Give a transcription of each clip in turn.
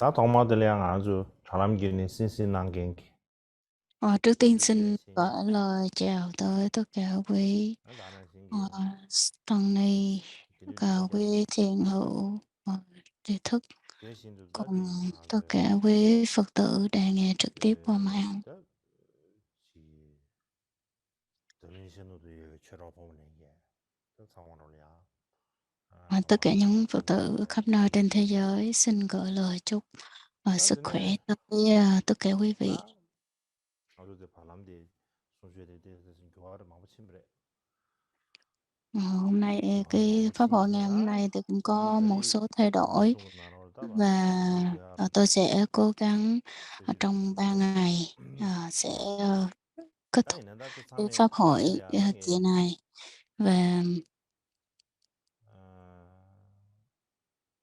다 동마들이랑 아주 바람기는 신신한 경기. Trước tiên 그게 xin 신기. gửi lời chào tới tất cả quý 나는 ờ, 신기. tăng ni, tất 길이 cả 좁아지. quý thiền hữu, tri thức 대신도 cùng 다지 tất 아주 cả quý Phật tử đang nghe trực tiếp qua mạng. 더 드는 신호도 처럼 보는 게. 더 상황을야. Tất cả những Phật 그게 tử khắp nơi trên thế giới xin gửi lời chúc sức khỏe 나중에 tới tất cả quý vị. 다 아주대 바람디 소주에 대해서 좀 교화를 마음 침브래. Hôm nay cái 마음 pháp hội ngày hôm 신신이라 nay thì cũng 이 có một 달이 số thay đổi 유통은 나눠다 봐. và 이 교화를 tôi sẽ cố gắng 세지를 trong 3 좀 ngày sẽ kết thúc 당연히 나도 cái 참에 pháp hội 텔레야 당에 kỳ này và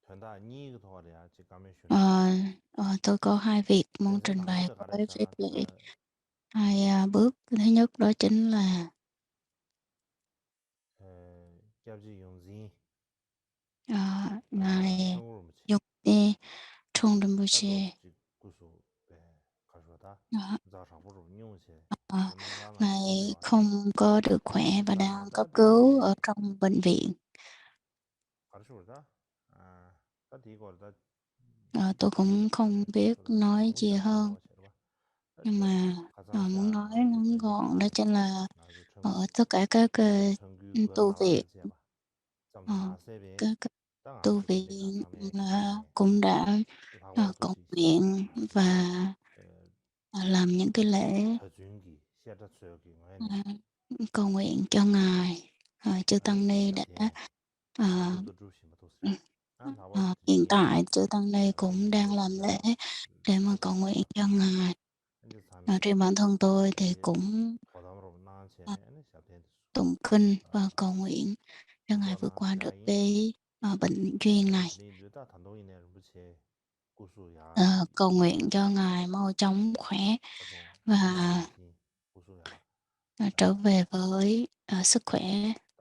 된다 니 그거 말이야 지금에 ờ, 쉬는 tôi có hai việc muốn 전세 trình bày 당부터 với quý 가르쳤잖아 vị. 다 Hai bước thứ nhất đó chính là 겹지 용진 ngài 청으로 묻지 Yongti Trungpa 나도 Rinpoche. 구수 가져다 Đó, 자상으로 용세 ờ, 전능가나 ngài 신뢰와 không có được khỏe và đang cấp cứu ở trong bệnh viện. 가르쳐다 다 이거다 Tôi cũng không biết nói gì hơn, nhưng mà muốn nói ngắn gọn đó chính là ở tất cả các 청규 그 tu viện, 나라를 제봐 좀 ờ, 나세베 các 땅 tu 아주 근데가 viện 참에 기네 cũng đã 방법을 cầu 도지 nguyện và làm những cái lễ 저중기 시야다 수역이 ờ, 뭐네 cầu nguyện cho ngài. Chư Tăng Ni đã 샤테 ờ, 아주도 주시면 도스래 난 나와 hiện 지게 tại chư Tăng Ni cũng đang làm lễ 도스다 để mà cầu nguyện 다시다 cho ngài. 이제 삼에 Riêng bản thân tôi thì 이 cũng 보담으로 나한 ờ, 셈에 아니 샤테 tụng kinh và cầu nguyện cho ngài vượt 그거나 qua được 샤인 cái bệnh duyên này. 리드다 단독이네 무체 구수야 Cầu nguyện cho ngài mau chóng khỏe 가서 và 나이티 구수야 trở về với sức khỏe,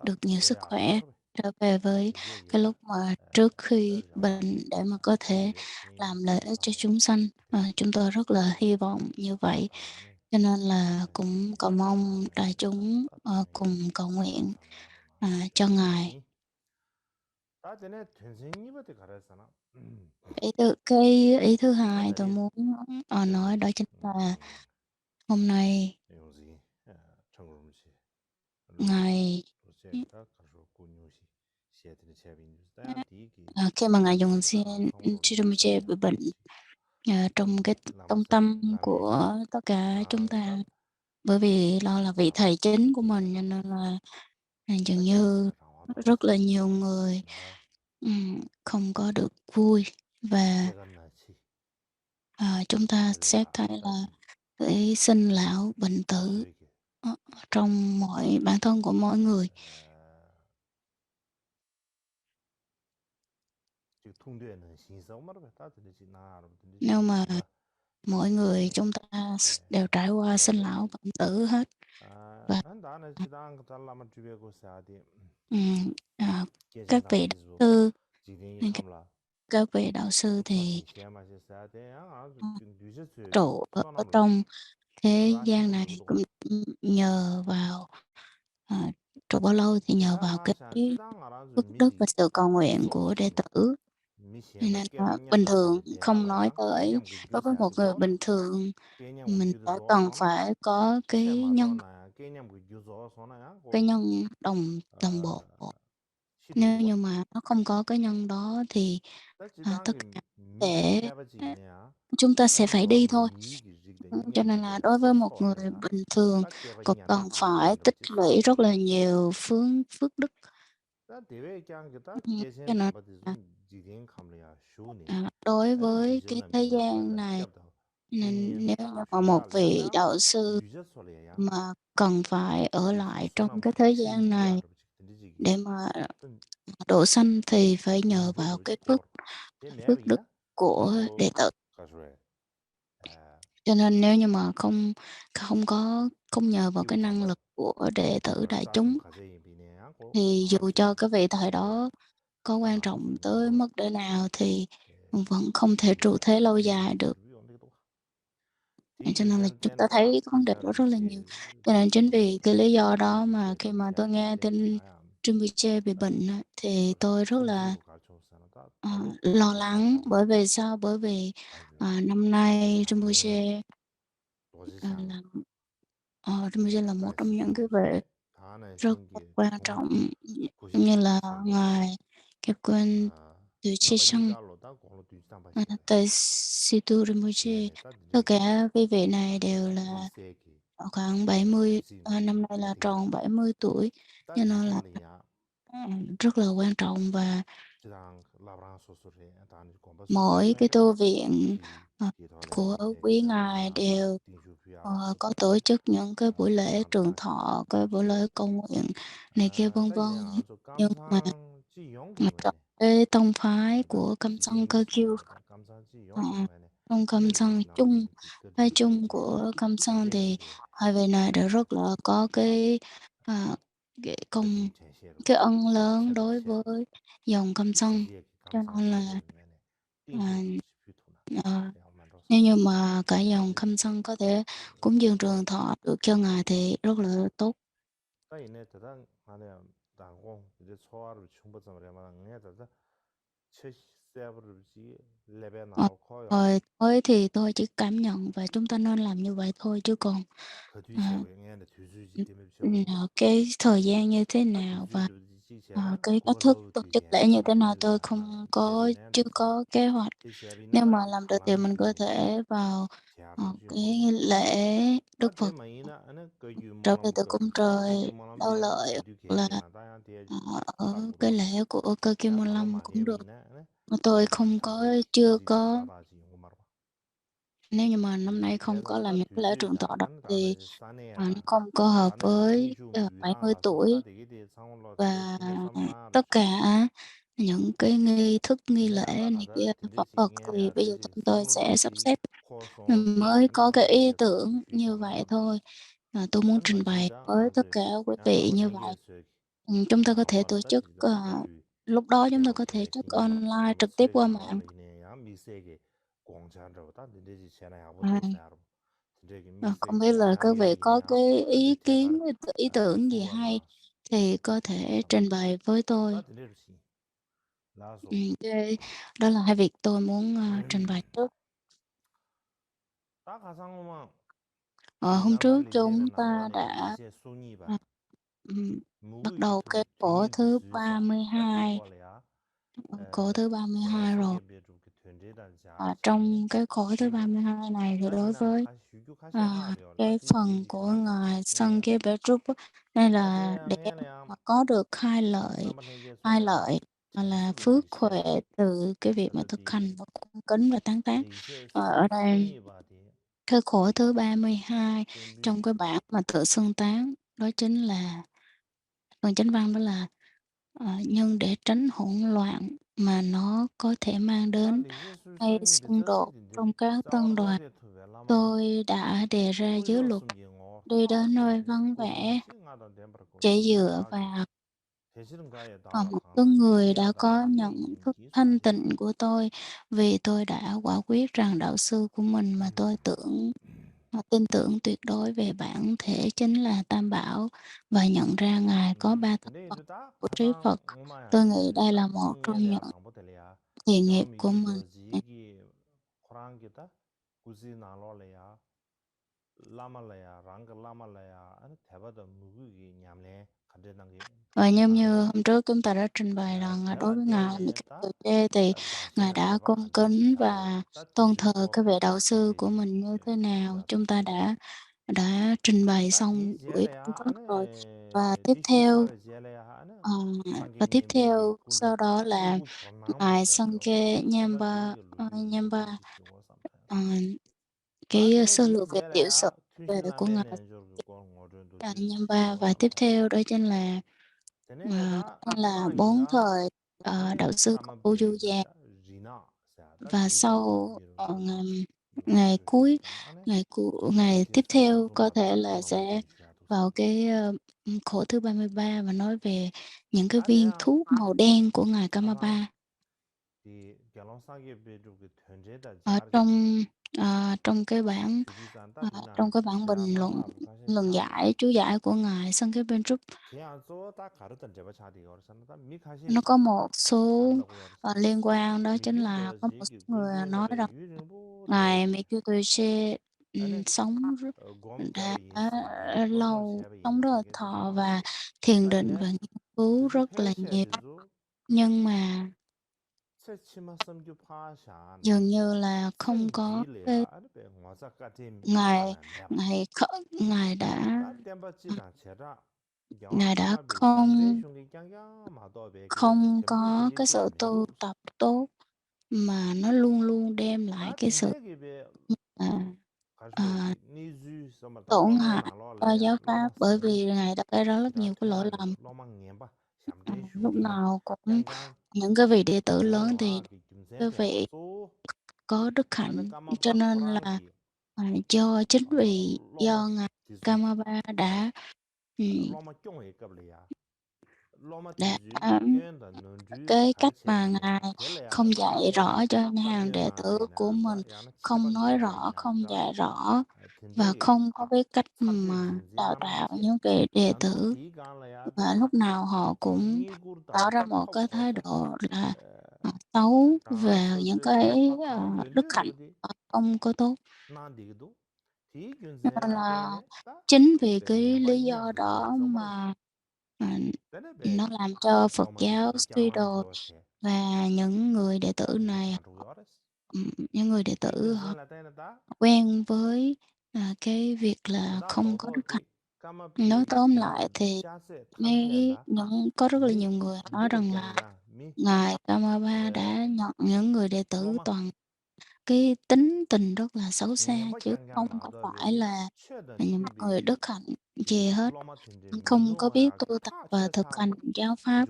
được nhiều sức 딱제야 khỏe, 말아 trở về với 그게 cái 얘다 lúc mà trước khi 떨려와 bệnh để mà có thể 텔레베 니 làm lễ cho 가서 chúng sanh. 되지 Chúng tôi rất là hy vọng như vậy, 아니 cho nên là 전시 cũng cầu mong 다음에 đại chúng 따뜻하게 cùng cầu nguyện 사나로나 cho ngài. 되지 다 전에 된생님한테 가르쳤잖아 Cái ý thứ hai tôi 옛날에 muốn 저기 nói đó chính là hôm nay 용지 청금시 루시 ngài 루시에다 가서 군유시 시에드리 제빈 다 디기 khi mà ngài Dùng 디기다 Xin 성으로야 Chirumuche bị bệnh trong cái tâm 남아서네 tâm 남이 của tất cả chúng ta, 다 bởi vì lo là vị thầy chính của 지게 mình, cho nên 하면서 là dường như 딱게서 나와도 rất là 알았지 nhiều người 나 không có được vui và 제가 나치 chúng ta xét 달래야 thấy là 따디 cái sinh lão bệnh tử 구수에게 trong mọi bản thân của mỗi người. 지금 통도에는 신성 말을 따뜻이 나로 Nếu mà 지가 mỗi người chúng ta đều trải qua sinh 그래서 lão bệnh tử hết, và 나는 지당 달라만 주베고 사디 các 계신당 vị đạo 기수 sư 지den이 các 감라 các vị đạo sư thì 사디 시야마시 사디 아주 ờ, 뉴저스에게 trụ ở 떠나면 trong thế gian 라시고 này 누구도 cũng nhờ vào trụ bao lâu thì nhờ 다 vào cái 마찬 지당 알아서 phước đức 미리 và sự cầu nguyện của đệ 소소시마 tử. Cho 미시엠바 nên bình 깨방냠 thường 가서리 không nói 제발라야 tới, 개념 그 đối với một người 규사도 bình thường 개념 그 mình sẽ 규도 cần 소나 phải có cái nhân 체마도나 개념 그 규도 소나야 cái 고 nhân đồng đồng bộ. Nếu 시리고 như mà nó không có cái nhân đó thì 다 tất 지당 cả 미시 sẽ 개바지기네야 chúng ta sẽ phải đi 단도로는 thôi. 미기 지기다 Cho 잉냠 nên là 그도 đối với một người 소소하네야 bình thường 다 cũng 개바냠 cần 베지 phải 요래는 tích 붙이 lũy rất là 소소하네 nhiều phước đức. 다 대외 그냥 그다 Cho 계신 nên 담바디 là 좀 지된 감려야 쇼네 đối 아니 với cái 뒤져나 thế 미지다 gian 다 này, 깨다 nên 균이 nếu như 딱 mà một vị 휘달려야 đạo sư 뉴저 소리야 mà cần phải ở 뒤지기 lại trong cái 소나무도 thế gian 치지야 này 그러지 들리지기 để mà 어떤 độ sanh thì phải nhờ vào 눈보도 cái 깨버려 얘 phước đức 내비야 của 그리고 đệ tử. 가서해 Cho nên nếu như mà không không nhờ vào 기후 cái năng 잡아 lực của đệ tử đại 짜슴 chúng 가세히 비내하고 thì dù cho 마음씨는 cái vị thầy 예 đó có quan trọng 마음씨는 tới 뭐 mức độ nào thì vẫn không thể trụ thế lâu dài được. Cho nên là chúng ta thấy cái vấn đề đó rất là nhiều. Cho nên chính vì cái lý do đó mà khi mà tôi nghe tin Rinpoche bị bệnh á, thì tôi rất là lo lắng. Bởi vì sao? Bởi vì năm nay Rinpoche là Rinpoche là một trong những cái vị rất là quan trọng, như là ngài Kepchen Chögyam, tại Situ Rinpoche. Tất cả quý vị này đều là khoảng 70, năm nay là tròn 70 tuổi, cho nên là rất là quan trọng. Và mỗi cái tu viện của quý ngài đều có tổ chức những cái buổi lễ trường thọ, cái buổi lễ cầu nguyện này kia vân vân. Nhưng mà trong cái tông phái của Cam Song Cơ Kiêu, trong Cam Song chung, phái chung của Cam Song thì hai vị này đều rất là có à, cái ân lớn đối với dòng Cam Song. Cho nên là à, à, nếu như mà cả dòng Cam Song có thể cúng dường trường thọ được cho ngài thì rất là tốt. Thôi thì tôi chỉ cảm nhận và chúng ta nên làm như vậy thôi, chứ còn cái thời gian như thế nào và cái cách thức tổ chức lễ như thế nào tôi chưa có kế hoạch. Nếu mà làm được thì mình có thể vào cái lễ Đức Phật trở về từ cung trời Đau Lợi, hoặc là ở cái lễ của Cơ Kim Môn Lâm cũng được. Mà tôi chưa có, nếu như mà năm nay không có làm những cái lễ trường tọa đó thì nó không có hợp với 70 tuổi. Và tất cả những cái nghi thức nghi lễ này kia pháp Phật thì bây giờ tụi tôi sẽ sắp xếp. Mình mới có cái ý tưởng như vậy thôi. Tôi muốn trình bày với tất cả quý vị như vậy. Chúng ta có thể tổ chức lúc đó chúng ta có thể chức online trực tiếp qua mạng. Không biết là các vị có cái ý tưởng gì hay thì có thể trình bày với tôi. Đó là hai việc tôi muốn trình bày trước. Hôm trước chúng ta đã bắt đầu cái khổ thứ 32, rồi. Trong cái khổ thứ 32 này thì đối với cái phần của ngài Sankey Petrup đây là để mà có được hai lợi là phước huệ từ cái việc mà thực hành và cung kính và tán tán. Ở đây cái khổ thứ 32 trong cái bản mà tự xưng tán đó chính là phần chánh văn, đó là nhưng để tránh hỗn loạn mà nó có thể mang đến hay xung đột trong các tân đoàn, tôi đã đề ra giới luật đi đến nơi vắng vẻ, chỉ dựa vào một số người đã có nhận thức thanh tịnh của tôi, vì tôi đã quả quyết rằng đạo sư của mình mà tôi tin tưởng tuyệt đối về bản thể chính là Tam Bảo, và nhận ra Ngài có ba thân Phật của trí Phật. Tôi nghĩ đây là một trong những thiện nghiệp của mình. Và như hôm trước chúng ta đã trình bày rằng đối với Ngài Nikachê thì Ngài đã cung kính và tôn thờ cái vị đạo sư của mình như thế nào. Chúng ta đã trình bày xong buổi hôm trước rồi. Và tiếp theo sau đó là Ngài Sankey Nyamba, cái sơ lược về tiểu sử về của Ngài Nyamba. Và tiếp theo đó chính là 4 thời đạo sư của Du Già. Và sau ngày tiếp theo có thể là sẽ vào cái khổ thứ 33 và nói về những cái viên thuốc màu đen của ngài Kamapa. Ở trong trong cái bản trong cái bản bình luận luận giải chú giải của ngài Sankey Trúc, nó có một số liên quan, đó chính là có một số người nói rằng ngài Mikitoche sống đã lâu, sống rất là thọ và thiền định và nghiên cứu rất là nhiều, nhưng mà dường như là không có cái ngài ngài đã không có cái sự tu tập tốt, mà nó luôn luôn đem lại cái sự tổn hại cho giáo pháp, bởi vì ngài đã gây ra rất nhiều cái lỗi lầm. Lúc nào cũng những cái vị đệ tử lớn thì cái vị có đức hạnh, cho nên là chính vì do ngài Kamapa đã cái cách mà ngài không dạy rõ cho hàng đệ tử của mình, không nói rõ, không dạy rõ và không có biết cách mà đào tạo những cái đệ tử, và lúc nào họ cũng tỏ ra một cái thái độ là xấu về những cái đức hạnh không có tốt. Nên là chính vì cái lý do đó mà nó làm cho Phật giáo suy đồi, và những người đệ tử này những người đệ tử họ quen với cái việc là không có đức hạnh. Nói tóm lại thì có rất là nhiều người nói rằng là ngài Kamapa đã nhận những người đệ tử toàn cái tính tình rất là xấu xa, chứ không có phải là những người đức hạnh gì hết, không có biết tu tập và thực hành giáo pháp,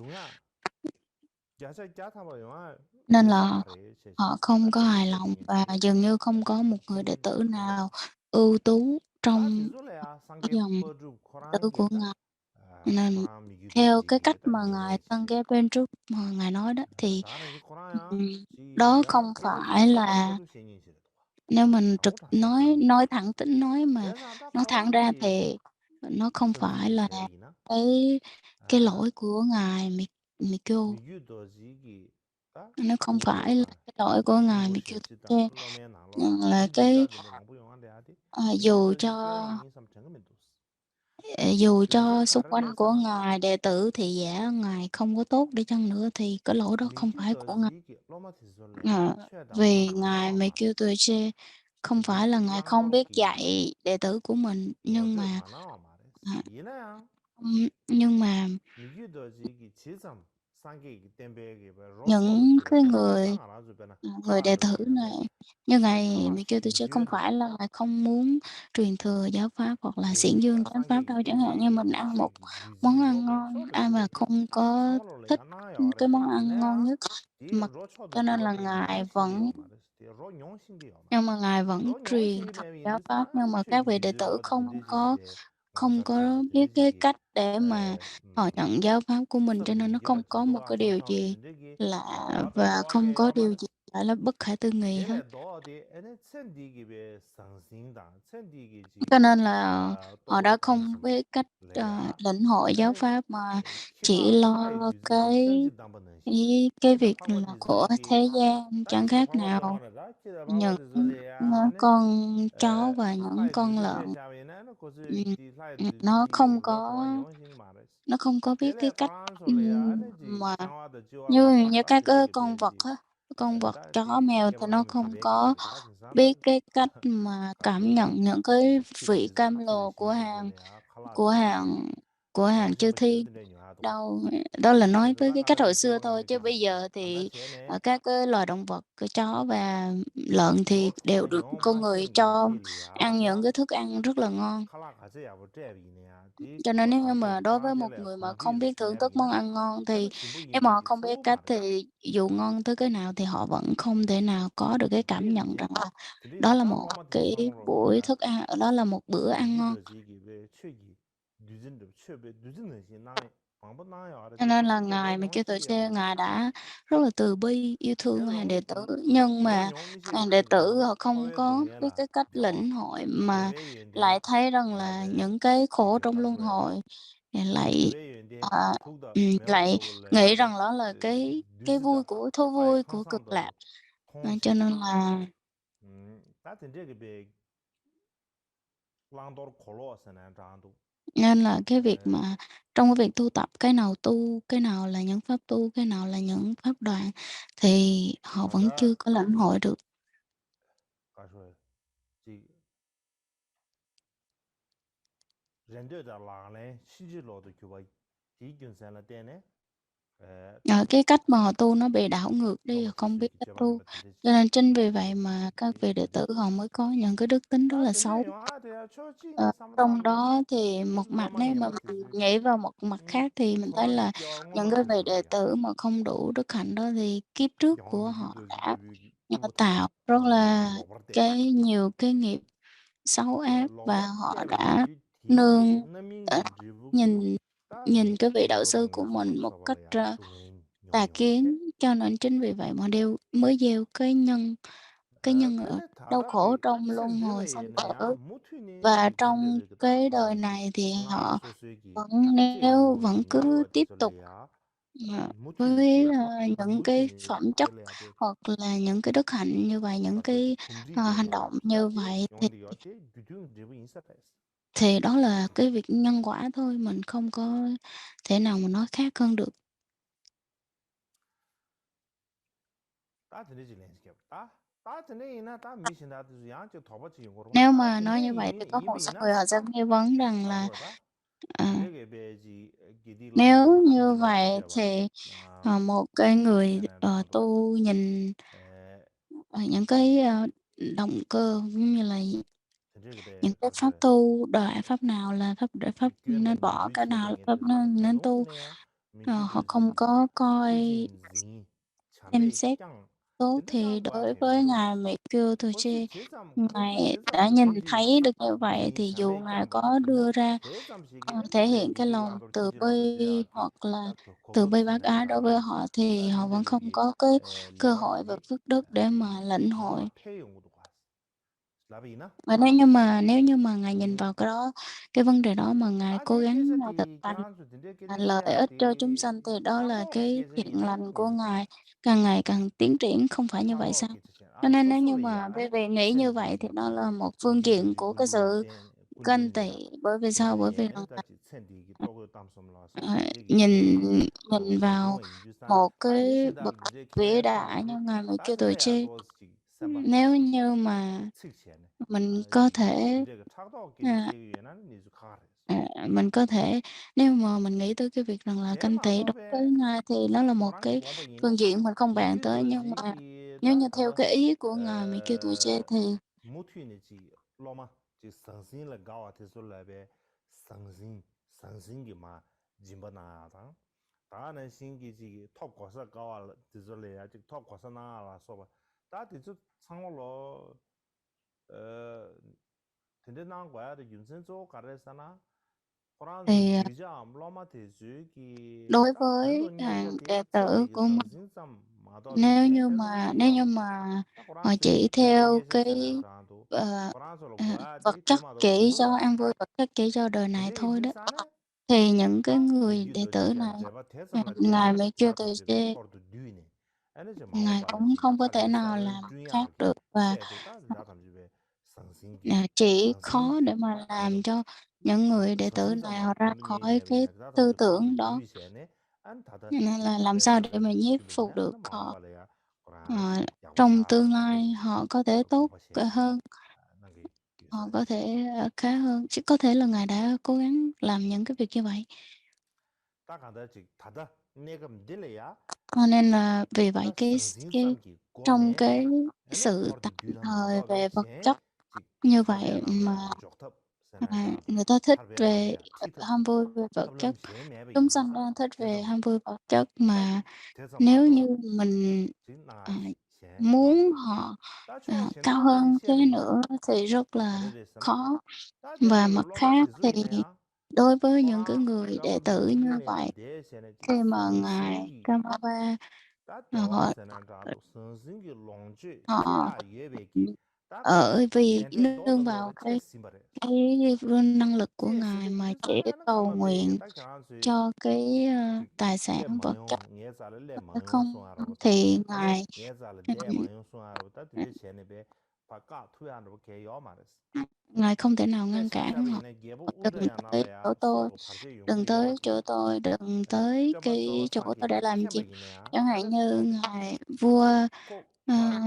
nên là họ không có hài lòng, và dường như không có một người đệ tử nào ưu tú trong cái dòng đệ tử của ngài. Nên theo cái cách mà ngài Sankey Trúc ngài nói đó, thì đó không phải là, nếu mình nói thẳng tính, nói thẳng ra thì nó không phải là cái lỗi của ngài Mikyo. Nó không phải là cái lỗi của ngài Mikyo, là cái dù cho xung quanh của ngài đệ tử thị giả ngài không có tốt đi chăng nữa, thì cái lỗi đó không phải của ngài. Vì ngài Mikyo không phải là ngài không biết dạy đệ tử của mình, nhưng mà những cái người đệ tử này, như ngài Mikyo không phải là ngài không muốn truyền thừa giáo pháp hoặc là xiển dương giáo pháp đâu. Chẳng hạn như mình ăn một món ăn ngon, ai mà không có thích cái món ăn ngon nhất, mà cho nên là ngài vẫn truyền thuật giáo pháp, nhưng mà các vị đệ tử không có biết cái cách để mà họ nhận giáo pháp của mình, cho nên nó không có một cái điều gì lạ và không có điều gì phải là bất khả tư nghị hết. Cho nên là họ đã không biết cách lĩnh hội giáo pháp, mà chỉ lo cái việc là của thế gian, chẳng khác nào những con chó và những con lợn. Nó không có biết cái cách mà như các cái con vật á, con vật chó mèo thì nó không có biết cái cách mà cảm nhận những cái vị cam lồ của hàng của hàng chư thiên đâu. Đó là nói với cái cách hồi xưa thôi, chứ bây giờ thì các cái loài động vật, cái chó và lợn thì đều được con người cho ăn những cái thức ăn rất là ngon. Cho nên nếu mà đối với một người mà không biết thưởng thức món ăn ngon, thì nếu mà họ không biết cách thì dù ngon tới cái nào thì họ vẫn không thể nào có được cái cảm nhận rằng là đó là một cái buổi thức ăn, đó là một bữa ăn ngon. Cho nên là Ngài mà kêu tôi xe Ngài đã rất là từ bi, yêu thương hàng đệ tử, nhưng mà hàng đệ tử họ không có cái cách lĩnh hội mà lại thấy rằng là những cái khổ trong luân hồi, lại, à, lại nghĩ rằng đó là cái vui của thú vui của Cực Lạc. Cho nên là cái việc mà trong cái việc tu tập, cái nào là những pháp tu, cái nào là những pháp đoạn thì họ vẫn chưa có lãnh hội được. Cái cách mà họ tu nó bị đảo ngược đi, không biết cách tu, cho nên chính vì vậy mà các vị đệ tử họ mới có những cái đức tính rất là xấu. Trong đó thì một mặt nếu mà mình nhảy vào một mặt khác thì mình thấy là những cái vị đệ tử mà không đủ đức hạnh đó thì kiếp trước của họ đã tạo rất là nhiều cái nghiệp xấu ác và họ đã nương nhìn nhìn cái vị đạo sư của mình một cách, tà kiến, cho nên chính vì vậy mà mới gieo cái nhân ở đau khổ trong luân hồi sanh tử. Và trong cái đời này thì họ vẫn cứ tiếp tục, với, những cái phẩm chất hoặc là những cái đức hạnh như vậy, những cái, hành động như vậy thì đó là cái việc nhân quả thôi, mình không có thể nào mà nói khác hơn được. Nếu mà nói như vậy thì có một số người họ sẽ nghi vấn rằng là, nếu như vậy thì, một cái người, tu nhìn, những cái, động cơ cũng như là những cái pháp tu đời pháp nào là pháp nên bỏ, cái nào là pháp nên tu. Họ không có coi xem xét tốt thì đối với Ngài Mikio Ngài đã nhìn thấy được như vậy thì dù Ngài có đưa ra, thể hiện cái lòng từ bi hoặc là từ bi bác ái đối với họ thì họ vẫn không có cái cơ hội và phước đức để mà lãnh hội. Và nếu như mà Ngài nhìn vào cái vấn đề đó mà Ngài cố gắng, thực hành, lợi ích cho chúng sanh thì đó là cái thiện lành của Ngài càng ngày càng tiến triển, không phải như vậy sao? Cho nên nếu như mà quý vị nghĩ như vậy thì đó là một phương diện của cái sự ganh tị, bởi vì sao? Bởi vì rằng là, nhìn nhìn vào một cái bậc vĩ đại như Ngài Mikio, nếu như mà mình có thể, à, mình có thể nếu mà mình nghĩ tới cái việc rằng là canh tị đối với Ngài thì nó là một cái phương diện mình không bàn tới, nhưng mà nếu như theo cái ý của Ngài Mikio thì thì, đối với hàng đệ tử của mình, nếu như mà họ chỉ theo cái, ờ, vật chất, chỉ cho ăn vui vật chất, chỉ cho đời này thôi đó, thì những cái người đệ tử này, Ngài Mikio Ngài cũng không có thể nào làm khác được và, chỉ khó để mà làm cho những người đệ tử này họ ra khỏi cái tư tưởng đó, nên là làm sao để mà nhiếp phục được họ, trong tương lai họ có thể tốt hơn, họ có thể, khá hơn, chứ có thể là Ngài đã cố gắng làm những cái việc như vậy. Cho nên là vì vậy trong cái sự tạm thời về vật chất như vậy mà, người ta thích về, ham vui về vật chất, chúng sanh đang thích về ham vui vật chất mà nếu như mình, ờ, muốn họ, cao hơn thế nữa thì rất là khó. Và mặt khác thì đối với những cái Ora người đệ Gamabdi tử như Chungene vậy, De Sene Chiga khi mà ngài Sensingi Kamapa Ta họ Dewa Senandrado Sensingi Longju họ Chea Yebeki Ta Kare ở vì Dente nương Dodon vào Dore Che Simbare cái năng lực của Che ngài Simbe mà Yu chỉ Sane Ana cầu Gamabdi nguyện Ta Kiransu cho cái tài Le sản vật chất Mayong Nye Zale Le Mayong không Son Arabata thì Ane ngài Nye Zale De Mayong Son Arabata Tide Chene Be Pa Ka Tuyan Ro Ke Yo Mares ngài không thể nào Te ngăn Sha cản Shabi họ. Ine Gebo Đừng Undaya tới Nala chỗ Ya tôi, Sego Parche đừng Yungkuri tới Yobati chỗ tôi, đừng Ane tới Jamba cái Tsawa chỗ Sagi tôi để làm Chemba gì. Ine Ya Chẳng hạn Ane như ngài vua Ko ờ, Ma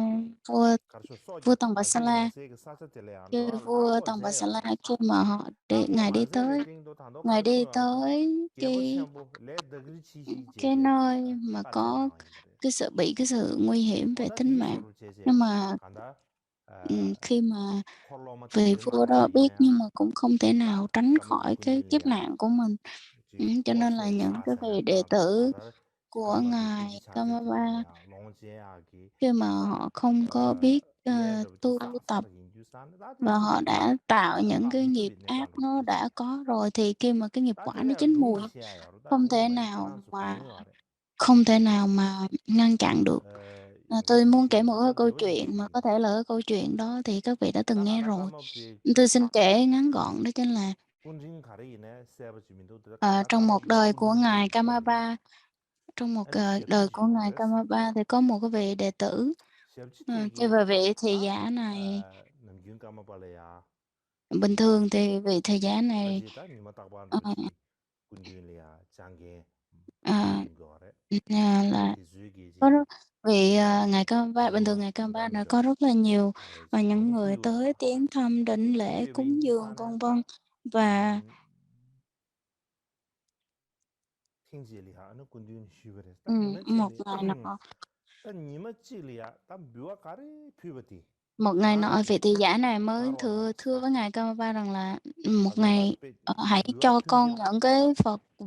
vua Karsho Sogi vua Tòng Bạch Sa Mazi Ine La, Sega Sacha Tele khi Andra vua Gago Tòng Bạch Sa Zeya La khi mà họ đi, Gago ngài Ma đi Zebe tới Ting Do Tando ngài Kare đi Suyo Arata tới Gebo Chenbo Le Dagri Chi Chi cái Cheche nơi mà Ka Zena có Imbare cái sự nguy hiểm về Oda tính Di mạng. Soru Cheche Nhưng mà Kanda khi mà Korlo Ma vị Tigre vua Namba đó biết Chigine Ya nhưng mà cũng không thể Ta nào tránh Gamagi khỏi cái Kundin Le kiếp Ya nạn của mình. Chi Cho nên là Kose những Sa cái vị đệ Senandrado tử Kanda của Gamagi ngài Kuji Chaze Tele Kamapa Ya Longje Ya Ki khi mà họ không có biết Land of tu Sa tập Sargin Jusan Da Di và họ Sugi đã tạo những Taka cái nghiệp Mitsubi Ne ác Kalro nó Kichi đã có rồi, thì khi mà cái nghiệp Ta quả nó Tele chín mùi, Dung Shia Ya Da không Dung thể Bai nào Kiran Su mà Kong Yore ngăn chặn được. Tôi Gebo muốn kể một Chenbo cái Ta câu Gebo chuyện mà Chenbo có thể là cái câu chuyện đó thì các vị đã từng Ta nghe Kanda rồi. Gama Bi Tôi xin kể ngắn gọn, đó chính là Kunjin Kari Ne Seba Chimindo Da Kanda trong Gama một Bi đời của Kunjin ngài Kari Chobari Kamapa, trong một Ani Shepsi đời Ji của ngài Yongres Kamapa thì có một cái vị đệ tử. Shepsi Cái Tegi vị thị Ta giả này, Namgyun Kama Pale Ya bình thường thì vị thị giả này Aji Ta Nima Takban ờ, Rochi Kundin Le Ya Change à, Kundin Gore là Thì Zui có Geji rất vì ngài Kampa, bình thường Zuwa ngài Kampa đã Gamja có rất là nhiều và những Modo người Fuyu tới Araba tiến thăm đảnh Tegi lễ Bebe cúng Inji dường Sane vân vân. Ta Và Tingji Li Ha Ano Kundin Shubere Ta ừ, Nima một Chili ngày nọ Ta Nima Chili Ya Ta Biwa Kari Pubati một ngày nọ Nani vị thị giả này mới Karwa thưa Mares thưa với ngài Kamapa rằng là một Azora ngày Pe hãy Biwa cho con Tuji những cái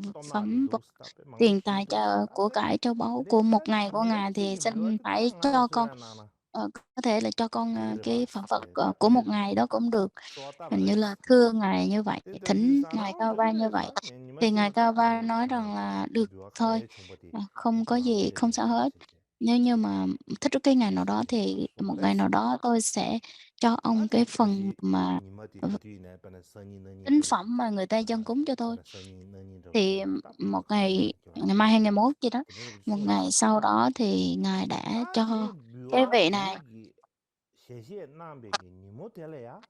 Tona phẩm vật, Dos Ta Pe Mangbu tiền tài Shidos Ta của Pe cải châu báu của Tene một Ta ngày của Nima ngài, thì Chili Biwa xin Ti Ta hãy Ngana cho con Soya Nana có thể là cho con Tigre cái Ba phẩm vật Chapre Ta của một Tigre ngày đó cũng được. Soata Hình như là Mares thưa ngài như vậy, Te Doji thỉnh Sana ngài On Cao Va như Doji vậy, Sa Nima thì ngài Chili Ta Cao Va Tigre nói rằng Kanal là được Biwa thôi, Kare Chumbati không có Kanal gì, Che không sao Yungkuri hết. Cheche Nếu như mà thích cái ngày nào đó Shige thì một ngày nào Sopresi đó tôi sẽ cho Ta ông cái phần Sopresi mà Nima Ti Tati Ne Pana Sani Nani tín Do phẩm mà người ta dâng cúng cho tôi. Pana Sani Nani Do Thì Kena Ta một Khande ngày, Kyo ngày mai hay Cheche ngày mốt gì đó, Tene một Shio ngày sau đó thì ngài đã Ta cho Te cái Biwa vị này, Tuigi Sheshe Nambe Ki Nimo Tele Ya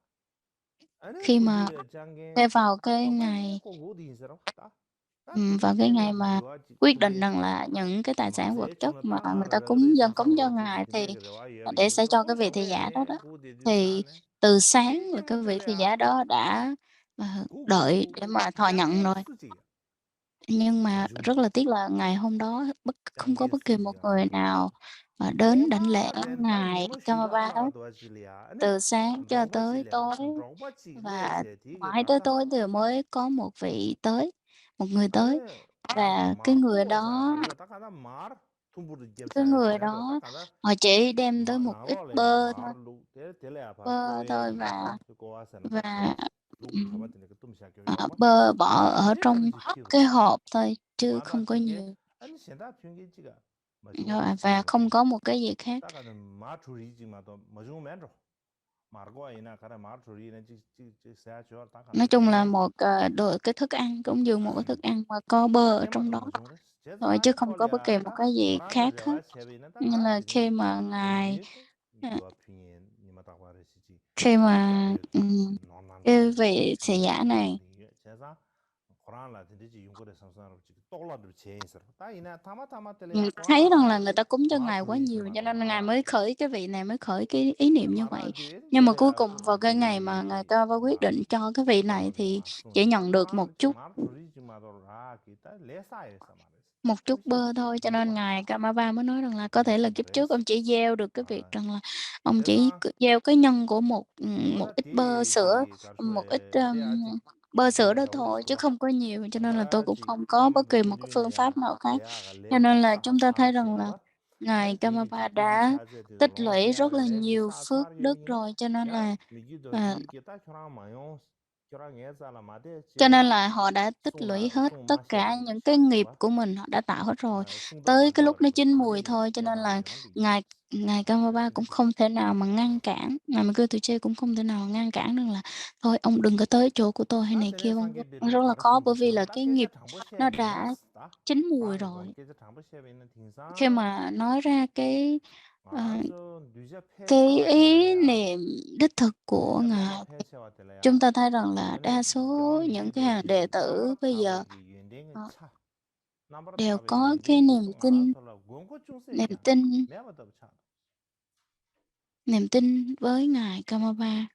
Ane khi mà Kundile Jange cái vào cái Tokanye ngày Kogo Di Sero Ta Ta vào cái Tene ngày mà Biwa quyết định Tuge rằng là những cái tài sản vật Maze chất Chungla mà Ta người Ngara ta Ragade dâng cúng Sansang cho Roche ngài, thì Tine Rewa để Yebi sẽ cho cái Tom vị thị Shonge giả đó Ne đó, Gu De thì Sane từ Te sáng là Nimo cái vị Tele thị Ya giả đó đã Gu Gu đợi Gu để Gu mà thọ nhận Jange rồi. Suji Nhưng mà rất Majung là tiếc là ngày hôm đó không có Jange bất kỳ một Suji người Ante nào đến đảnh lễ Oba den ta ngài nima shuga Kamapa alaga hết, dwa chilia ane từ sáng cho rongba tới chilia tối. rongba chi le Và se ti ge mãi tới tasa tối thì mới có một vị tới, một người tới. ane Và ma ko sa karisa ta kana mar tumbur ge cái sa người chene do ta đó kana họ chỉ đem tới ma một na ít lo le ya bơ mar thôi, lu te le ya par ko bơ ye thôi. gi Và ko wa sa na ta và lu thaba ừm, tene ke tum sha ke yo ma bơ bỏ ta ở te kare trong ji ki cái ro hộp thôi chứ ma da không có chi ge nhiều. ane shen da pyong ge ji ga ma jung Rồi, ro và chi không có một cái gì khác. ta kana ma chu ri ji ma do ma jung men ro Margo ina kara mar churi ina chi sa cho ta Nói kana chung là te một đồ cái thức ăn, cũng như một cái thức ăn mà có bơ ở chema trong do đó majung res che thôi, chứ zane không có bất polya kỳ một ta cái gì Quran khác hết. rewa chebe ina ta Nên ta là tini ngài tongjit à, biwa pinyin ni ma ta kwa re chi khi mà chabe non nan cái tene vị thị pinyin giả ta này ri ye che za Quran la tini chi yung ko de samsang ro chi tokla de che yin ser ta ina tama tele ya Quran thấy la rằng ta là người ta cúng cho ma ngài quá churi ji nhiều, ma cho to nên ngài mara mới khởi, cái vị này mới khởi cái ý niệm như mara vậy. de Nhưng mà tele cuối ya cùng ko vào cái ngày mà ngài Cao quyết ma định cho cái vị này Tolage thì ma sun chỉ nhận được Quran che mar churi ji ma do ra ki ta lesa e samares một chút ta chi bơ thôi, cho nên biwa ngài Kamapa mới nói rằng là có ane thể là kiếp trước sumbares ông chỉ gieo được cái việc rằng là ông chỉ cheza gieo cái nhân của một oda ít bơ ti sữa, chi karsho một ít te a chi bơ sữa gene đó da thôi, chứ usko không có nhiều. Cho nên là tôi anda cũng chi không có gama bất bi kỳ một cái kundin le phương ya pháp nào te khác. a ga Cho le nên là sa chúng ta sa thấy ro rằng che là war ngài ane ti gi chi Kamapa kuji đã cha ze de tích long che lũy ya rất ga là le gi nhiều sa phước sar ye đức bi rồi, cho nên ya là mi gi do à, di ge ta chora ma yo Cho nên là họ đã tích lũy hết tất cả những cái nghiệp của mình, họ đã tạo hết rồi, tới cái lúc nó chín mùi thôi. Cho nên là ngài ngài Kamapa cũng không thể nào mà ngăn cản, ngài Mercury cũng không thể nào mà ngăn cản được là "Thôi ông đừng có tới chỗ của tôi" hay này kia, vân vân. Nó rất là khó bởi vì là cái nghiệp nó đã chín mùi rồi. Khi mà nói ra cái ý niệm đích thực của Ngài, chúng ta thấy rằng là đa số những cái hàng đệ tử bây giờ họ đều có cái niềm tin với Ngài Kamapa.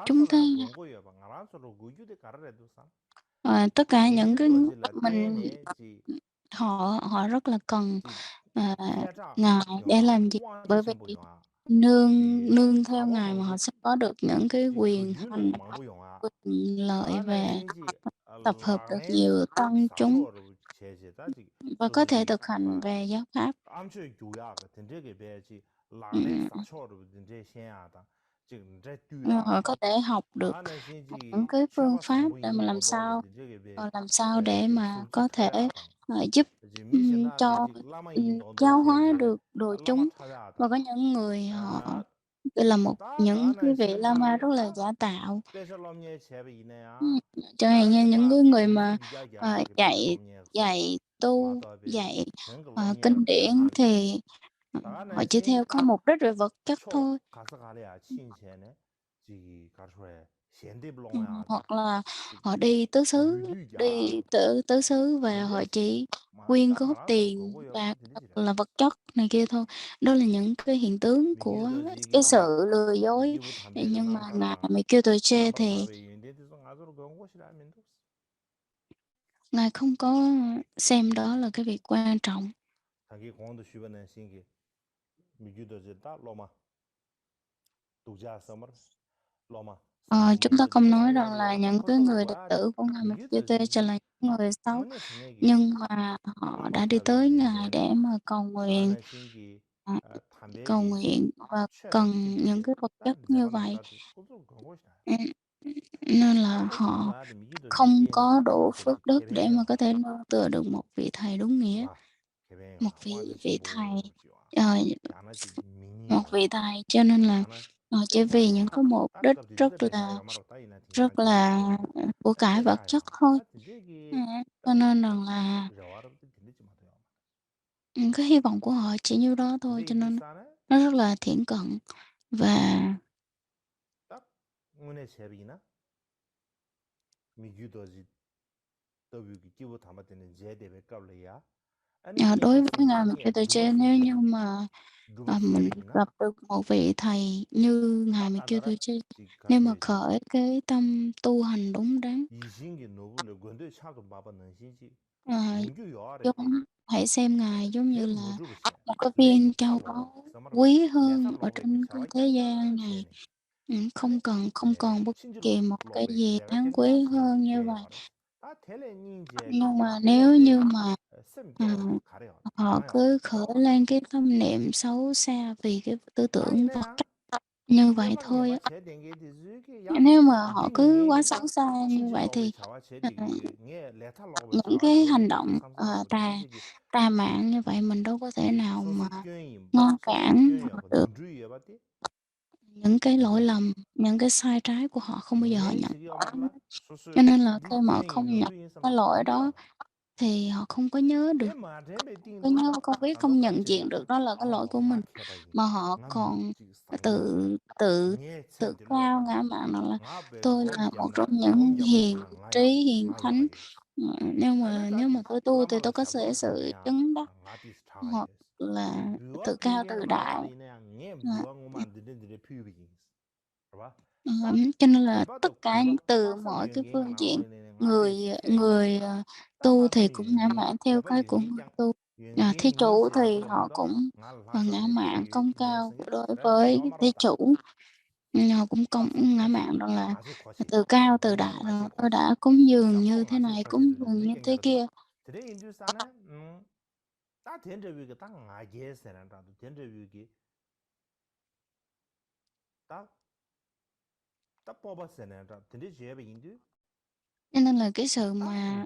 Chúng ta tất cả những cái mình họ rất là cần Ngài để làm gì? Bởi vì nương theo Ngài mà họ sẽ có được những cái quyền hành, quyền lợi và tập hợp được nhiều tăng chúng và có thể thực hành về giáo pháp. Họ có thể học được những cái phương pháp để mà làm sao để mà có thể giúp cho giáo hóa được đội chúng. Và có những người họ là những cái vị Lama rất là giả tạo. Chẳng hạn như những cái người mà dạy tu, dạy kinh điển thì họ chỉ theo có mục đích về vật chất thôi. Hoặc là họ đi tứ xứ và họ chỉ quyên góp tiền bạc là vật chất này kia thôi. Đó là những cái hiện tướng của cái sự lừa dối. Nhưng mà Ngài Mercury thì Ngài không có xem đó là cái việc quan trọng. Chúng ta không nói rằng là những cái người đệ tử của Ngài Mercury là những người xấu, nhưng mà họ đã đi tới Ngài để mà cầu nguyện và cần những cái vật chất như vậy. Nên là họ không có đủ phước đức để mà có thể nương tựa được một vị thầy đúng nghĩa, một vị thầy. Cho nên là chỉ vì những cái mục đích rất là của cải vật chất thôi. Cho nên rằng là cái hy vọng của họ chỉ như đó thôi, cho nên nó rất là thiển cận. Và đối với Ngài Mercury, nếu như mà mình gặp được một vị thầy như Ngài Mercury, nếu mà khởi cái tâm tu hành đúng đắn, hãy xem Ngài giống như là một cái viên châu báu quý hơn ở trên cái thế gian này. Không còn bất kỳ một cái gì đáng quý hơn như vậy. Nhưng mà nếu như mà họ cứ khởi lên cái tâm niệm xấu xa vì cái tư tưởng vật chất như vậy thôi á. Nếu mà họ cứ quá xấu xa như vậy thì những cái hành động tà mạn như vậy mình đâu có thể nào mà ngăn cản được. Những cái lỗi lầm, những cái sai trái của họ không bao giờ họ nhận lỗi. Cho nên là khi mà họ không nhận cái lỗi đó thì họ không có nhớ được, không biết, không nhận diện được đó là cái lỗi của mình, mà họ còn tự cao ngã mạn rằng là tôi là một trong những hiền trí, hiền thánh. Nếu mà tôi tu thì tôi có sự chứng đắc, hoặc là tự cao tự đại. Cho nên là tất cả từ mọi cái phương diện, người tu thì cũng ngã mạn theo cái của người tu. Thí chủ thì họ cũng ngã mạn công cao đối với thí chủ. họ cũng công ngã mạng rằng là 다시 거시 từ cao từ 망마 đại 다시 rồi tôi 거시 đã cúng dường 샤파 như thế 다시 này, 거시 cúng 되죠 dường như 되게 thế 냐거든 kia. 드레 인두산에 다 된저비가 딱 나게세란다도 된저비기 딱딱 뽑았세란다 된저 지에베 인두 Cho nên là cái sự 딱 mà,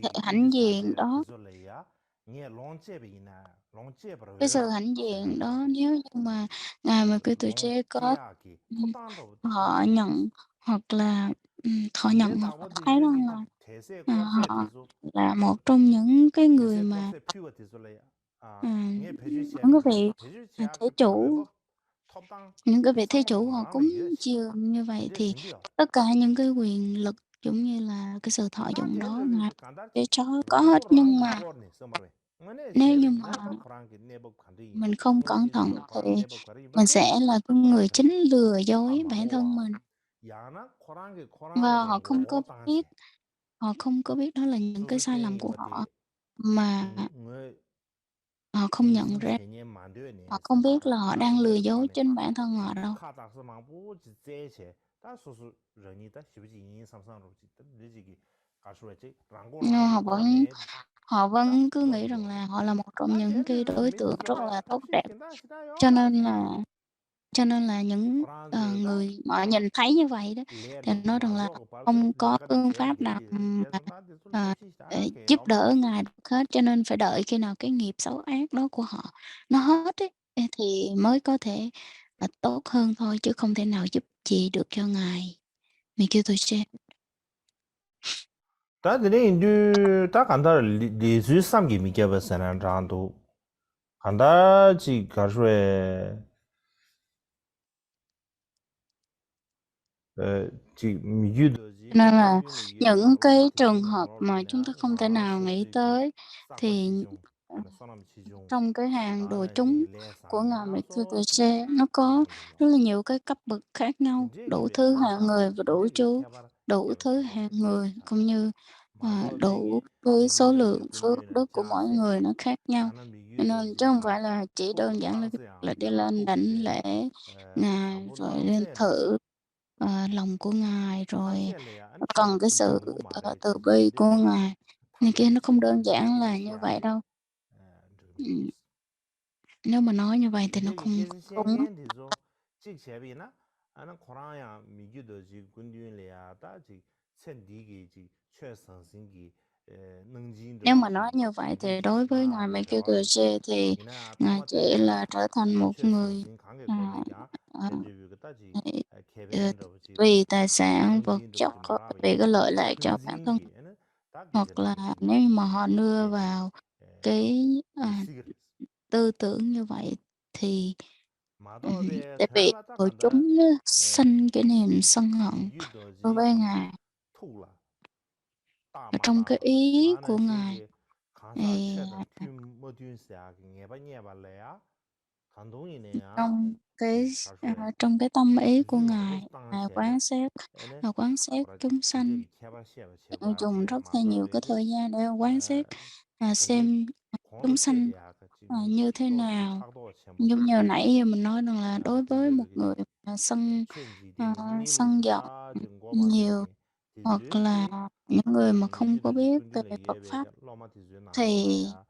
thể 미규도지 hãnh 인두산에 diện đó 디솔레야 니 롱제베이나 롱제브로 cái sự 외라 hãnh diện đó 세란다도 nếu như mà Ngài mà kêu tụi trẻ có, 롱제야기 ừm, 토단도 딱 họ 인지기 nhận hoặc là, họ nhận 내 hoặc họ 다고도 thấy rằng 유기 là, 대세 곱세 họ 디소 là một trong những cái người 대세 mà, 곱세 피워 디솔레야 니 những cái 배주시야기 vị, thế 배주시야기 chủ 바베법 톱당 những cái vị thế 쌍마도 chủ họ 말하면 cúng 이해지 dường như vậy 근데 thì 진디요 tất cả những cái quyền lực giống như là cái sự thọ 다 dụng đó Ngài 된저비 간다지 để cho có hết. Nhưng 랑고랑 mà 고르니 써마베 응네 nếu như 셰베 mà 이나다 코랑게 내법 간다이나 mình không cẩn 응니 thận 또 thì 코랑 내법 가리 mình 버베 sẽ là cái người 코랑게 chính lừa 아 dối bản thân 마오와 mình. 야나 코랑게 Và 코랑라베 họ không có biết, 오 họ không có biết đó là những cái 수수 sai lầm 땡이 của họ, 버티 mà 응어 họ không nhận 대신 ra, 체년 만되네 họ không biết là 세란다 họ 다 đang lừa 내가 dối 밤에 chính bản thân họ 다 đâu. 카닥스 망부 제체 다 소수人이 다 쉽지 인 삼삼으로 늦지기 가수했지 Nhưng 랑고랑게 고르네 họ 다 vẫn cứ nghĩ rằng 그럼요 là họ là một trong 다 những cái 된저비 đối tượng rất 미드솔레야 là tốt 탑시 đẹp. 킨다 Cho 시다요 nên là cho nên là những, 코란게다 người mà nhìn thấy như vậy đó, thì 레도 nói rằng là 마조고 발고 không có 레가다 phương 제베 pháp nào 되지 mà, 제선 다 디솔 ờ, 탑시 để 시다게 giúp 라마 đỡ Ngài được hết, cho nên phải đợi khi nào cái nghiệp xấu ác đó của họ nó hết ấy, thì mới có thể, tốt hơn thôi, chứ không thể nào giúp gì được cho Ngài. Mình kêu tôi xem. 다 드네 인도 다 간다 리즈 삼기 미게버 세란다도 간다지 가수에 chị như đồ Cho gì nên quân là tuyên này yêu những là lo mà cái thì trường rồi hợp ngõ rồi mà nè chúng ta không thể ngõ nào số nghĩ sự cái tới sa có thì, chỉ dùng ờ, anh son làm chỉ dùng trong cái hàng ta đồ này trúng gì lẽ của sang ngài nhà số thì Mikitose nó có làm được rất là nhiều cái cấp bậc khác nhau, tiền thế cái đủ về thứ lẽ hạng sang người và tiền đủ thế cái chú, theo bà đủ theo bà thứ sang hạng rồi người, cũng như, mà có bên đủ cái cái mình như số đồ gì lượng quân phước tuyên là đức của cha mỗi sẽ người nó khác nhau. anh mình như Cho đồ nên chứ gì không cái phải là chỉ thu đơn là giản là tăng việc sẽ là à đi thằng lên thu đảnh sẽ lễ thằng Ngài, bố rồi tăng lên sẽ là thử, lòng của Ngài, tăng rồi sẽ là anh theo cần bà cái thu sự, đồng bộ mà đấy từ chỉ bi tiền của thế Ngài. Này kia 타베기 nó không đơn 셰베기 giản là như vậy 미규도시야기 đâu. Ừm, 저기미스 nếu mà nói như vậy thì nó 인제기 không 계신 đúng. 생겐디죠 직 셰비나 아는 코랑야 미규도지 군dwi인레야 다지 센디기 지 최선생기 Nếu mà nói 능진도지 như vậy thì 디디기 đối với ngài 마게 배워가면서 Melchizedek thì 이나 ngài 토마 chỉ 때문에 là trở thành một người, 최선생 관계 à, 거래야 à, 된저비가 따지 ờ, 케벤더지 vì tài sản vật chất, 능진도지 vì cái 말아베이나 lợi lạc cho bản thân, 근징기에는 다 hoặc là 계절하겠지 nếu mà họ đưa 셰베 vào cái, 리시그레스 tư tưởng như vậy thì, 마더베 sẽ bị 텔라타 hội 간다 chúng sinh cái niềm sân hận đối 미규도지 với ngài. 투라 Ở trong cái 따마따마 ý 아는 của ngài 신기 강사 thì, 최다 튠 뭐튠스야 녜바녜발래야 감동이네야 trong cái tâm ý của 지중 ngài, 어버스 땅은 ngài 셰베 ngài quán xét 코라 chúng sanh, 진저기 케바시아가 제과 dùng 제 rất là nhiều cái 마더베기 thời gian để quán xét, 근데 xem chúng 공로 sanh, 셰베야 같이 như thế 또 nào. 착도 Giống 첨부도 như nãy giờ mình nói rằng là đối với một 된저기 người mà sân, 첸지딩 sân 니루시 giận 다 nhiều, 증거바되니 hoặc là 디즈르기 những người mà không có 미규도지 biết về 군딘의 Phật pháp 예배가 로마 디즈에 thì 나로라야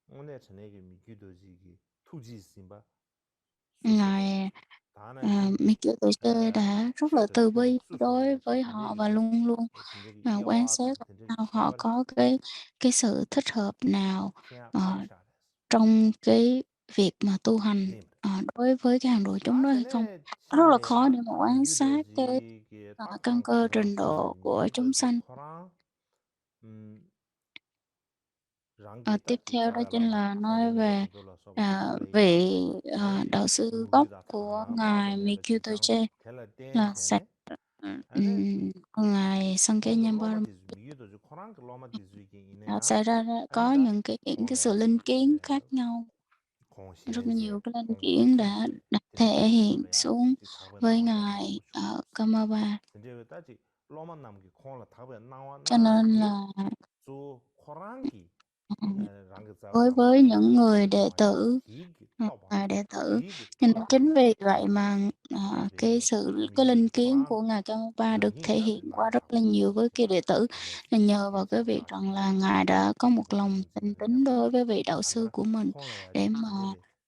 오늘 저녁에 미규도지기 투지 심바 수수레 ngài, 다는 신기 Mikitose đã rất là 최다 từ 튠 bi đối 수수레 với họ 된저기 và luôn luôn, 진저기 quan 이와 sát 된저기 sao họ 케바르 có cái sự thích hợp nào, 케야 ờ, 카샤레스 trong cái việc mà tu hành, 드림 đối với cái hàng đồ chúng 다 đó hay không. 전에 Rất là 지레야 khó để mà quan sát cái, 미규도지기 căn 딱방 cơ 코랑 trình 소스 độ của chúng 미규도지 sanh. 코랑 음 Ờ, 랑게다 tiếp theo đó chính 지자라마 là nói 사제네 về, 디돌라 소바티도 레이나 vị, 에 đạo sư gốc 무기다 của 타나 ngài 빠바네바 지장 Mikitose 텔라 là Sa- 땡체네 아니 ngài 콩도 Sankeyambar. 로마티즈 미기도지 코랑 로마티즈기 Nó 이네야 xảy ra có 아니다 những cái sự 콩레 linh kiến khác nhau, rất 공시에제 nhiều cái linh 공고 kiến đã 첸체 thể 덴데베 hiện 디솔레야 xuống 지 타베 với 나와다 ngài 마우슈 ở Kamaba. 근데 따지 로만 남기 콩라 타베 나와 Cho nên 나와기 là 주 코랑기 đối với những người đệ tử, đệ tử. Cho nên chính vì vậy mà, cái linh kiến của Ngài Karmapa được thể hiện qua rất là nhiều với cái đệ tử, là nhờ vào cái việc rằng là Ngài đã có một lòng thành tín đối với vị đạo sư của mình, để mà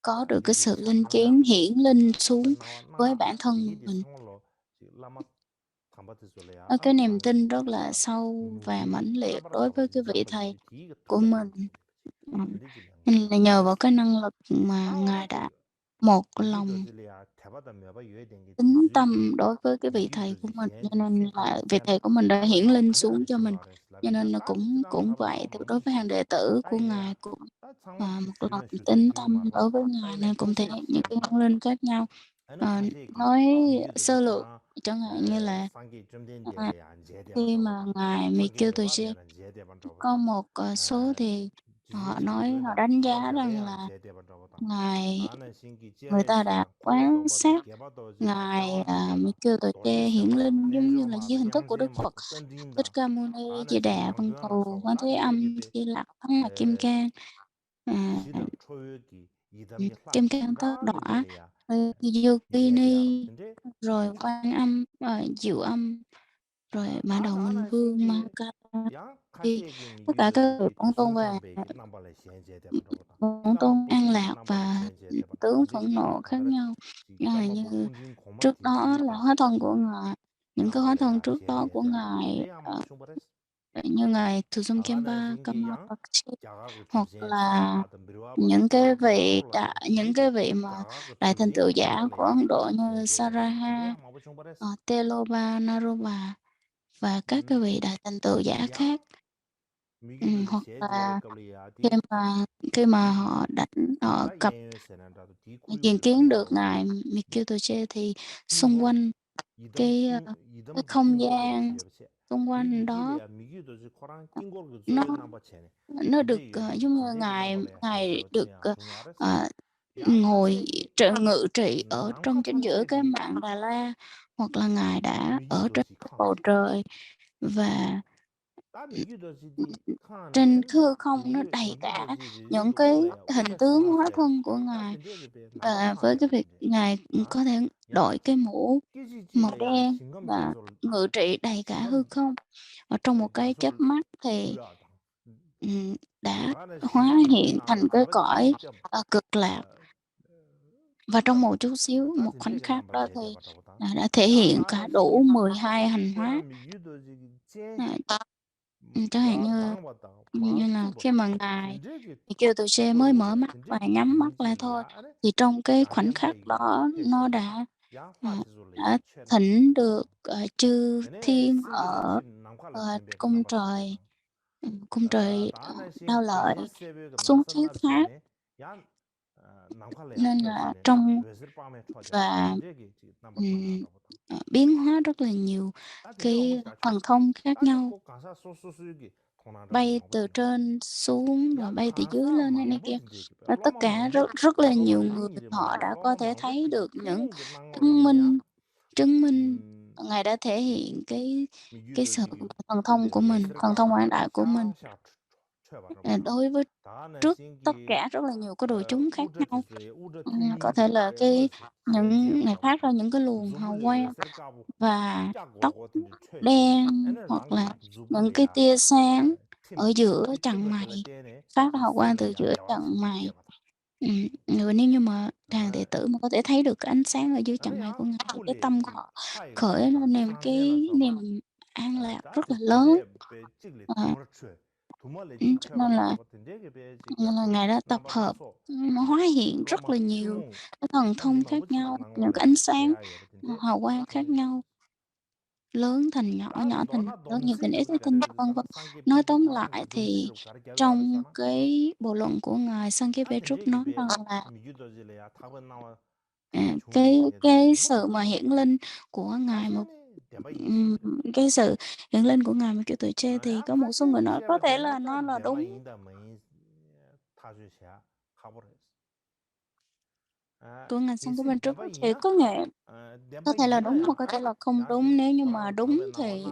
có được cái sự linh kiến hiển linh xuống với bản thân mình. Cái niềm tin rất là sâu và mãnh liệt đối với cái vị thầy của mình. Là nhờ vào cái năng lực mà Ngài đã một lòng tín tâm đối với cái vị thầy của mình, cho nên là vị thầy của mình đã hiển linh xuống cho mình. Cho nên là cũng cũng vậy, thì đối với hàng đệ tử của Ngài cũng, một lòng tín tâm đối với Ngài nên cũng thể hiện những cái hiển linh khác nhau. Nói sơ lược chẳng hạn như là, khi mà Ngài Mikkyutoje có một, số thì họ nói họ đánh giá rằng là người ta đã quan sát Ngài, Mikkyutoje hiển linh giống như là dưới hình thức của Đức Phật, Thích Ca Mâu Ni, Di Đà, Văn Thù, Quan Thế Âm, Di Lặc, Thắng Lạc Kim Cang, Kim Cang Tất Đọa, Yogini, rồi Quan Âm, Diệu Âm, rồi Mã Đầu Minh Vương, Ma Ca Di, tất cả các vị Bổn Tôn và Bổn Tôn An Lạc và tướng phẫn nộ khác nhau. Như trước đó là hóa thân của Ngài, những cái hóa thân trước đó của Ngài, như Ngài Thusum Khenpa, Kamapakshi, hoặc là những cái vị mà đại thành tựu giả của Ấn Độ như Saraha, Teloba, Naroba và các cái vị đại thành tựu giả khác. Hoặc là khi mà họ chứng kiến được Ngài Mikkyutoje thì xung quanh cái không gian xung quanh đó, nó nó được, giống như Ngài được, ngồi ngự trị ở trong chính giữa cái mạng Đà La, hoặc là Ngài đã ở trên bầu trời và trên hư không nó đầy cả những cái hình tướng hóa thân của Ngài. Và với cái việc Ngài có thể đội cái mũ màu đen và ngự trị đầy cả hư không, ở trong một cái chớp mắt thì, đã hóa hiện thành cái cõi, Cực Lạc. Và trong một chút xíu, một khoảnh khắc đó thì, đã thể hiện cả đủ 12 hành hóa. Chẳng hạn như là khi mà Ngài Mikkyutoje mới mở mắt và nhắm mắt lại thôi, thì trong cái khoảnh khắc đó nó đã thỉnh được, chư thiên ở, cung trời, Đao Lợi xuống thuyết pháp. Nên là và, biến hóa rất là nhiều cái thần thông khác nhau, bay từ trên xuống rồi bay từ dưới lên này kia. Và tất cả rất là nhiều người họ đã có thể thấy được những chứng minh Ngài đã thể hiện cái sự thần thông của mình, thần thông quảng đại của mình, đối với trước tất cả rất là nhiều cái đồ chúng khác nhau. Có thể là Ngài phát ra những cái luồng hào quang và tóc đen, hoặc là những cái tia sáng ở giữa chặng mày, phát ra hào quang từ giữa chặng mày. Rồi nếu như mà hàng đệ tử mà có thể thấy được cái ánh sáng ở dưới chặng mày của Ngài thì cái tâm của họ khởi lên niềm an lạc rất là lớn. Cho nên là Ngài đã tập hợp, hóa hiện rất là nhiều cái thần thông khác nhau, những cái ánh sáng, hào quang khác nhau, lớn thành nhỏ, nhỏ thành lớn, nhiều thành ít, ít thành nhiều, vân vân. Nói tóm lại thì trong cái bộ luận của Ngài Sankip-Petrus nói rằng là, cái sự mà hiển linh của Ngài cái sự hiển linh của Ngài Mikkyutoje thì có một số người nói có thể là nó là đúng. Của ngành Sankip-Petrus thì có nghĩa có thể là đúng mà có thể là không đúng. Nếu như mà đúng thì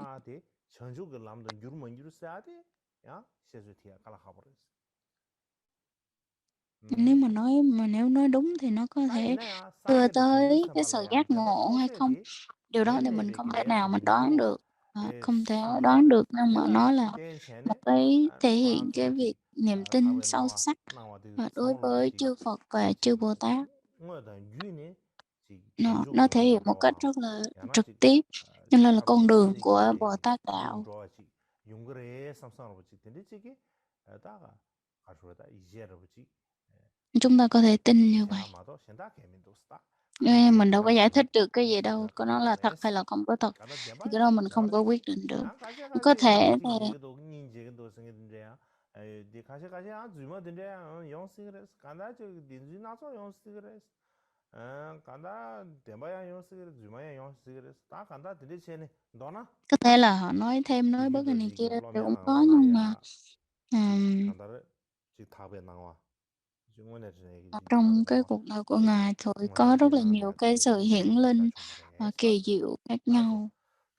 Nếu nói đúng thì nó có thể đưa tới cái sự giác ngộ hay không? Điều đó thì mình không thể nào mình đoán được, không thể đoán được, nhưng mà nó là một cái thể hiện cái việc niềm tin sâu sắc, đối với chư Phật và chư Bồ Tát. Nó thể hiện một cách rất là trực tiếp, cho nên là con đường của Bồ Tát đạo. Chúng ta có thể tin như vậy. Mình đâu có giải thích được cái gì đâu, có nó là thật hay là không có thật, thì cái đó mình không có quyết định được. Có thể thì có thể là họ nói thêm, nói bớt cái này kia thì cũng có, nhưng mà trong cái cuộc đời của Ngài thì có rất là nhiều cái sự hiển linh kỳ diệu khác nhau.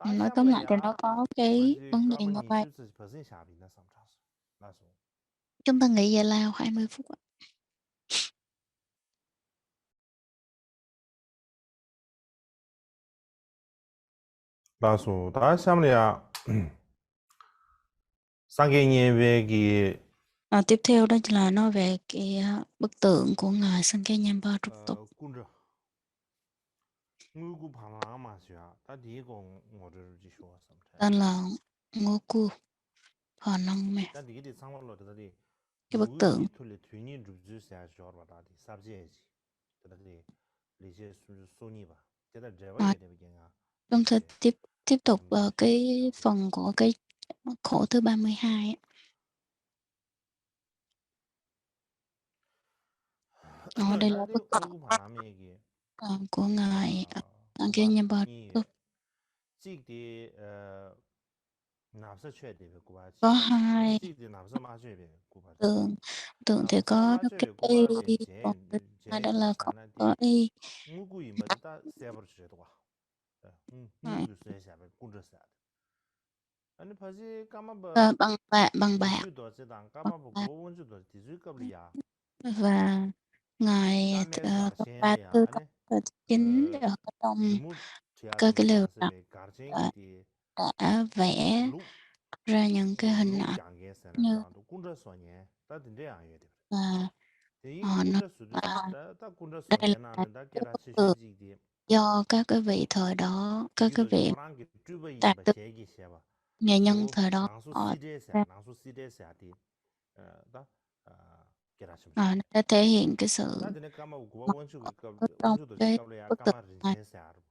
Nói tóm lại thì nó có cái vấn đề như vậy. Chúng ta nghỉ giải lao 20 phút ạ. Lasu, ta xamlia Sangenyevegi Tiếp theo đó là nói về cái bức tượng của Ngài Sankeyanyapa trục tục. Kunja Ngugu Panama xia, ta đi có ngồi rồi chỉ số Tên là Ngoku Panama. ta đi đi sang vào đó đi Cái bức tượng thôi thuê nhìn rụt rụt xia xia vào đó đi sắp gì đó đi lý giải số nhị ba thế là giờ vậy để bây giờ chúng ta tiếp tục cái phần của cái khổ thứ 32. Đây là bức tượng của Ngài Sankeyanyapa trục tục. Có hai tượng thì có cái còn thứ hai đó là không có y. Bằng bạc và Ngài ba tư cấp chính ở trong cái lều rặt đã vẽ ra những cái hình ảnh như là họ nói là đây là cái bức tượng do các cái vị thời đó, các cái vị tài đức nghệ nhân thời đó họ ra. Nó đã thể hiện cái sự ở trong cái bức tượng này,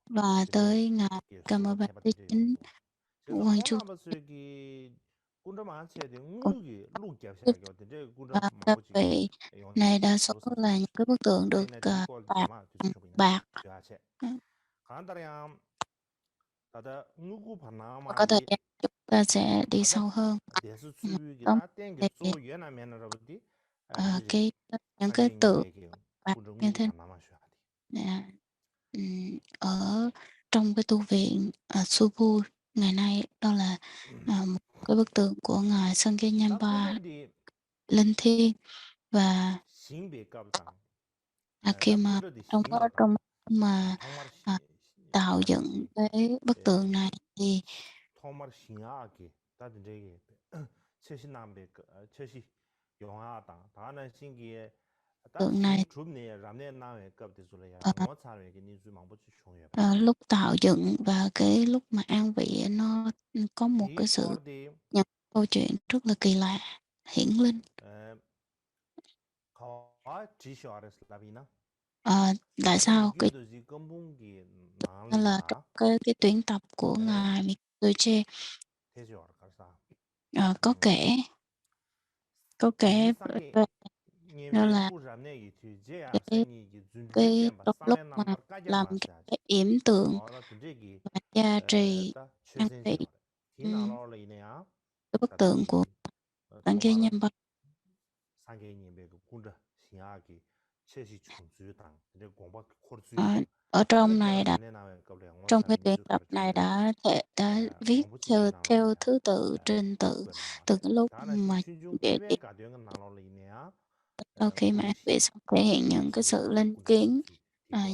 và tới Ngài Kamabati chính Quang Chu cũng và các vị này đa số là những cái bức tượng được tạc bằng bạc. Và có thời gian chúng ta sẽ đi sâu hơn. Tóm thì những cái tượng bạc như thế này ở trong cái tu viện Supu ngày nay, đó là một cái bức tượng của Ngài Sankeyanyapa linh thiêng, và khi mà trong mà tạo dựng cái bức tượng này thì tượng này lúc tạo dựng và cái lúc mà an vị nó có một cái sự nhập câu chuyện rất là kỳ lạ, hiển linh. Tại sao đó là trong cái tuyển tập của Ngài Mikoche có kể về đó là cái trong lúc mà làm cái yểm tượng và gia trì an vị cái bức tượng của Sankeyanyapa ở trong này trong cái tuyển tập này đã viết theo thứ tự trình tự từ cái lúc mà địa điểm sau khi mà bị xong thể hiện những cái sự linh kiến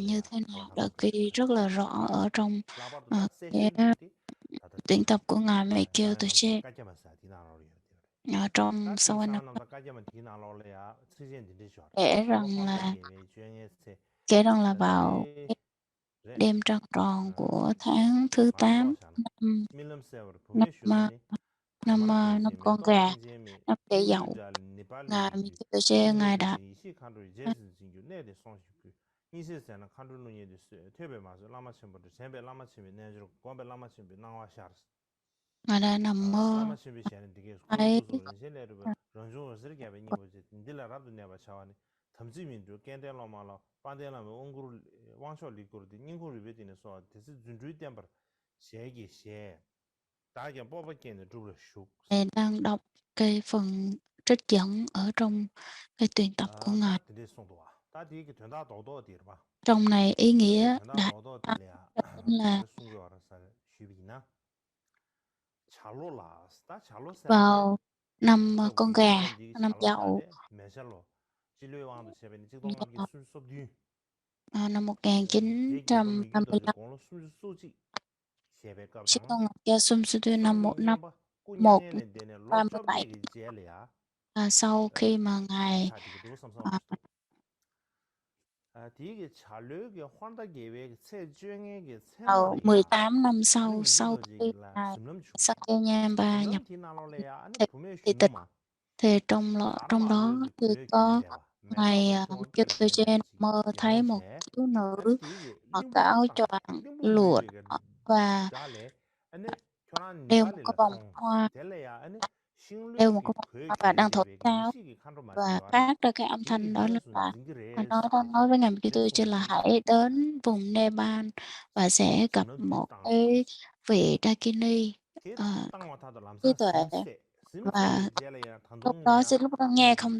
như thế nào đã ghi rất là rõ ở trong cái tuyển tập của ngài Michael Tuche ở trong sau anh kể rằng là vào cái đêm trăng tròn của tháng thứ 8 năm năm con gà, năm Kỷ Dậu, ngài Michael Tuche ngài đã ngài đã nằm mơ thấy ngài đang đọc cái phần trích dẫn ở trong cái tuyển tập của ngài. Trong này ý nghĩa đã là vào năm con gà, năm Dậu năm 1955, sinh ông Ngọc Gia Sum Sư Tuyên năm 1137. Sau khi mà ngài vào 18 năm sau khi ngài Sakyanyamba nhập thì tịch thì trong đó thì có ngài Mukherjee mơ thấy một thiếu nữ mặc cái áo choàng lụa đỏ và đeo một cái vòng hoa và đang thổi sáo và phát ra cái âm thanh đó là nói với ngài Mukherjee là hãy đến vùng Nepal và sẽ gặp một cái vị Dakini trí tuệ. Và lúc đó nghe không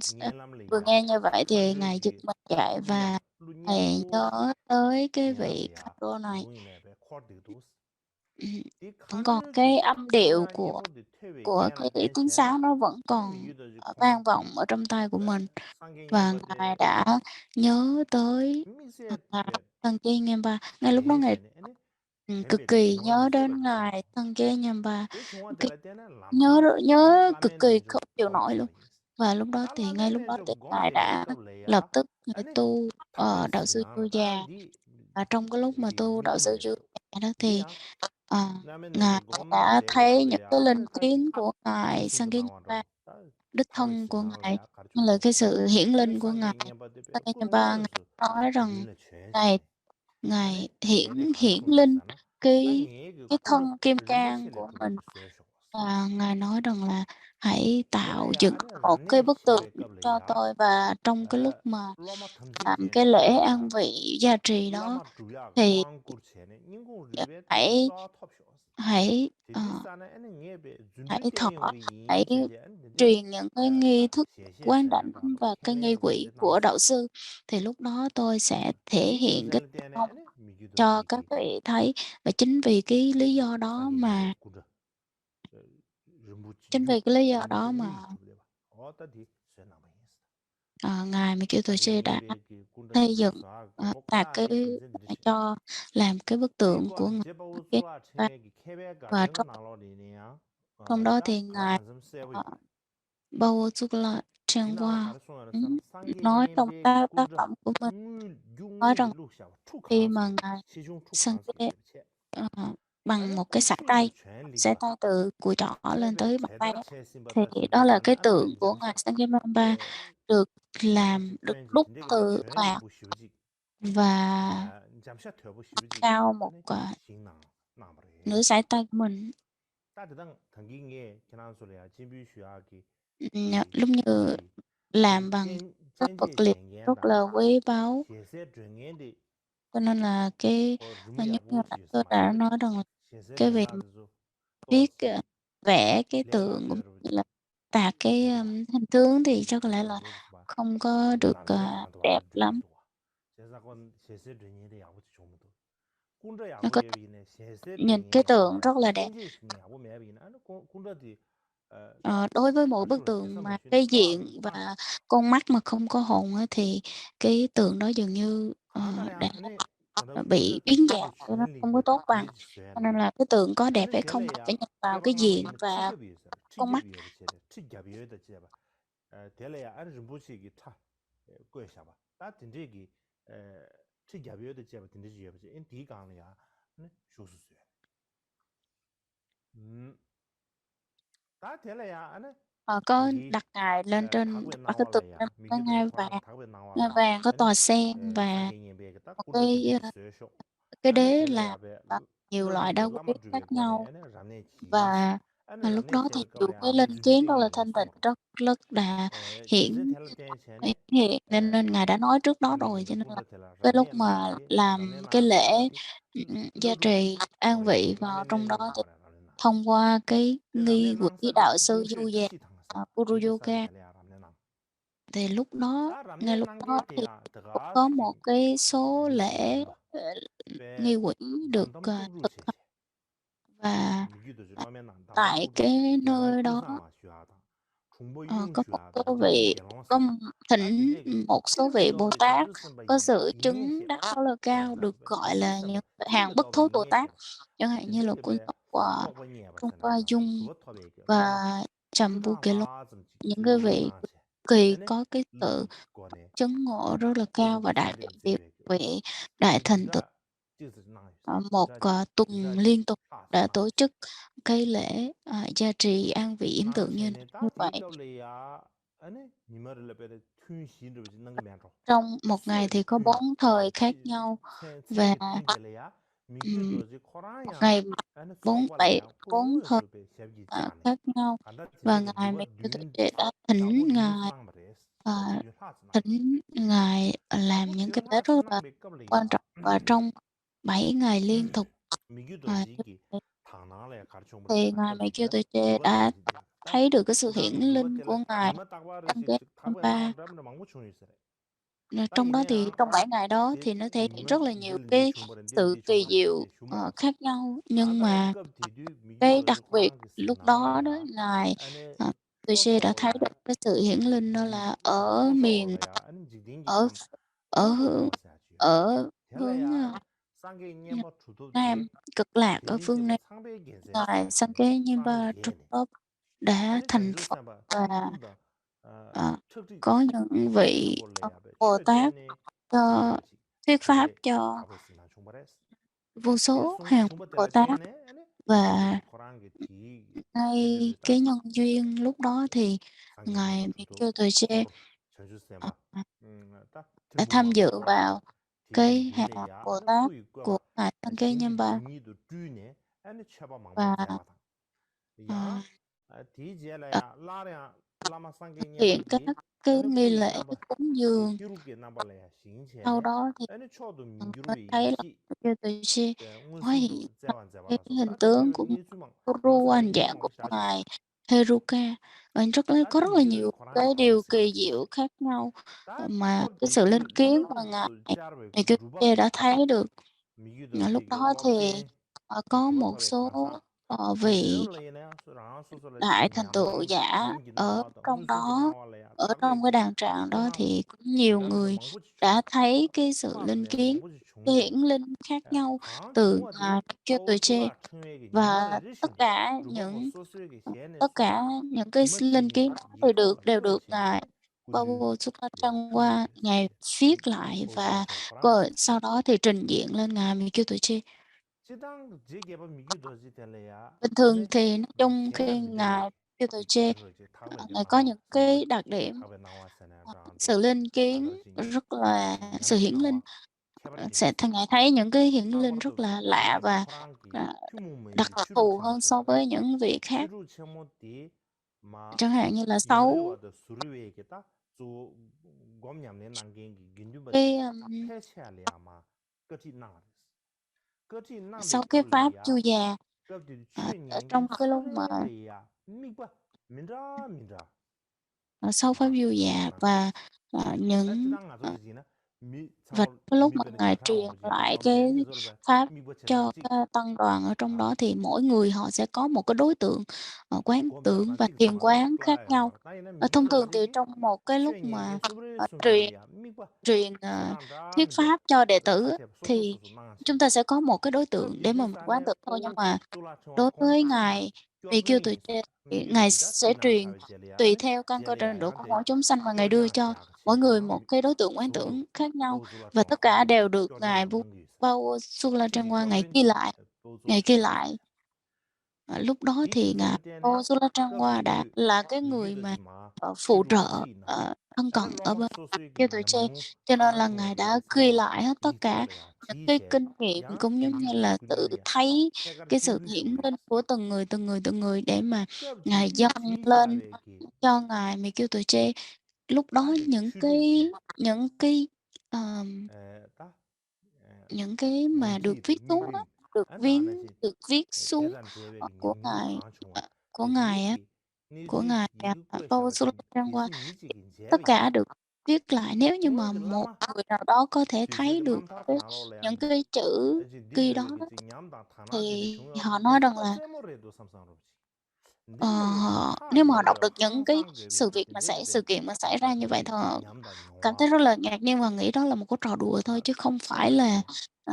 vừa nghe như vậy thì ngài giật mình dậy và ngài nhớ tới cái vị Karo này. Vẫn còn cái âm điệu của cái tiếng sáo nó vẫn còn vang vọng ở trong tai của mình, và ngài đã nhớ tới Sankey Nyemba. Ngay lúc đó ngài cực kỳ nhớ đến ngài Sankey Nyemba, nhớ cực kỳ không chịu nổi luôn. Và lúc đó thì ngài đã lập tức ngài tu đạo sư Du Già. Và trong cái lúc mà tu đạo sư Du Già đó thì ngài đã thấy những cái linh kiến của ngài Sankeyanyapa, đích thân của ngài, như là cái sự hiển linh của ngài Sankeyanyapa. Ngài nói rằng ngài hiển linh cái thân kim cang của mình, và ngài nói rằng là hãy tạo dựng một cái bức tượng cho tôi. Và trong cái lúc mà làm cái lễ an vị gia trì đó thì hãy hãy hãy truyền những cái nghi thức quán đảnh và cái nghi quỷ của đạo sư, thì lúc đó tôi sẽ thể hiện cái thông cho các vị thấy. Và chính vì cái lý do đó mà ngài Mukherjee đã xây dựng tạc cho làm cái bức tượng của ngài. Và trong đó thì ngài Bawa Trân Qua nói trong tác phẩm của mình, nói rằng khi mà ngài Sankey bằng một cái sải tay từ cùi trỏ lên tới bàn tay, thì đó là cái tượng của ngài Sankeyampa được đúc từ bạc và cao một nửa sải tay của mình. Lúc như làm bằng các vật liệu rất là quý báu, cho nên là như tôi đã nói rằng là cái việc viết vẽ cái tượng cũng như là tạc cái hình tướng thì chắc có lẽ là không có được đẹp lắm. Nó có nhìn cái tượng rất là đẹp. Đối với mỗi bức 가출로 tượng 제삼을 mà 쉰 cái diện 또아를 딱 và con mắt mà không có hồn á, thì cái tượng đó dường như, đã 가다랴 아니 다다 bị 그 biến dạng, 셔기 nó không có 쉔링고 tốt bằng. 뒤지 Cho 쇠나 nên là cái tượng có đẹp 아니 hay không thì phải 델레야 nhìn vào cái 개발나마 diện 이네 và 튀겹이었어 con mắt. 튀겹이어도 제래 튀겹이어도 제봐 델레야 아니 좀 보시기 차 꼬셔봐 다 딘지기 튀겹이어도 제봐 딘지지 여보지 인 디강이야 네 쇼스스 다 델레야 아니 Có 거기 đặt ngài lên trên 탁왜 ba cái tượng lên 나와라야 cái 미기도 ngai 코랑 vàng. 탁왜 Ngai 나와라 vàng có 아니 tòa sen và 상계님에 딱 một 꿀도 뒤지 cái, 쇠쇼 cái 아니 đế làm, 델레야베 nhiều loại đá 러브게 quý 라마 주베 khác 권에 nhau. 아니 람네 지시 Và 아니 lúc 람네 đó thì 제베 dù 거래 cái 아미 linh kiến rất là 주주주의 thanh tịnh, 숨어로 rất là 제제 hiển 텔 땡체네 hiện, nên nên Ngài đã nói trước đó rồi, cho 상계님에 nên là 꿀도 텔라 cái lúc 람네 mà 나게 람네 làm cái 나게 lễ, 나와디 gia 러브 trì an 거래야 vị 람네 vào trong đó 내내 thì 나와라 람네 나 thông qua cái 데 람네 nghi quỷ 남사베 đạo sư 둥셰 du già, 뜻이 당사 Guru 디디 사베 Yoga. 텔레야 람네 나 Thì lúc đó, 다 ngay 람네 lúc đó 난게 thì 돼야 cũng 더가 có 스키 một cái số lễ, 미기도지마 nghi 베 quỷ được, 난담 thực 체제 hành. Và, 미기도 라면 난 담당 tại 뚜루 cái 개랑 nơi đó, 의사마 쉬하다 중보 có một 융쉬하다 số 디디 vị có 개랑사바 다 thỉnh 디제기 một số vị Bồ 찌르지도베 Tát 전주선바 có 임바 sự chứng 잉해시야 đắc khá là cao, được 개랑사바 gọi là 잉해시야바 những hàng bất 찌르지도베 thối Bồ Tát, 잉해시야 chẳng hạn như là Quý 디제게베 Ngọc Hòa, 토바 Trung 녀바세나 Hoa 라 Dung 그거 토베게 và 라마 Trầm Bu Kỳ Luân. 뚜다와 좀 Những cái 기요리 vị 나체 kỳ 에네 có cái sự 르거네 chứng ngộ rất là cao 토도 và đại 디제데게 biệt 제베게 vị đại thành tựu. 미자 지스 나이스 Một 미자 tuần 미자 liên tục 하스 đã tổ 나이스 chức cái lễ gia trì an vị yểm tượng như 나체네 như 다 vậy. 디갑레야 아니 니마를 레베데 튠신을 지 năng 면로 Trong một ngày thì 수에데 có 튠 4 thời khác 치 nhau và 체게 튠텔레야 ừm, 미규도지 một 코라야 ngày 아니 7 소발레야 4 thời 고요스베 셰비 자네 khác nhau. 간다 Và 진데게 Ngài 누가 Mỹ Sư Tự 듄 Trị đã thỉnh 자고 Ngài 듄스낭 말레스 ờ, 듄하스낭 thỉnh Ngài làm 자고 những cái lễ rất là 듄하스낭 quan 메qab레야 trọng, và trong 7 ngày liên tục như 미규도지기 vậy, 당나라야 가르쳐 버렸어 thì 다 Ngài Mỹ Sư 급지기다 Tự Trị 그거 đã 토지디라 다 thấy được cái sự hiển 나는 그거 linh 때려 của Ngài 니마 딱 봐를 trong cái 답에 ba. 나와 라면 망고 충이 있어래 다 Trong đó thì 이내야 trong 7 ngày đó 제 thì nó thể hiện 니마 rất là nhiều 델리 cái 충벌은 sự 델리 kỳ 충벌은 diệu 제제 슈마라스 khác nhau, nhưng 다다야 mà 급 뒤뒤 cái 미규도지 đặc biệt 코랑기 lúc đó đó 스나와라야 Ngài 아니 Tuệ đã thấy được 소소로야 cái sự hiển linh, đó 미 là ở miền 소소로야 아니 지딩기 ở 참 ở 꿀도 hướng 나와서야지요 ở hướng 델라야 상계 냠바 Nam 주도디 Cực Lạc, ở phương 델리제바 Nam. 상배 겐세스야 Ngài 지마 Sankeyanyapa 상계네 Trúc đã 아니 thành Phật 전주사바 và 꿀다 ờ, 특히 có những vị 최초볼래야 Bồ Tát 최전에 cho 디제지 thuyết pháp 데 cho 가고있으나 충분했어 vô 데 số 송이 hàng 충분 Bồ 때라 Tát. 때네 아니 Và 미규도지 코랑게 디 ngay 제대로다 cái nhân duyên lúc đó thì 상계 Ngài 냠바 주도 Mikyo Tuệ 코로 ờ, 전주쌤바 딱 đã tham dự 들부마고 vào 디디 cái hàng 딜레야 Bồ 아니 Tát của 꾸이과 Ngài 신기 Sankeyanyapa. 중이도 쭈네 아니 쳐봐 망고 Và 제바다 ờ, 야 đã 디제라야 라랴 라마 상계 hiện các 냠바디 cái 아니 nghi 꾸이 lễ 나바 cúng dường. 히루게 나발래야 Sau 신체네 đó thì 아니 초도 mình mới 민규로의 thấy là 이치 Mikyo Tuệ hóa hiện 응수도 ra 제반 cái 제바라서 hình 다 tướng 대표면 của 이해주망 Guru, 마사베 hình dạng 이해주망 của 샤쇼 Ngài Heruka. Và có 다 rất là 미규도지 nhiều 코랑게 cái điều kỳ 가고있으나 diệu khác nhau, 다 mà cái sự linh 초디디 kiến mà Ngài 러브도 짜르베 Mikyo 루바 Tuệ đã thấy được. Lúc 미규도지게 đó thì 롭게 có 그거 một 탑에 số 간사 vị 제절레네 소랑 소소를 đại thành tựu 냠담 giả 냠기 ở 나와다 trong 응수게 đó, 나와래야 ở trong cái 답에게 đàn tràng đó 슈나스 thì cũng nhiều 인간도 người 망고지 đã 충이다 thấy cái sự linh 토마스네 kiến, 망고지 cái 충이다 hiển linh khác nhau 강 từ 충어디 Ngài Kyo Tuệ. 또또라 충에게 니마를 Và 리신데 루바고 những 소스에게 tất 시에네스 cả những cái linh kiến 디마치니 đó thì 이과가 đều được 슈에치네 Ngài 군주 Babu 야 Sukha 푸니스 Ngài viết lại và 오소소 코랑스 rồi sau đó thì trình diện lên Ngài Mikyo Tuệ. 지당 제게바 미기도지 될래야 Bình thường 아니 thì nói chung 시에나 khi 미들레 Ngài Tiêu Tụy Chê, 다르지 탑에게 Ngài có 나와 những 망고 cái đặc điểm, 탑에 나와서네 라도 sự linh kiến 다르지기 rất là sự 냠바 hiển linh. 나와 캐버리 Sẽ 겐세스 Ngài thấy những cái hiển linh rất 사버도 là lạ 디제바 và 코랑기 à, đặc 휴무메디 추루 thù hơn so 체모쇼 với những vị khác. 추루 체모디 마 Chẳng hạn như là 6 요리와도 수르웨게다 조 곰냠네 난겐기 긴두바디 cái 딱 폐체할래야마 끝이 나가리스 끝이 나베 6 cái pháp chu 껍래야 già, 껍디 ở 추엔냥기 trong cái lúc mà 수레래야 미바 민라 민라 6 pháp 마 du già 나 và những 아치당 아저지나 Và cái lúc mà Ngài truyền lại cái pháp cho cái tăng đoàn ở trong đó thì mỗi người họ sẽ có một cái đối tượng quán tưởng và thiền quán khác nhau. Thông thường thì trong một cái lúc mà truyền truyền thuyết pháp cho đệ tử á, thì chúng ta sẽ có một cái đối tượng để mà mình quán tưởng thôi, nhưng mà đối với Ngài Vì Kiêu Tuệ Trê thì Ngài sẽ truyền tùy theo căn cơ trình độ của mỗi chúng sanh, và Ngài đưa cho mỗi người một cái đối tượng quán tưởng khác nhau, và tất cả đều được Ngài Bao Sula Trang Hoa Ngài ghi lại. Ngài ghi lại. Lúc đó thì Ngài Bao Sula Trang Hoa đã là cái người mà phụ trợ thân cận ở bên Kiêu Tuệ Trê, cho nên là Ngài đã ghi lại hết tất cả những cái kinh nghiệm, cũng giống như là tự thấy cái sự hiển linh của từng người để mà Ngài dâng lên cho Ngài Mì Kiêu Tuệ Trê. Lúc đó những cái mà được viết xuống á, được viết xuống của Ngài của Ngài á, của Ngài Paul Sularangwa, tất cả được viết lại. Nếu như mà một người nào đó có thể thấy được những cái chữ ghi đó thì họ nói rằng là nếu mà họ đọc được những cái sự kiện mà xảy ra như vậy thì họ cảm thấy rất là ngạc nhiên và nghĩ đó là một cái trò đùa thôi, chứ không phải là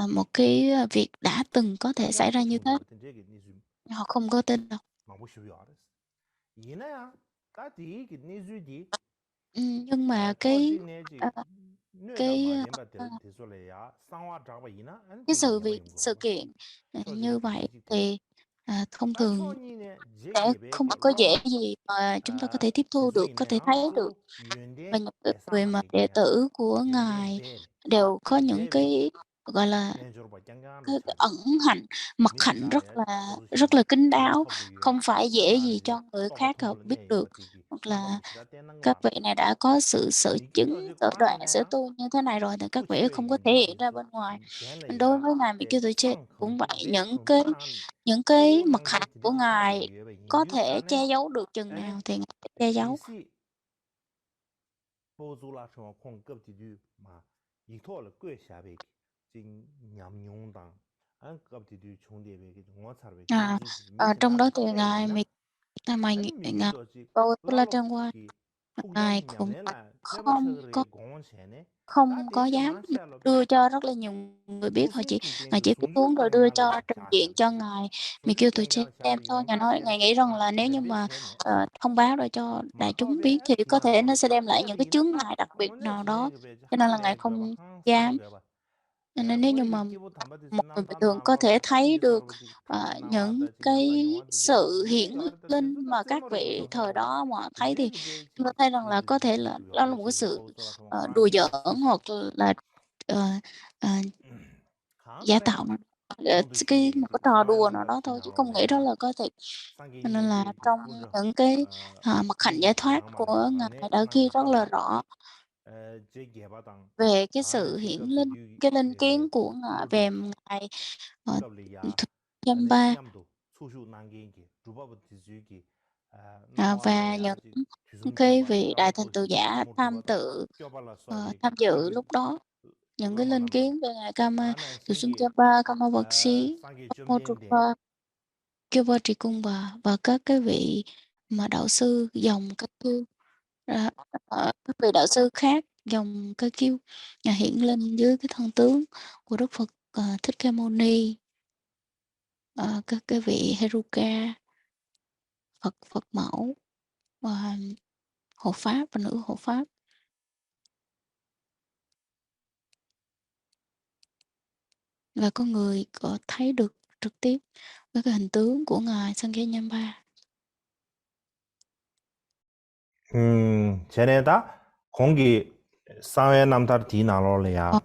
một cái việc đã từng có thể xảy ra như thế. Họ không có tin đâu. Nhưng mà cái sự kiện như vậy thì thông thường sẽ không có dễ gì mà chúng ta có thể tiếp thu được, có thể thấy được. Và những cái người mà đệ tử của Ngài đều có những cái, gọi là, cái ẩn hạnh, mặt hạnh rất là kín đáo, không phải dễ gì cho người khác họ biết được. Hoặc là các vị này đã có sự sở chứng, sở đoạn, sở tu như thế này rồi thì các vị không có thể hiện ra bên ngoài. Đối với Ngài Bị Kiêu Tử Trên cũng vậy, những cái mặt hạnh của Ngài có thể che giấu được chừng nào thì Ngài sẽ che giấu. Trong đó thì Ngài Paul Sulartrân Qua, Ngài cũng không có dám đưa cho rất là nhiều người biết, Ngài chỉ cứ xuống rồi đưa cho trình diện cho Ngài Mì Kiêu Tùy Trên xem thôi. Ngài nghĩ rằng là nếu như mà thông báo rồi cho đại chúng biết thì có thể nó sẽ đem lại những cái chướng ngại đặc biệt nào đó, cho nên là Ngài không dám. Nên nếu như mà một người bình thường có thể thấy được những cái sự hiển linh mà các vị thời đó mà thấy thì chúng ta thấy rằng là có thể là đó là một cái sự đùa giỡn hoặc là giả tạo một cái trò đùa nào đó thôi, chứ không nghĩ đó là có thiệt. Cho nên là trong những cái mặt hạnh giải thoát của Ngài đã ghi rất là rõ về cái sự hiển linh, cái linh kiến của Ngài về Ngài Jampa và những cái vị đại thành tựu giả tham dự lúc đó, những cái linh kiến về Ngài Kama Tusunjapa, Kama Bậc Sĩ, Motupa, Kiva Trì Cung và các cái vị mà đạo sư dòng các kiêu, các vị đạo sư khác dòng các kiêu hiển linh dưới cái thân tướng của Đức Phật Thích Ca Mâu Ni, các cái vị Heruka, Phật mẫu và hộ pháp và nữ hộ pháp. Và có người có thấy được trực tiếp với cái hình tướng của Ngài Sankhya-Nyamba. 쟤네다 공기 사회 남달 디나로래야.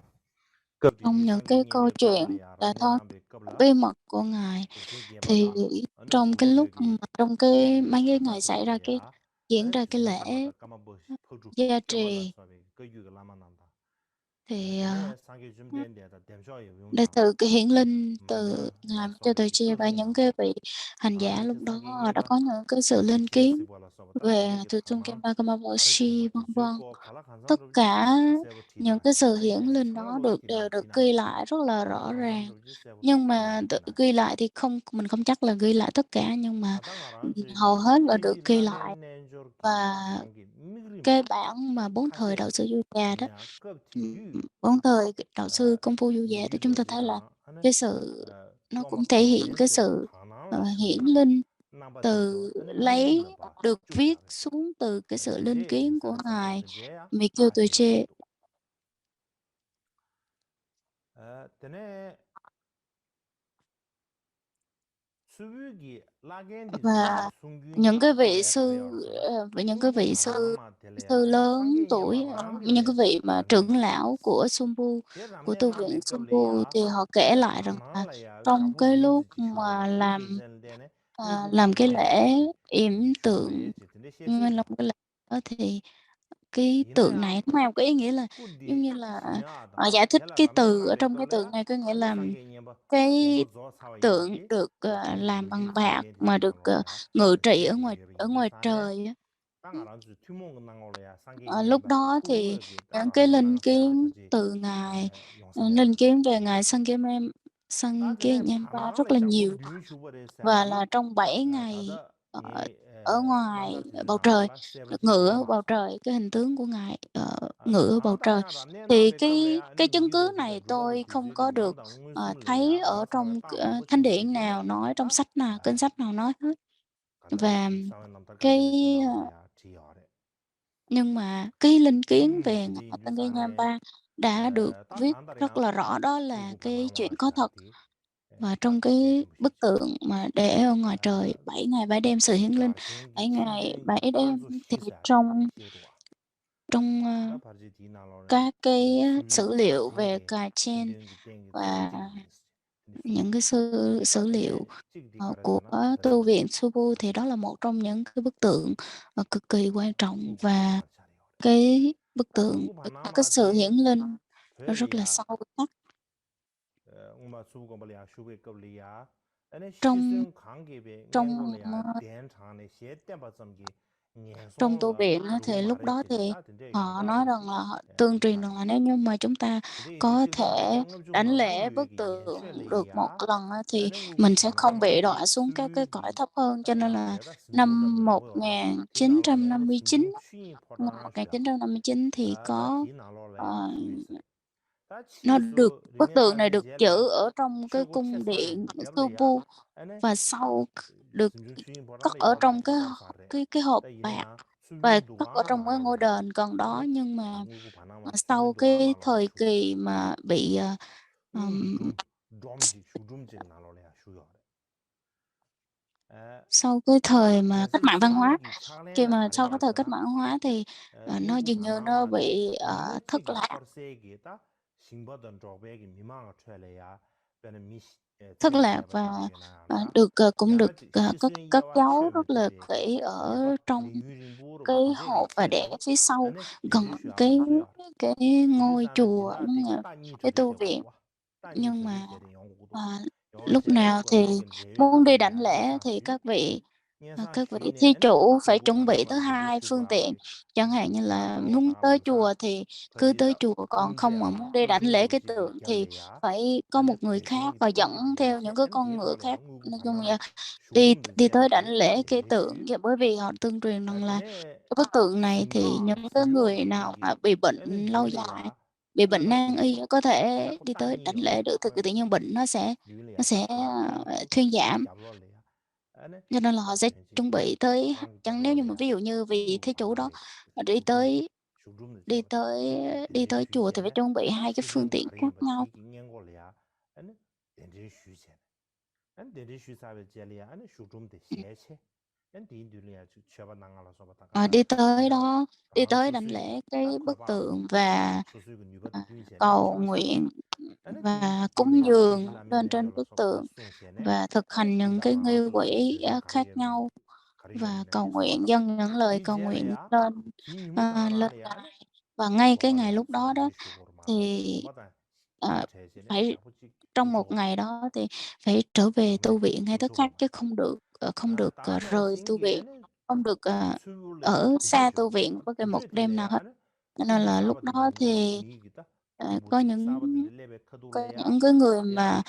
Trong những cái câu chuyện đại thoát bí mật của Ngài thì trong cái lúc mà trong cái mấy cái ngày xảy ra diễn ra cái lễ gia trì thì Tene sange jumden de da demsho yo yung đệ chang. tử cái hiển linh từ Mane ngài cho sobe tới gi chia và tözung những nang lo. cái vị hành giả Arne lúc che đó sange đã nyeba có những cái sự di linh she kiến sibo la soba ta về tene gi từ trung thangnang Kim Ba Kama are chingba Boshi di vân su vân. ko phala khansam Tất ro ji cả sebo ti những na cái re. sự hiển Ane linh changma đó lo ti đều na được ti na ghi re se. lại rất là Phala rõ khansam ràng. ro ji sebo Nhưng ti mà na ti na ghi re. lại thì mình không chắc là ghi lại tất cả, nhưng mà Ata nga rang zi hầu gi hết là được piji ghi lại. lagen nenjor ki Và kangi migrim cái bản mà bốn thời khase đạo sư Du Già đó, nya kap ti yu bốn thời đạo sư Công Phu Du Già, thì yu chúng do ta ji thấy là tang ane cái sự nó lomba cũng thể hiện kongchen cái che sự thangnang la hiển shubda linh namba di từ so ane migrim lấy la ba được chuk viết ja re xuống từ cái sự linh dende gi kiến của sara sange ngài dende ya Mỹ Kiêu a Tuổi she che Trê. do tene subu gi lagen di je Và sungyun những cái chang vị le sư khayor se và những cái urdu vị phanang sư ma tele ya sư ane lớn sange nyeba tuổi, rang những le cái vị mà ane trưởng lão của Sumbu, Te của ramne tu nga viện bekab le Sumbu, ya, thì họ kể te lại rằng thangnang là la ya trong shabu cái yinzi lúc chi shuyo mà re. Uri zen dene, làm cái zen de lễ chi yểm shubu tượng ye chi tende she tse Nguyên yin. Long, cái lễ đó thì cái Yina tượng ya, này nó mang cái ý nghĩa là giống kudi như là shimya adam. họ giải thích Te la cái ramne từ nga ở trong bekab cái le tượng ya, này, có nghĩa ane là sangye nyeba, cái gomba zo sawa yin tượng ki, được tene làm yinji bằng bạc sangye di mà na được lo le ya, ngự trị she ge ở yinji ngoài sane, trời á. ta nga ranzu tumong nang lo le ya, sangye Lúc nyeba, đó thì kuwe ge ta những cái ramne linh nang sa kiến taji từ ngài yongsa le linh ya. kiến về ngài Săn 다 Kia 되네 Nhamba 파낭 rất là 자부 nhiều, 류 슈버레 và 산디 là trong 7 ngày 다다 ở, 예 ở ngoài 남다 주진 bầu trời, 나로라 được 세버티 ngự ở bầu 디마스 trời, cái hình tướng của ngài 아니 ngự ở bầu trời. 장다냐 람네나 Thì 베컵래야 아니 cái chứng cứ 우기도 지가 này tôi 졸라도 không 지가 có được 양다 웅스물래야 thấy ở 다사가 trong 땅 로버 thánh 첨부 điển 되지 nào nói, trong 다 sách nào, kinh sách nào nói hết. 가다 Và 사회 남다 cái 가베레 ờ, 디나로래야 지야래 nhưng mà cái linh kiến về 근데 ngài Tăng 인주산에 Nhamba đã được 다 viết rất 단다랴 là rõ, đó là 수고 cái chuyện 반항라 có thật. 샤디 Và 다 trong cái bức 제시무시죠 tượng mà để ở ngoài trời 7 ngày 7 đêm sự hiển linh, 가생기 7 ngày 첨부행기 7 đêm, 딸주 thì 시사야래 trong 시도와 trong 바르지 디나로래 các cái 수위 sử liệu về 가생기 cài trên 첨부행기 땡기 và 땡기지 있어 근데 những cái 수요래 sử liệu 따뜻해 찍디 của 가르잖아 tu 다다레 viện Subu, thì đó là một trong những cái bức tượng cực kỳ quan trọng. 수고 Và 반항할 자리요래 cái bức 다 tượng 수고 cái sự 반항마디 hiển linh nó rất là 되리야 sâu sắc. 엄마 수고 뭐야 수고 겁리야 아니 trong 시승 관계배 trong 냥골이야 대한창에 시했대 봤음기 trong tu 녀송가 viện á, 누구 thì lúc đó 말했지 thì 다 근데 họ nói 양다리 rằng là họ tương truyền rằng là nếu như mà chúng ta 근데 이제 có 지금 thể 양업 중 đánh 망고 lễ bức 류에게 tượng được một 연쇄래야 lần á, thì 나는 누구 mình sẽ không bị 바나마디 đọa xuống các cái cõi 수육이 thấp hơn. Cho nên 다 là 대다 năm 심중잡는 거요라 디나로래 안에 1959 심중 추인 năm 포랑하셔야 1959 thì 다 có 디나로래 ờ, 추이스래 다 nó được 치수 bức 리네 tượng này 사제 được 제래 giữ ở trong cái 최고 cung điện 최상의 대블이야 Subu, 안에 và sau được 심중 추인 cất 포랑을 ở trong 야래 cái 야사래 cái hộp 다 bạc, 이내야 và 수빈 cất ở 두가 trong cái ngôi 나로래 đền gần đó. 안에 Nhưng mà 누구 바나마 sau 수빈 두가 cái 나로래 thời 추이스 kỳ mà bị 웅둠 돔지 슈둠지 나로래 슈요래 에 sau cái thời mà cách 그래서 mạng văn hóa, 수비기 khi 차례나 mà sau cái thời cách 가려서라 mạng văn hóa thì nó 누구 dường như nó 바나마디 bị thất 니무치기 lạc. 퍼세기다 싱버던 조백이 미망을 쳐래야 베는 미 Thất 체제 lạc và 제바당게나라 được cũng được 야바지 cất 시스인야와 giấu rất là 최미급이 kỹ ở 예바 trong 리유진부로 cái 디제기 hộp và để 켈레고 phía sau, 안에 gần 딘지슈 cái 아바수야 cái ngôi 딘지산에 chùa, 진나티기 따니 cái 저지 tu viện. 제바와 따니 Nhưng 저지 mà 제된 영국도 à, 영어 lúc 제네 nào thì 권능인 muốn đi 제유지셀이야 đảnh lễ thì 녀상슈 các vị 녀상슈네 thí 안에 chủ phải 누구 chuẩn bị tới 바나마 제대 2 phương tiện. 슈바디 Chẳng hạn như 다 là 조롱 muốn tới 당하면서 chùa thì cứ tới 거지다 chùa, còn không mà 응제야 muốn đi đảnh lễ cái 응징부르지기 tượng thì 결례야 phải có 안에 một người khác 대생이 và dẫn 뿔로 theo 예체 những cái 안 con ngựa 디나로야 khác. 누구 Nói chung là 바나마 đi 슈둠도 đi tới đảnh 제야디 lễ cái tượng, 데레슈 dạ, bởi vì họ tương truyền rằng là 데네 cái bức tượng này thì 심마 những cái người 불로도 nào mà 이게 bị bệnh 안에 lâu dài, 류래야 bị bệnh 나가 nan y 데슈 có thể 자꾸 đi tới đảnh 따니요 lễ được, thì tự nhiên bệnh nó 류래야 sẽ 자꾸 따니요 thuyên giảm. 잡로래야 안에 Cho nên là họ sẽ 벤지 chuẩn bị tới, 강 chẳng nếu như mà 잡로래야 ví dụ như vị 누구 thí chủ đó 바나마디 đi 슈둠 tới 슈둠도 đi 제바 tới đi 덴지 tới chùa thì phải 슈세네 chuẩn bị 다 hai cái phương 시승 tiện khác 가리겐 nhau. 바디 갱갱골래야 안에 덴지 슈세네 안 덴지 슈사베 젤리야 안에 슈둠데 셰체 안 딘둘리야 쳐바 나가라 소바 Đi 타가다 tới 가다 đó, đi 강 tới đảnh 추수이기 lễ cái 다 bức 커바로 tượng và 추수이기 뉴바디 둔세네 cầu 쇼샤 nguyện 안에 디 và cúng 딜리야 dường lên trên 디질라멘네 bức 소바다 tượng 송세네 và thực 안에 hành những cái nghi 디다마라솔 quỹ 시승 khác 가리겐 nhau, và 가리겐네 cầu nguyện, 소바다 dâng những lời 디 cầu nguyện 젤레야 lên 디 미무 lên 가나라레야 안에 Ngài. Và ngay cái ngày 고발레야 lúc đó đó, 소바디 슈고르 thì 맞다. ờ, 제제네. phải 아버지 trong một 구조. ngày đó thì phải trở về 네. tu viện ngay tức 구조가 khắc 봐. chứ không được, 다음에 rời tu 신기 viện, 아니 không được, 수불레야 ở xa 두주죠. tu viện bất kỳ một đêm nào 두주텔레야 hết. 아니 Cho nên 튜비 là lúc đó 사바들레 thì, 미기다. có 뭐지? những 사바들레 có 카돌레야. những cái người mà,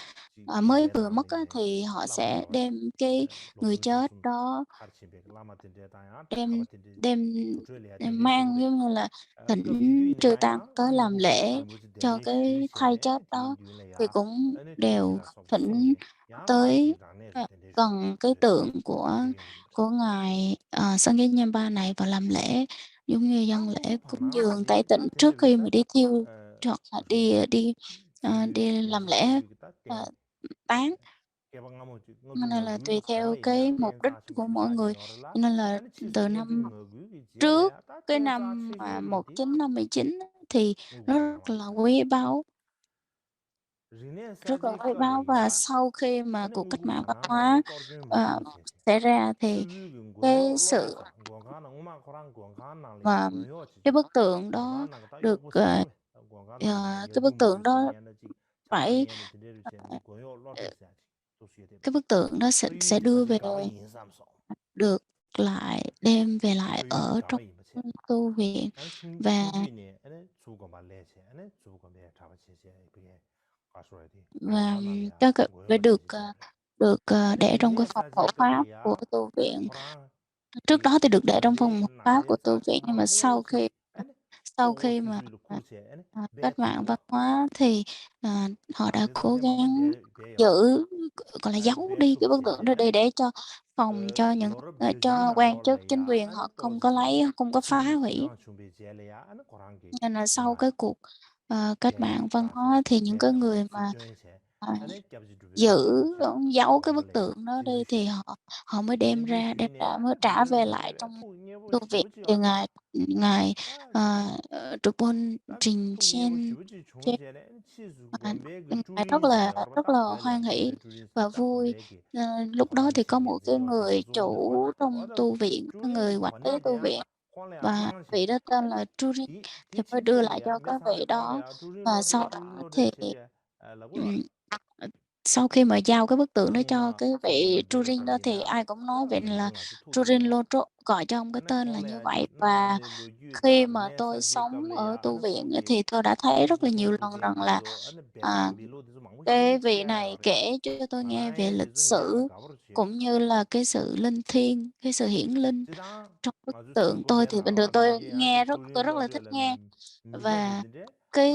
지 mới vừa mất á, 기제랑레 thì họ sẽ 라마요. đem cái người 로컬 chết 조숨 đó 가르치베 라마든데다야 đem 타바든데 đem 두줄레야 đem 덴데 mang, 쇼베 giống như là, 급 thỉnh trừ tang 디두이네다야 tới làm lễ 몽고베 뭐지 cho 데베 cái thai chết 슈셰 đó, thì 디인두이네야 cũng 아니 đều 튜비라 속 thỉnh 송게 야 tới, 가르치 라네즈 덴데 쇼 gần cái tượng của 디게입니다. ngài Sanghya này và làm lễ, giống như 다 dâng lễ 몽고 cúng dường 바나마디 tẩy 다 tịnh trước khi mà 덴데르기다 đi thiêu, hoặc là 무슨 đi làm 뭐지 lễ, 튜비기다 ờ, 된 táng. 개방하면 Cho nên là ng어둥어 tùy theo 가마이냐 cái mục đích 덴사심 của mỗi 추차지 người. 여러라 Cho nên là 아니 từ 치수 năm ng어둥어 trước 제레야 다 cái 덴사 năm mà 체제기디 1959 á, thì nó rất là 무고발라마다 quý báu, 리네 rất là 사제 quý báu. Và 거래야 sau khi mà 아니 cuộc cách 무고 mạng văn 바나마데 hóa 떨어지는 ờ, 무시비세 xảy ra thì 추비군 cái 고요 sự 로레사 고가는 우마 고랑 고가나리 mà 고요 cái 지지 bức tượng đó 고가나가 다 được, 요구 세야베 고가나가 cái bức tượng 여중부지 đó 시니에너지 phải, 자카니에는 드레르 젠디 고요 ờ, 로드세야지 도시에데 cái bức tượng đó sẽ 소유지 đưa 사실 về, 가봐 인삼소 được đem về lại 소유지 ở 가봐 trong 임세 tu viện. 나는 và 충주인이 아니 주고 말레세 아니 주고 매 잡아치세 그게 가수라디 và 고가나리아 cho phải 고요 được, 지지세 để trong cái 리네 phòng hộ 사제 pháp của 거래야 tu 아니 viện. 고랑 Trước đó thì được để trong phòng 제 hộ pháp 나레 của tu viện, nhưng mà 자초하고 아니 sau 오고 khi mà, 수주를 고세 아니 cách mạng văn 배타고 hóa thì, họ đã 나데도 cố 테마도 gắng 배요 giữ, gọi là, 아니 giấu đi cái bức tượng 배톱세제 đó đi 아니 để cho phòng cho những, 로럽 뮤지엄 cho quan chức chính 나로래야 quyền 아니 họ 또 không có lấy, không có phá 수주 hủy. 기왕 준비제래야 아니 고랑기 Nên là sau 이마 cái cuộc, cách 배 mạng văn 가세 hóa thì những cái 배타고 người mà, 수주연세 à, 아니 겹지 giữ, 두베 잡지 giấu cái bức 고발래야 tượng đó đi thì 진주쇼 họ mới đem 진주 ra, 주인이 mới 아니 trả 뭐는 về lại 뭐래 trong 또 녀보 tu viện. 쉬우지 Thì 않다 ngài 아 Trúc Bôn 나 trình 또 녀보 trên 쉬우지 trên 좋은제네 치수 à, 권배 그 ngài 주린세 여러분 rất 딱 là 보여래 hoan hỷ 권배 주린세 và 딱 vui. 권배기 Lúc đó 고랑 thì có 신기 một cái 제요세 người 구조인데 chủ 와다 trong 와다 tu viện, người 주린 quản lý tu 권내대야 viện, 콜레야 và 탕시 vị đó tên là Turin, thì 디 mới đưa lại 친구들이야 cho 몇 cái vị 사람이 đó. 콜레야 주린 Và 로데 sau 주린 đó 로데 thì, 제제 라고요 ừm, sau khi mà giao cái bức tượng đó cho 아무마 cái vị 소소만 제베 Turin đó thì 거리냐 ai cũng nói vậy là 민중아지 Turin 투비요 Lotro, gọi cho ông cái 아니 tên là như vậy. 콜레야지 Và 나데 khi 로유다 mà tôi 네사지 sống ở 갑래야 tu 아니 viện á, 송게 thì tôi đã thấy rất là nhiều lần rằng là, 고고고고게 아니 à, 배당 밀로디서 망고 cái 쉬우지 vị này 않아요 kể cho tôi nghe về 바나에 lịch 지중이야 sử 가버르지 cũng như là cái sự linh thiêng, cái sự hiển linh 지당 trong bức 아주 tượng. Tôi 충고배 thì bình thường 나로 nghe 미게한테 tôi 주린 rất là thích 로드를 nghe. Và 미셔비드데 cái,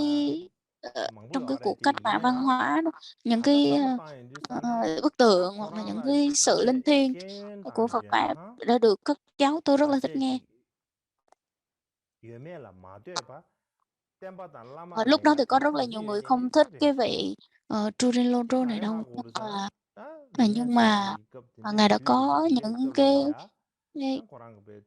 아 trong 망고요 cái cuộc 알아야지 cách mạng văn 리네야 hóa đó, những 하다 cái, 사바타인지 사네 bức 다 tượng hoặc là những 고라나 cái sự 아니 linh thiêng 개인 của Phật 단지 pháp 하 đã được cất giấu, tôi rất là thích nghe. 가세지 예매라 마되바 템바단 Và lúc đó 라마네야 thì có rất là nhiều 가르치지 người 되니 không thích cái 사데시 vị Trulin Lodro này đâu, 가레하고 그러잖아 아 nhưng mà, 리네사지 ngài 급든데 đã 주유도 có 주제 những 급래야 cái 아 고랑급에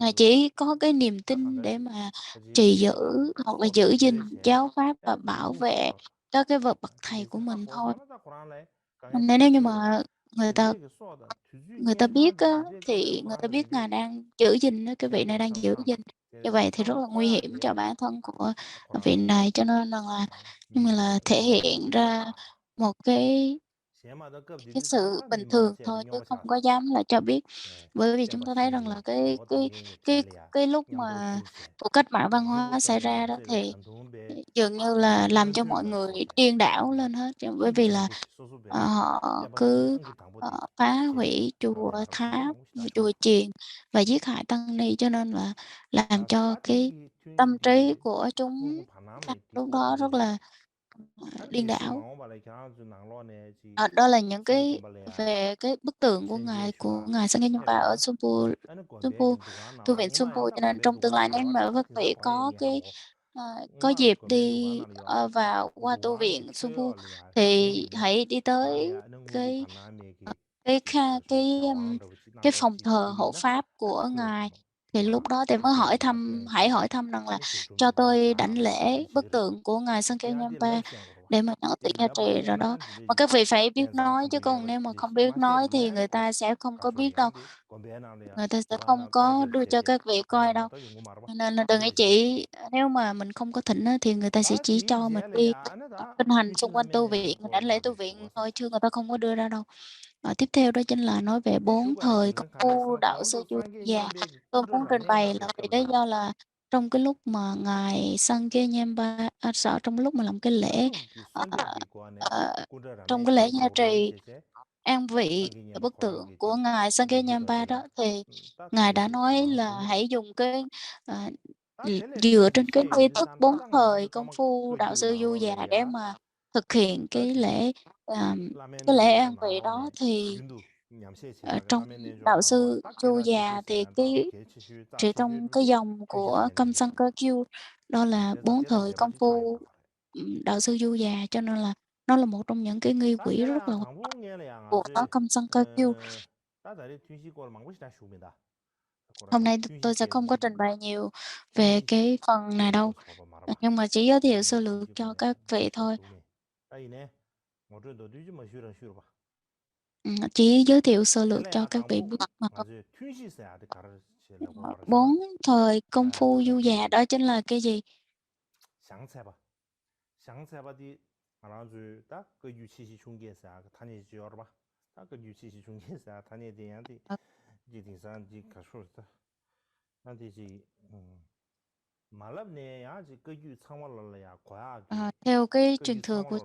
ngài 구성투된들도 chỉ có cái niềm 다 tin để 간다지 mà 그지 trì giữ 다 hoặc là 수업에 giữ gìn 들으세 giáo pháp và 야 bảo 무슨 vệ 수업 cho cái vật bậc thầy của 디게서 mình 하고 thôi. 하나다 고랑래 강에 Nên nếu như 찌르찌르 mà người ta 진지하게 수업다 주주 người ta biết 년반 á, 진지하게 thì người ta 고랑을 biết 진짜 ngài đang giữ gìn á, cái vị này 제가 đang giữ 상상 gìn như 제가 vậy thì rất 상상 là nguy 커야 hiểm cho 돼 bản thân của vị 고랑 này. Cho nên là, nhưng mà là 미시에 thể hiện 미마세요 ra một 제마다 cái 급디디 sự 다 bình thường 미마세요 thôi, chứ không 녀바샤서 có dám là cho biết. 예 Bởi vì chúng 땜바 ta thấy rằng 신기 là 뭐 당근이 제알이야 cái lúc 냠브로 mà 주세 cuộc cách mạng văn 주고 hóa xảy ra 덤베 đó 제베 thì 간동베 dường như là làm cho mọi 튼튼가 người 소세 điên đảo lên hết. Bởi 튜비 vì là, 당부시 소소베 họ 땜바 신기 cứ, 앙기 당부디 phá 제제 hủy chùa 가베 알아 튜비 tháp, 당부시다 chùa 소소 chiền và giết hại tăng ni, cho nên là làm cho cái 아따 tâm trí 튜디 của chúng 무고 바나메 lúc đó rất 디컵디데 là, 아니 điên 예수 đảo. 망고 발에 갸주 낭로네 지 Đó là những 수고 cái 발레야 về cái bức tượng 천지에 của 쇼아 ngài Sanghiyampa ở 테레야 Sumpu, 아니 Sumpu, 권배긴 누가 tu 나라 viện Sumpu. 우마야 Cho 다 nên 권배 trong tương 누가 lai 나라 nếu 와라 mà 다 các 진짜 vị 고랑에 하고 có 우마 dịp 권배 누가 đi, 나라요 vào qua tu 우두와 viện Sumpu 최어리야 thì 딩기네 hãy đi tới 가래야 능무고 cái 반나메기 cái kha 가수 자왕도 그치 cái 나로 phòng thờ hộ 지리나 pháp 아니 của 그 ngài. Thì lúc 마 đó thì mới hỏi 주주들이다 thăm, hãy 표현세 hỏi thăm rằng là 아니 그 cho 좀 tôi đảnh 잘하고 lễ 아니 bức 제르 tượng của ngài 걔한테 Sanghiyampa 랩시한 거로 để mà nhận tỷ giá trị rồi đó. Mà các vị phải biết nói, chứ còn nếu mà không biết nói thì người ta sẽ không có biết đâu. Người ta sẽ không có đưa cho các vị coi đâu. Cho nên là đừng có chỉ, nếu mà mình không có thỉnh á, thì người ta sẽ chỉ cho mình đi kinh hành xung quanh tu viện, đảnh lễ tu viện thôi, chứ người ta không có đưa ra đâu. Tiếp theo đó chính là nói về 4 thời công phu đạo sư Du Già. Tôi muốn trình bày là vì lý do là trong cái lúc mà ngài Sankeyampa sợ trong lúc mà làm cái lễ ờ, trong cái lễ gia trì an vị bức tượng của ngài Sankeyampa đó, thì ngài đã nói là hãy dùng cái dựa trên cái nghi thức 4 thời công phu đạo sư Du Già để mà thực hiện cái lễ an vị đó. Thì trong đạo sư Du Già thì chỉ trong cái dòng của Câm Sanker Kyu đó là 4 thời công phu đạo sư Du Già, cho nên là nó là một trong những cái nghi quỹ rất là quan trọng của Câm Sanker Kyu. Hôm nay tôi sẽ không có trình bày nhiều về cái phần này đâu, nhưng mà chỉ giới thiệu sơ lược cho các vị thôi. Chỉ giới thiệu sơ lược cho các vị biết mà thôi. 4 thời công phu Du Già đó chính là cái gì? Theo cái truyền thừa của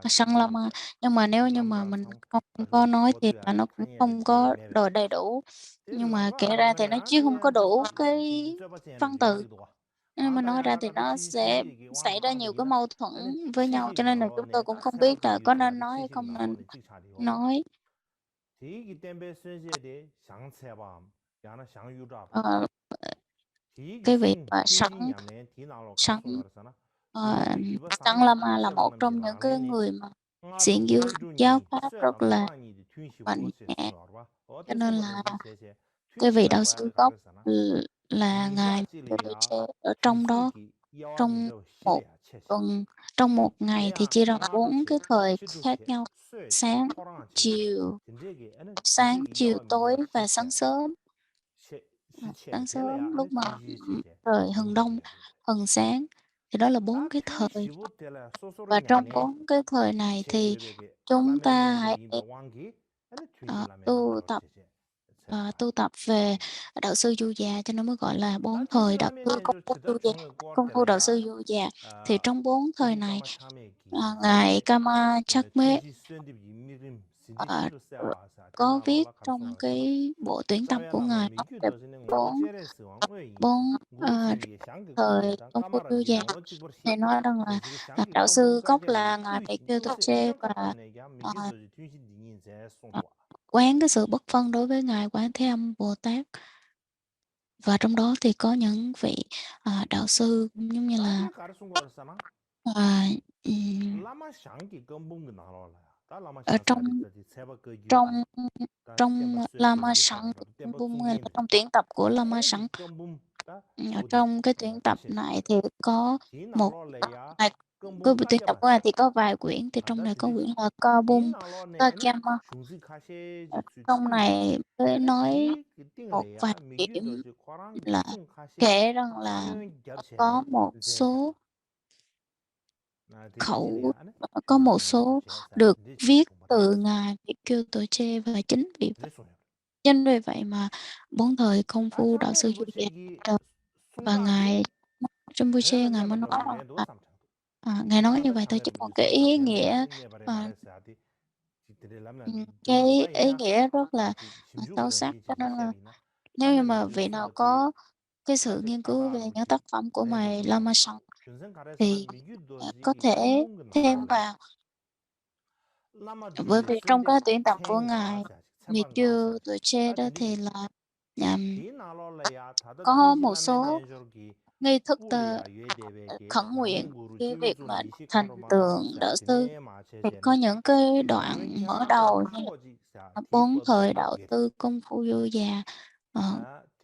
Sang Lama, nhưng mà nếu như mà mình không có nói thì là nó cũng không có đồ đầy đủ, nhưng mà kể ra thì nó chứ không có đủ cái văn từ, nên mà nói ra thì nó sẽ xảy ra nhiều cái mâu thuẫn với nhau, cho nên là chúng tôi cũng không biết là có nên nói hay không nên nói. Cái việc mà Sang Lama là một trong những cái người mà xiển giáo pháp rất là mạnh mẽ, cho nên là cái vị đạo sư gốc là ngài ở trong đó, trong một tuần, trong một ngày thì chia ra 4 cái thời khác nhau: sáng, chiều, tối và sáng sớm. Sáng sớm lúc mà trời hừng đông, hừng sáng, thì đó là 4 cái thời. Và trong 4 cái thời này thì chúng ta hãy tu tập về đạo sư Du Già, cho nên mới gọi là 4 thời đạo sư công phu Du Già, công phu đạo sư Du Già. Thì trong 4 thời này, ngài Kama Chakme có viết trong cái bộ tuyển tập của ngài nói về 4 thời công phu Du Già, thì nói rằng là đạo sư gốc là ngài Baekgyo Topche, và quán cái sự bất phân đối với ngài Quán Thế Âm Bồ Tát. Và trong đó thì có những vị đạo sư cũng giống như là ở trong Lama Sang Bung, hay là trong tuyển tập của Lama Sang. Ở trong cái tuyển tập này thì có cái tuyển tập của ngài thì có vài quyển, thì trong này có quyển là Ca Bung Kakyama. Trong này mới nói một vài điểm là kể rằng là có một số có một số được viết từ ngài Baekgyo Topche, và chính vì vậy mà 4 thời công phu đạo sư Du Già và ngài Rinpoche ngài mới nói là ngài nói như vậy thôi, chứ còn cái ý nghĩa cái ý nghĩa rất là sâu sắc. Cho nên là nếu như mà vị nào có cái sự nghiên cứu về những tác phẩm của ngài Lama Sang thì có thể thêm vào, bởi vì trong cái tuyển tập của ngài Baekgyo Topche đó thì là có một số nghi thức khẩn nguyện, cái việc mà thành tượng đạo sư, thì có những cái đoạn mở đầu như là 4 thời đạo sư công phu Du Già,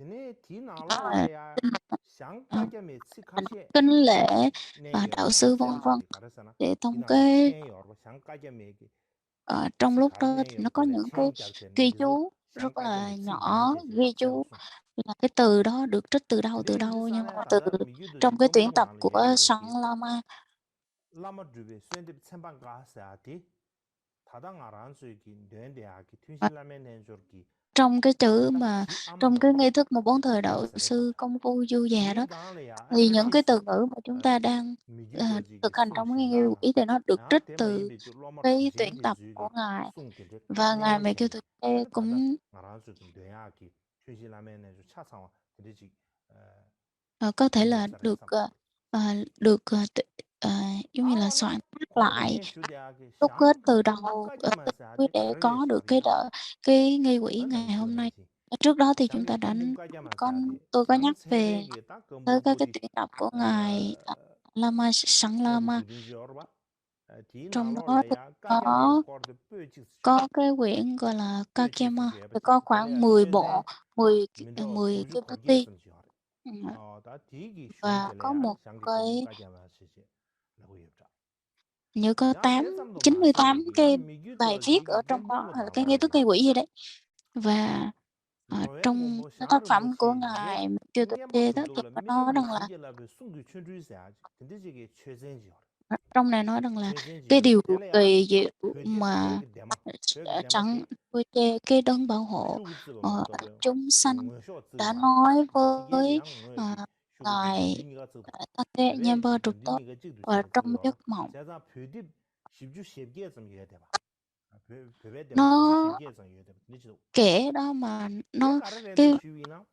Tene ti na lo Đó la là ya kinh xiang ờ, ka ge me ci ka she kinh lễ ne và ge đạo ma sư se vân bu vân chi ka ra sana để ti thống na lo kê. chen yor ba xiang ka ge me ge Trong ci lúc ka đó ne thì nó yor có ge le những cái chen jak che ne ghi gi zo chú xiang rất ka ge là me ci gi yin nhỏ, che che ghi se bu chú su là cái từ đó được trích từ tene yin đâu, nhưng sa ne mà ta từ da mi gyu do ji trong cái gom tuyển bu tập na lo ye của ge be Sáng ge Lama. lama ju be suen de chen ban ga sa ti ta da nga ran su gi den de a gi tun Và shi la me ne jor gi trong cái chữ ta mà ti ama trong do cái ba nghi thức 14 thời ge đạo se re sư sana công phu du già ti đó, ga le ya thì an những ti cái từ su ngữ mà chúng ta đang mi gyu do ji gi thực hành sung trong shi cái nghi la ma quỹ thì nó được a trích te ma yin từ de ju lo ma chu cái jin tuyển de tập ju của gi ngài. sung ge de ka Và ngài ne Mẹ shen Kiều de Từ Đế ta da cũng nga ran su de ya gi chun shi la me ne ju cha sang wa de ji có thể yin de là sa re được sam được giống như là a na soạn tác ko de lại ne shu de ya gi đúc kết xiang từ gom bu đầu ka ja ma sa quý de để ka re có sha được ri ya cái nghi quỹ an ngày dang hôm chu nay. ne ji Trước đó thì chúng xiang ta ge đã gom bu ka ja ma có sa de tôi có xiang nhắc che về be ge ta gom bu tới bu các cái ji tuyển tập của ngài Lama Sáng ne gu Lama. du din ji yor ba ti na Trong lo đó le thì ya ka ja me có kor de pe chi chu có cái quyển gọi là pe chi su Kakema, ju ba thì che có te le khoảng ya 10 chue bộ, zen 10 min do 10 gu ju cái kor ge bút. sam ji yor Ừ. ta ti gi shun Và che le có ya một xiang ge gom bu cái ka ja ma shi che la gu yeb cha như có ya te sam do ma se 98 gi ya cái mi gyu bài do viết ji ở gi trong gom bu đó, bu hay là na cái lo nghi le thức ya nghi quỹ gì đấy. Và lo ya trong gom bu cái sha tác ru bu phẩm của chi ge ngài Kiều Tuệ nyen ba Tê su đó, do tôi la có mi nói mi rằng shin là ge la be sung ge chun ju sa ji de ji ge chue zen ji yor trong này nói rằng là chue zen ji cái yor điều te le ya kỳ diệu phe de phe mà ge de ma phe ge de ma chẳng ke tôi chê cái đấng bảo hộ shu gu zi ba ma do be chúng sanh ngwe sho zi đã wa nói chi ge ge với yang ngwe gi ờ, shu gu zi den ngài du ni ga zi du Take pe be Nyemba Trục den du Tốt ni ga ji du và che zi trong yor giấc mộng. cha za phe de shib ju sheb ge zam ye de ba phe be de ba shib ju sheb Nó ge zam ye de ba ni ji kể đó mà te nó ka re de cái shu wi na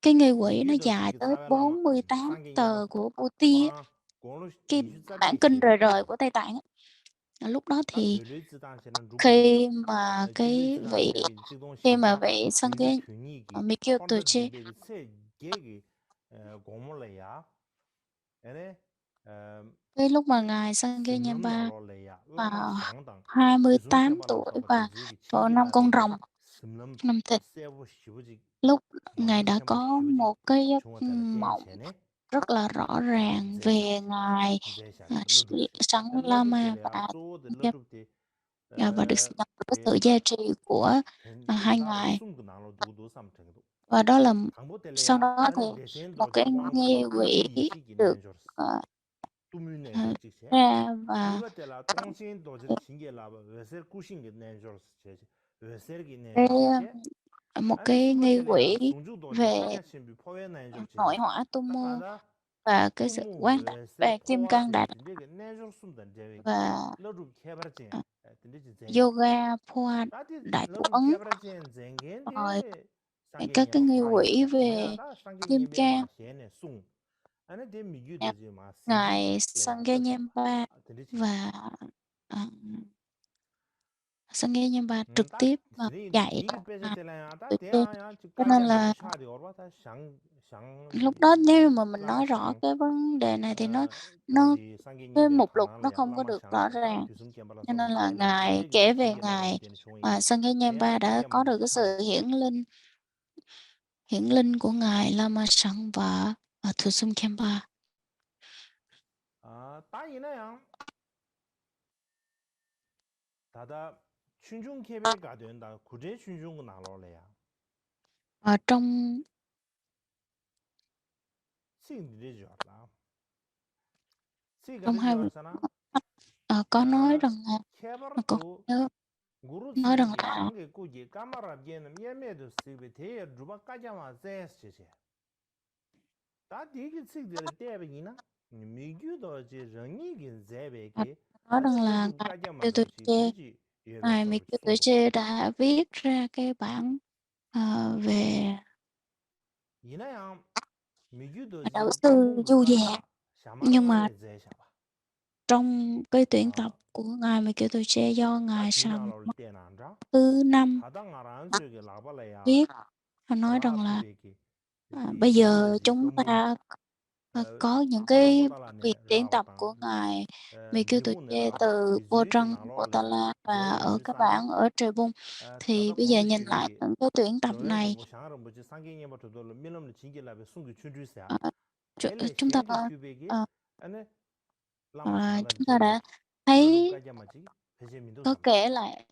cái nghi mi quỹ nó gyu do ji dài ge tới sa wa la ma 48 sang ge nyen ba tờ của Puti á, Quran gong lu cái yi ju zar bản ge kinh che rời ne ge rời yor của Tây Tạng á. Lúc đó ta thì phe lu zi dan che nan ru ba ge khi mà ji lu zi cái dan vị che ge ji dong khi shi mà ja vị phe ju Sangye tu ni ge Mikyo kon da de Toche be ge se ge ge gong mo le ya ene cái lúc mà ngài Sangye sim lam na Nyemba lo le ya la ma vào xiang dang tu sum khen 28 ba nam tuổi sang ba de và ji ge chin vào ji năm la con de rồng, sim lam năm Thìn, se bu shi bu ji lúc ma ngài lam đã khen bu có shi bu ji một cái giấc chung ta la ten mộng che ne rất là rõ ràng ze sha về ngài ze sha de lu du Sáng lu du de Lama le ya và zo de lu du de và được nhận được cái pe sự da gia trì của chen hai da ro ngài. sung na lo du du sam chen du Và đó là thang bo de le sau ya đó thì ene de sen một do cái ji wang gu nghi tu quỹ yi shi gi được nen jor ờ, tu mu nen ờ, jor ji che ra và Yuwa tela tongshin dojir chinge laba weser kushin ge nanjor che weser ge cái nanjor che một ane cái suba nghi tela ya quỹ sungju dojir về shakya shimbi powe nanjor che nội họa tu ta mô kada và cái sự tumu quan tâm weser về kim powa cang se đại tinde ge nanjor sumdan jewe ge và lorub khebar chen tinde chi zengi yoga Phua tati Đại Thủ lorub Ấn, khebar chen zengen rồi de sangye các cái nyeba nghi kwa quỹ yebra maya về da sangye kim nyebe cang ma she ne sung ane de migyu nè, doji ma simji ngài le ya Sangye tab shaba Nyemba tinde chi và ờ, Sangye Nyemba trực ta tiếp sri dạy digi đó pese ngài te la ya ta tự te nhiên. ya chi Cho ka nên ja me ju là cha de or ta shang shang lúc đó nếu mà mình lama nói rõ shang cái vấn đề này thì do nó ji sang ge ni cái be mục kha lục na le nó ya không có lama được shang rõ ta ràng. tu sum kem bala Cho sam nên te là le te ngài de ge be kể chin về ge la ba ge ngài ten shong yi Sangye te ya Nyemba ka đã ja ma có ju được cái cha de sự hiển linh của ngài Lama Sang và Thusum Kempa. ta yi na ya ta da chun jung ke be ga de da ku je chun jung na lo le ya Và trong sing de jo la si ga trong de hai jo sa na có nói rằng là ke bar con tu nhớ guru nói rằng tsige ge là shangge ku ge kamara gen yeme do sibe te ruba ka ja ma zes che che ta di ge tsig de de be ina mi gyu do je rangi ge zebe à, ge nói ta rằng de lo là ru ka ja ma Kiều Tuệ do shi Chê de ji ye ba ngài sa Mỹ ro Kiều Tuệ sung do Chê đã viết ra cái bản về ina ya mi gyu do đạo ji sư gomung gu du ka già, sa shamar nhưng nga mà le ze sha ba trong cái tuyển tập a của ngài Mỹ Kiều Tuệ Chê do ta ngài ti na Sầm lo te na ra thứ năm ta da nga ran su ge la ba le ya viết, nói ra rằng tu là be ge bây mi gyu do giờ ji chúng gomung ta có những Khurang cái Potala việc ne diễn tập Rawatang, của ngài Mikio Mibu ne Tuche la, từ Izui ki Bojang nalo le, Potala và Zoe ở Yu các Sane, bạn ở Trebung. Thì Tata bây giờ Kondo nhìn lại Shivegi, những cái tuyển tập Zhongren này, Rambo, Shang Rambo, Sangi Nyama Todo, Milam le Chingi Labe, Sungi Chunju Sia, ờ, Ele chúng ta Shen Ju Kyubegi, ờ, Ane Lama ờ, Shangla chúng ta Jebe, đã Ladub thấy Kajamaji, Peje Mindo có Sam. kể lại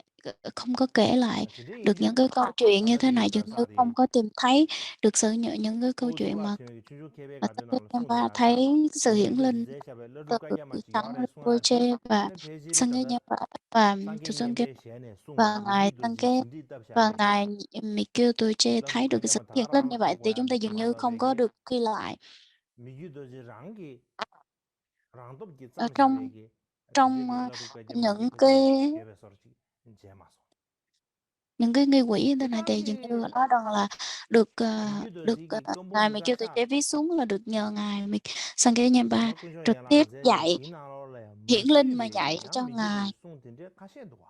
không có kể lại Tende được những Indu, cái câu chuyện như Tata thế này, Digi dường như Karsadi, không có tìm thấy được những cái câu Ko chuyện Zula mà Chungi Chunju Kebe và Gado Nala Sung ba Yada, thấy sự hiển Midu linh Dize Shabe, từ Ladub Kajamaji sẵn Yare Sunga, Rinpoche và Ane Peje Sangye Tata, và Sangi Sangye Nyembe Shene Sung, và ngài Migu Doji Sangye Sindi Tab và Shabe, ngài Mikio Tuche Ladub thấy được cái sự Kajama hiển linh Tagarang như vậy thì Togoya chúng ta dường như Mado không có Begi, được ghi lại Migu Doji Rangi, Rangdob Ki ở Tsam trong Shabegi, trong Tende Ladub Kajamaji những Peje cái Gebe Sorchi, Jemaso. nghi quỹ như thế này thì dường như Tetangi nói rằng là được Migu được Doji Gombo ngài Mikio Mugasha, Tuche viết xuống là được nhờ ngài Sangye Nyemba Tama Kunsho trực Yala tiếp Zeze, dạy Tina Lole, hiển linh mà Masui, dạy Yang cho Migu ngài. Doji Sung Tende Kashen Dwa.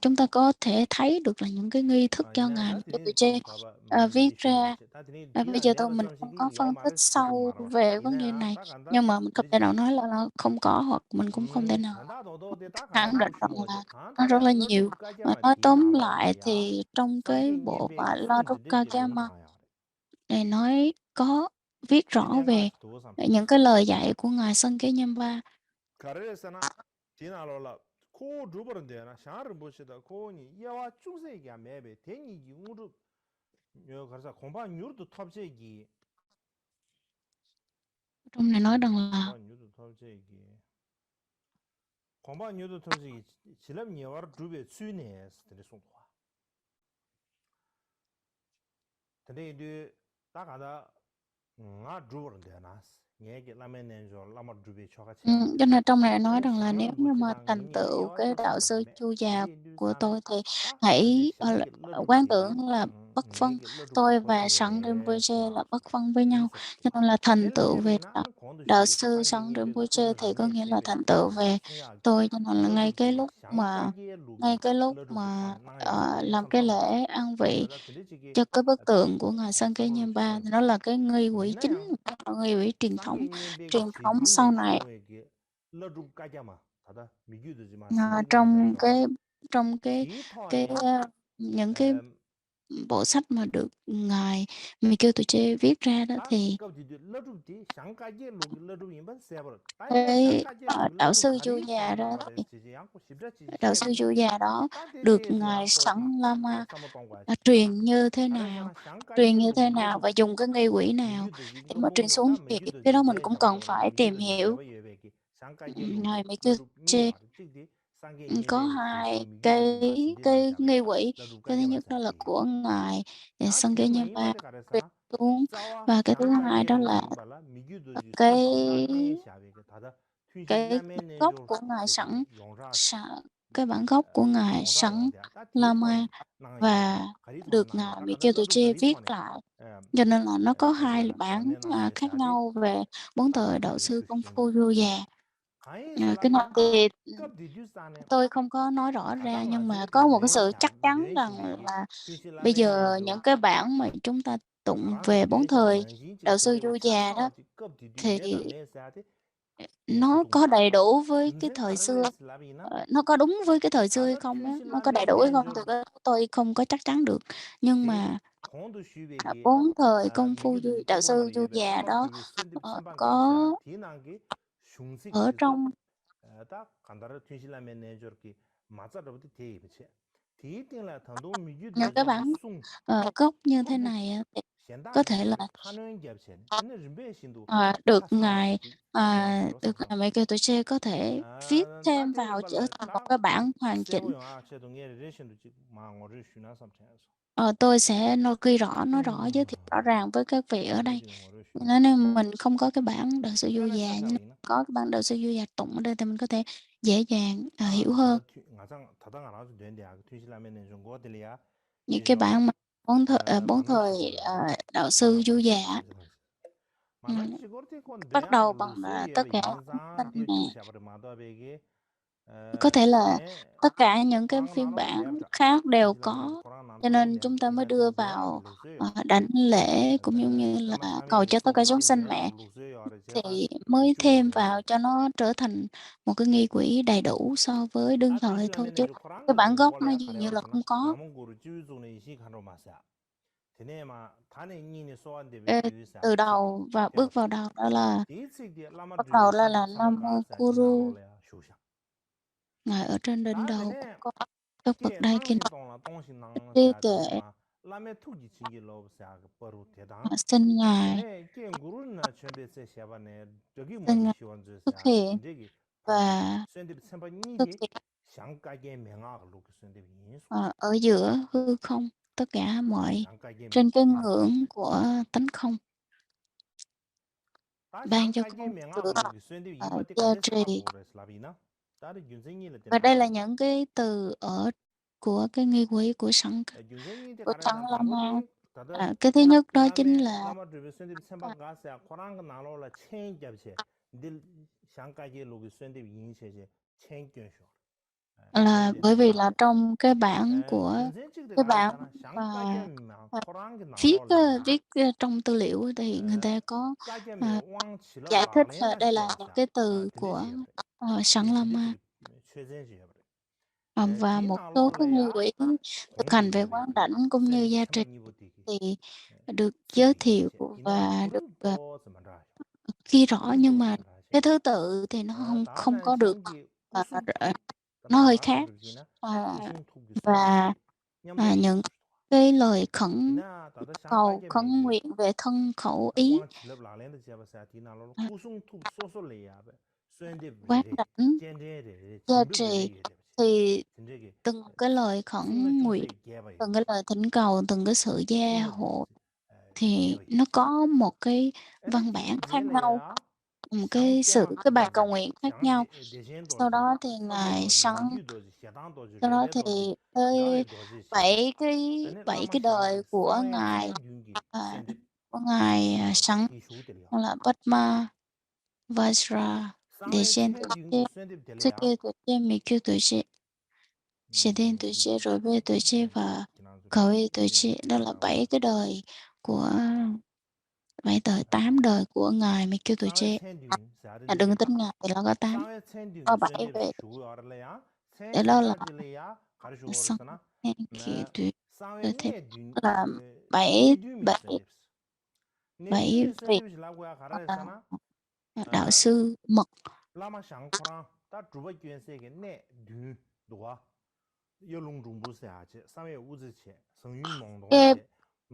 Chúng ta có thể thấy được là những cái nghi thức cho Ina ngài ta Mikio tini Tuche baba viết Migu Shunga ra. Bache, ta tini Bây Dina giờ Nyada mình không có Samshigi Yao phân tích Maris Shigi sâu Marwa. về vấn Ina đề ya này, ta kanda, nhưng mà mình không thể nào nói là nó không có, hoặc mình cũng không thể nào Tanda Dodo de ta kanda khẳng định Dodo rằng Shumo là je, Tan nó rất Tata là nhiều. Ladub Và Kajama nói tóm Tina Lole lại ya, thì trong cái Sangi bộ Nyembe mà Gi La Sung Jide Jide Rukkayama Yong Tang. này nói có viết rõ Tinenga về Shto Sam. những cái lời dạy của ngài Sangye Nyemba. Karere sana tina lola ko drubar de na shar boche da ko ni yawa chungse ya mebe teni gi nguru yo karsa komba nyurdu topje gi Trong này nói rằng là komba nyurdu topje gi komba nyurdu topje gi chilam nyawar drube tsune stere sungwa tene de ta kada nga drubar de nas nghe cái làm nên rồi làm một drube cho cái chế cho nên trong này nói ane rằng là shanglar nếu như boche mà da thành ngi ne tựu yawa cái chokse đạo da sư me chu già tene du của sane tôi thì ta peje hãy shilagi ladruk quán degi tưởng là bất phân, ngege ladruk tôi và Sẵn tochwe Rinpoche sunga là bất phân với teni nhau. Cho sabchwa nên là thành tele tựu về shebe na an kondo đạo shube sư sange Sẵn nyembe Rinpoche kondo thì có rangne nghĩa là shebe thành tựu về sunga ki tôi. Cho nên là ladruk degi shankage ngay lugi cái lúc ladruk mà tang nang ya de làm cái samsam lễ an vị tada tende chige cho cái bức ta tượng của ngài Sangye sabar Nyemba chikar thì nó là cái nghi quỹ ina ya chính, nghi quỹ sange nyembe ge truyền thống chegyu sau ne này. shungwe ladruk kajama tada migyu de ma sindi kaja Trong chokwa trong ti cái thone những cái bộ sách mà được ngài Mikio Tuche viết ra đó 다 thì 갑디 러루디 샹카제 로기 러루 임바 세버 타인데 cái 샹카제 로기 đạo 러루 sư Du 가리 già 샹나 đó 말에 thì 지지 않고 십자 지지 đạo sư 쉐기 Du già đó được 따데데에서 ngài 양도 Sẵn Lama 사모 동과지 truyền 아래서나 như thế 로기 nào 러루 và dùng cái nghi quỹ nào 미규도 để 지금 mà truyền xuống. 뭐가 Thì 미규도 cái đó mình 지제 cũng cần 잡아도 phải tìm 미규도 지 hiểu. 잡아 예베기 샹카제 로기 Ngài Mikio 러루 미 Tuche 말이 찍디 상게 có 녜베 hai 제시 미규도 지 마신디나 샤베 nghi quỹ. 러루 Cái thứ nhất đó là 가져마사디 của ngài 나 Sangye 디디 Nyemba 마이마데 truyền 가르사나 xuống, 자와 và cái thứ hai 샹카제 đó là 로기 임발라 미규도 지 cái 숨바나 녜 샤베게 다다 튠시 cái 야메 gốc 낸조 của ngài 세게 Sẵn 용자 Sẵn- cái bản gốc của ngài 용자 Sẵn 용자 다 Lama 디토네 나야 và 가리토네 được 나야 ngài 다 Mikio 간다 러루 Tuche viết 가리토네 lại, cho nên là nó có hai 가리야라 bản 원내 나라에 khác 샤데 nhau về bốn thời đạo 따라지게 sư Công 슈슈네 Phu Du Già. 가이 Cái này 슬라비나 thì 갑디듀스타네 tôi không có nói rõ ra, 가당라 nhưng mà 제베 có một cái 뇌 sự chắc chắn 뇌 rằng 시베게 là bây giờ những 튠실라메네조 cái bản mà chúng ta tụng 가랑게 về bốn 뇌샤베 thời 낭신지 đạo sư 던데고 Du Già đó 차차와지 갑디듀 thì 뇌다 메사데 nó có đầy đủ với cái 인생 thời xưa. 가르레 슬라비나 Nó có đúng với cái thời xưa hay 다다 không á, nó có đầy đủ hay không thì 튠실라메네조 tôi không có chắc chắn được. Nhưng 데 mà 콘도 슈베게 bốn thời công phu 미규도 đạo 꼼보 sư 말이 Du 예베 Già đó 갑디비 순디 순방 có 감사 디난게 슝식 ở 지도 trong 다 간다라 튠실라메네 저렇게 맞아라부터 대입체 디팅라 당도 những 미규도 cái 지마 bản 숭 gốc như thế 숭부 này á, thì có thể là 현다지게 타는 겹체 근데 림베 신도 được 차차와지 샤베 được 로삼삼 ngài Michael Tuche có thể viết thêm 따데 vào trở 발라 thành một 다 cái bản hoàn chỉnh. 세모야 제동에 레션도 지 망어를 쉬나 삼천에서 Tôi sẽ nói rõ giới thiệu rõ ràng với các vị ở đây. 지금 뭐를 쉬나 Nên mình không có cái bản đạo sư Du 이라나 Già, nhưng 샤샤위나 có cái bản đạo sư Du Già tụng ở đây thì mình có thể dễ dàng hiểu hơn. 다다 가장 다당 안 와도 되는데 아 튠실라면은 좀 거들이야 Những cái 지죠 bản mà bốn thời 방랑시고요 đạo sư Du 방랑시 Già á, 만나시 거르테 bắt 건데야 đầu bằng 루시 tất 예베 cả 인자 thanh 디 này. 추샤버리 마도베게 Có thể là 네 tất cả những cái 코랑 phiên 나노 bản 레브다 khác đều 튠실라면은 có 코랑 cho nên chúng ta mới đưa vào đảnh lễ cũng giống như là cầu cho tất cả chúng sinh mẹ, thì mới thêm vào cho nó trở thành một cái nghi quỹ đầy đủ so với đương thời thôi, chứ cái bản gốc nó dường như là không có. Từ đầu và bước vào đầu đó là bắt đầu là Nam Mô Guru, ngài ở trên đỉnh đầu cũng có các bậc đại kinh trí tuệ, họ xin ngài xuất hiện và thực hiện ở giữa hư không tất cả mọi trên cái ngưỡng của tánh không, ban cho con sự gia trì. Và đây là những cái từ ở của cái nghi quỹ của Sẵn Lama. Cái thứ nhất đó chính là bởi vì là trong cái bản của cái bản viết trong tư liệu thì người ta có giải thích là đây là những cái từ của Sẵn Lama. Và một số cái nghi quỹ thực hành về quán đảnh cũng như gia trì thì được giới thiệu và được ghi rõ, nhưng mà cái thứ tự thì nó không có được, nó hơi khác. Và những cái lời khẩn cầu khấn nguyện về thân khẩu ý, quán đảnh, gia trì, thì từng cái lời khẩn nguyện, từng cái lời thỉnh cầu, từng cái sự gia hộ thì nó có một cái văn bản khác nhau, một cái bài cầu nguyện khác nhau. Sau đó thì ngài sau đó thì tới bảy cái đời của ngài Sẵn là Padma Vajra để trên tuổi trẻ, mi kêu tuổi trẻ, sẽ đến tuổi trẻ rồi về tuổi trẻ và cầu về tuổi trẻ. Đó là 7 cái đời của 8 đời của ngài mi kêu tuổi trẻ. Đừng tính ngài thì nó có 8, có 7 về. Để đó là xong khi tuổi rồi thêm là 7 vị đạo sư mật.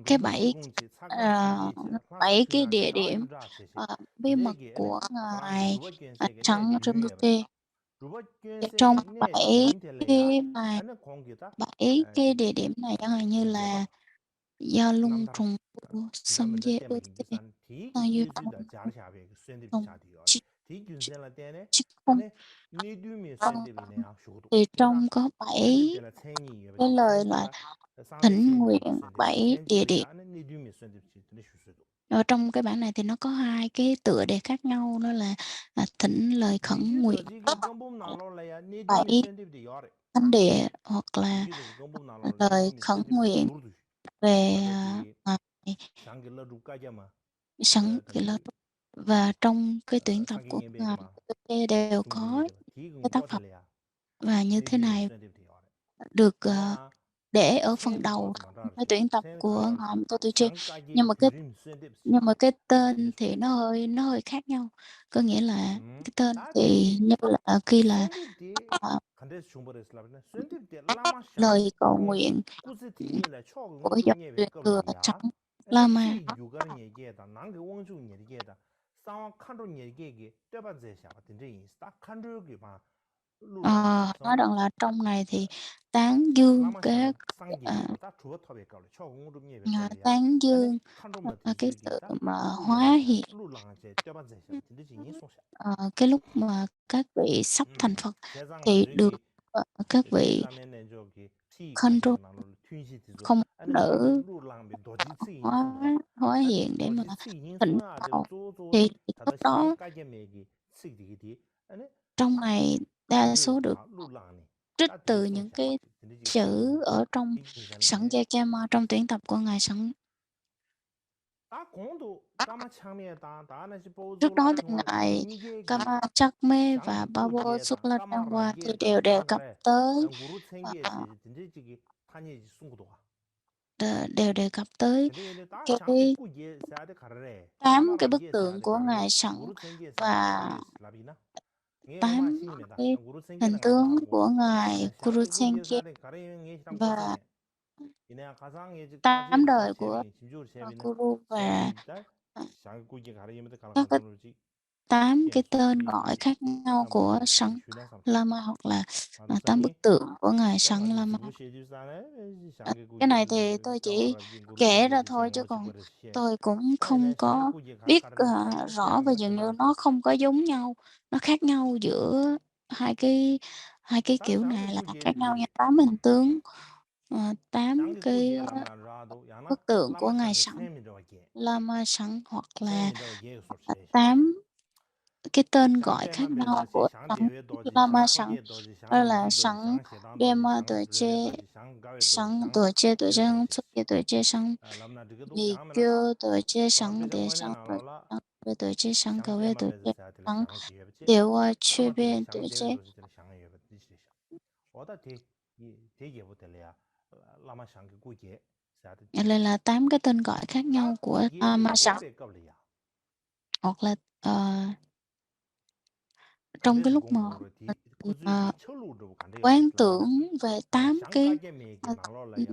Cái 7 cái địa điểm bí mật của ngài Sẵn Rinpoche. Trong 7 cái địa điểm này chẳng hạn như là Gia Lung Trùng Sâm Dê Ư Tê Sa Yu Chích Khung. Thì trong có 7 cái lời là thỉnh nguyện, 7 địa điểm. Ở trong cái bản này thì nó có 2 cái tựa đề khác nhau, đó là thỉnh lời khẩn nguyện 7 thánh địa, hoặc là lời khẩn nguyện về Sẵn Kỳ Lân. Và trong cái tuyển tập của ngài đều có cái tác phẩm và như thế này được để ở phần đầu cái tuyển tập của ngài Tô Tư Chi, nhưng mà cái tên thì nó hơi khác nhau. Có nghĩa là cái tên thì như là khi là lời cầu nguyện của dòng truyền thừa Sẵn Lama. Nói rằng là trong này thì tán dương cái sự mà hóa hiện cái lúc mà các vị sắp thành Phật thì được các vị control không nữ hóa hiện để mà thỉnh cầu. Thì lúc đó trong này đa số được trích từ những cái chữ ở trong Sẵn Gekema trong tuyển tập của Ngài Sẵn. Trước đó thì Ngài Kama Chakme và Babo Suklatanwa thì đều đề cập tới cái 8 cái bức tượng của Ngài Sẵn và 8 cái hình tướng của Ngài Guru Senke và 8 đời của Guru và các cái 8 cái tên gọi khác nhau của Sẵn Lama hoặc là 8 bức tượng của Ngài Sẵn Lama. Cái này thì tôi chỉ kể ra thôi chứ còn tôi cũng không có biết rõ và dường như nó không có giống nhau, nó khác nhau giữa hai cái kiểu này là khác nhau nha. 8 hình tướng, 8 cái bức tượng của Ngài Sẵn Lama Sẵn hoặc là 8 cái tên gọi khác nhau của Sẵn Lama Sẵn, đó là Sẵn Gema Tuổi Chê, Sẵn Tuổi Chê Tuổi Trăng, Tuổi Chê Sẵn Vì Kêu Tuổi Chê Sẵn Để Sẵn Về Tuổi Chê Sẵn Cầu Về Tuổi Chê Sẵn Điều Chê Bên Tuổi Chê. Đây là 8 cái tên gọi khác nhau của Lama Sẵn, hoặc là trong cái lúc mà quán tưởng về 8 cái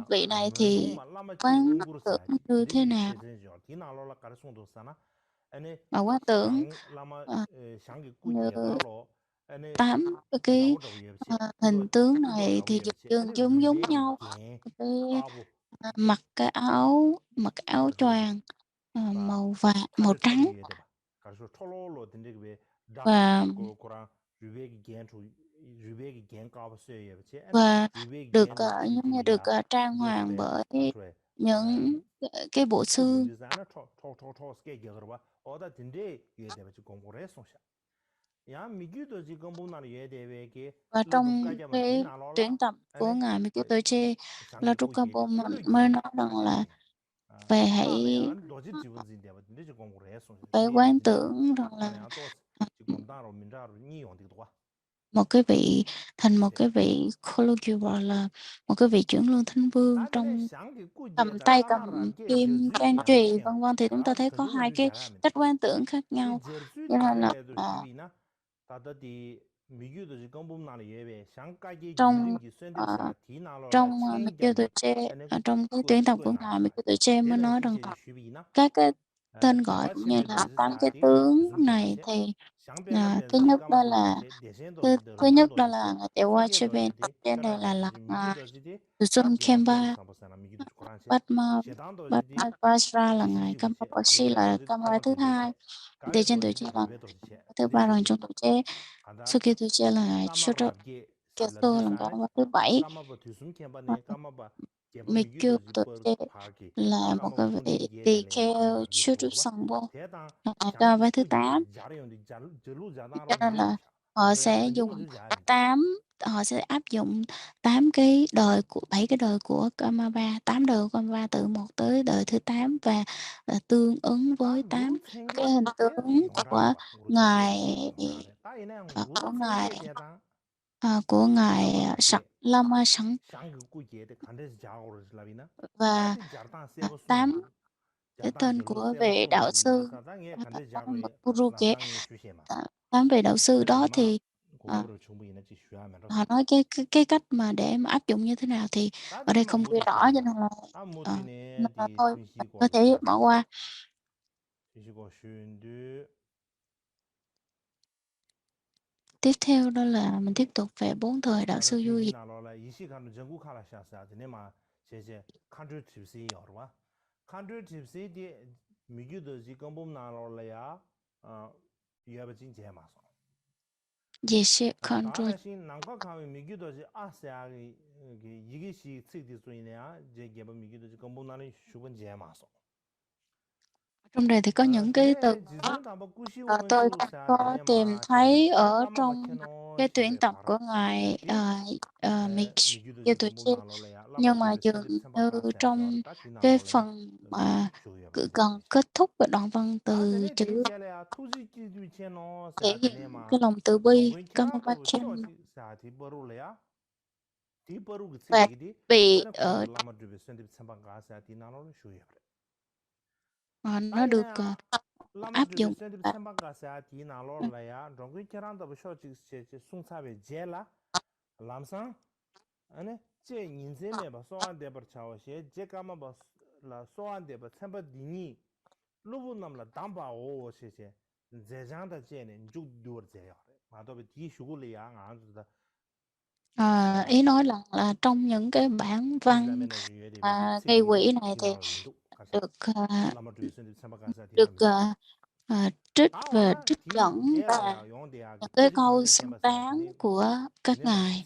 vị này thì quán tưởng như thế nào? Và quán tưởng như 8 cái hình tướng này thì dường giống nhau. Cái mặc áo choàng màu vàng, màu trắng và được giống như được trang hoàng bởi những cái bộ xương. Và trong cái tuyển tập của Ngài Mikitoche La Trukabo mới nói rằng là hãy quán tưởng rằng là một cái vị thành một cái vị Kologyura, là một cái vị chuyển luân thánh vương trong cầm tay cầm kim can trì vân vân, thì chúng ta thấy có hai cái cách quán tưởng khác nhau. Cho nên là trong trong cái tuyển tập của Ngài Mikitoche mới nói rằng các cái tên gọi cũng như là 8 cái tướng này thì thứ nhất đó là Ngài Dewa Cheben, trên đây là Sun Kemba, Padma Vajra là Ngài Kamabashi là Kama thứ hai, để trên tuổi trẻ là thứ ba, rồi trong tuổi trẻ Suki tuổi trẻ là Ngài Chodo Keso là Kama thứ bảy, Mikyu tuổi trẻ là một cái vị tỳ kheo Chudu Sangbo là với thứ 8. Cho nên là họ sẽ áp dụng 8 cái đời của 7 cái đời của Kamaba, 8 đời của Kamaba từ 1 tới đời thứ 8 và tương ứng với 8 cái hình tướng của ngài Sặc Lama Sẵn, và 8 cái tên của vị đạo sư, 8 bậc guru kia. 8 vị đạo sư đó thì họ nói cái cách mà để mà áp dụng như thế nào thì ở đây không ghi rõ, cho nên là thôi mình có thể bỏ qua. Tiếp theo đó là mình tiếp tục về 4 thời đạo sư Du Diệt. Yeshe Khandro. Trong đây thì có những cái từ tôi không có tìm thấy ở trong cái tuyển tập của ngài chưa tôi chia, nhưng mà dường như trong cái phần mà gần kết thúc cái đoạn văn từ chữ thể hiện cái lòng từ bi compassion và bị nó được áp dụng ane che ninzeme ba soan de bar chawa she je kama ba la soan de ba tsemba dini lubu namla damba o she she zejang da je ne njuk dur je ya ma do be di shugu le ya nga zu da ý nói là trong những cái bản văn gây quỹ này thì được trích và trích dẫn và những cái câu xứng đáng của các ngài.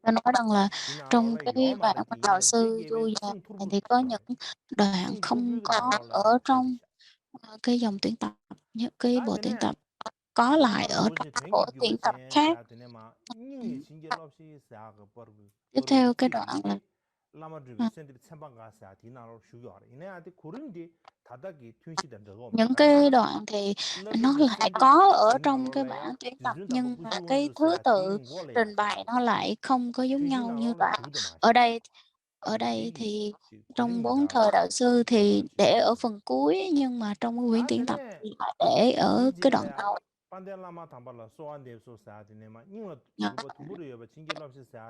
Tôi nói rằng là trong cái bản đạo sư Du Già này thì có những đoạn không có ở trong cái dòng tuyển tập, cái bộ tuyển tập có lại ở trong bộ tuyển tập khác. Tiếp theo cái đoạn là những cái đoạn thì nó lại có ở trong cái bản tuyển tập nhưng mà cái thứ tự trình bày nó lại không có giống nhau như đoạn ở đây thì trong 4 thời đạo sư thì để ở phần cuối, nhưng mà trong cái quyển tuyển tập thì lại để ở cái đoạn đầu.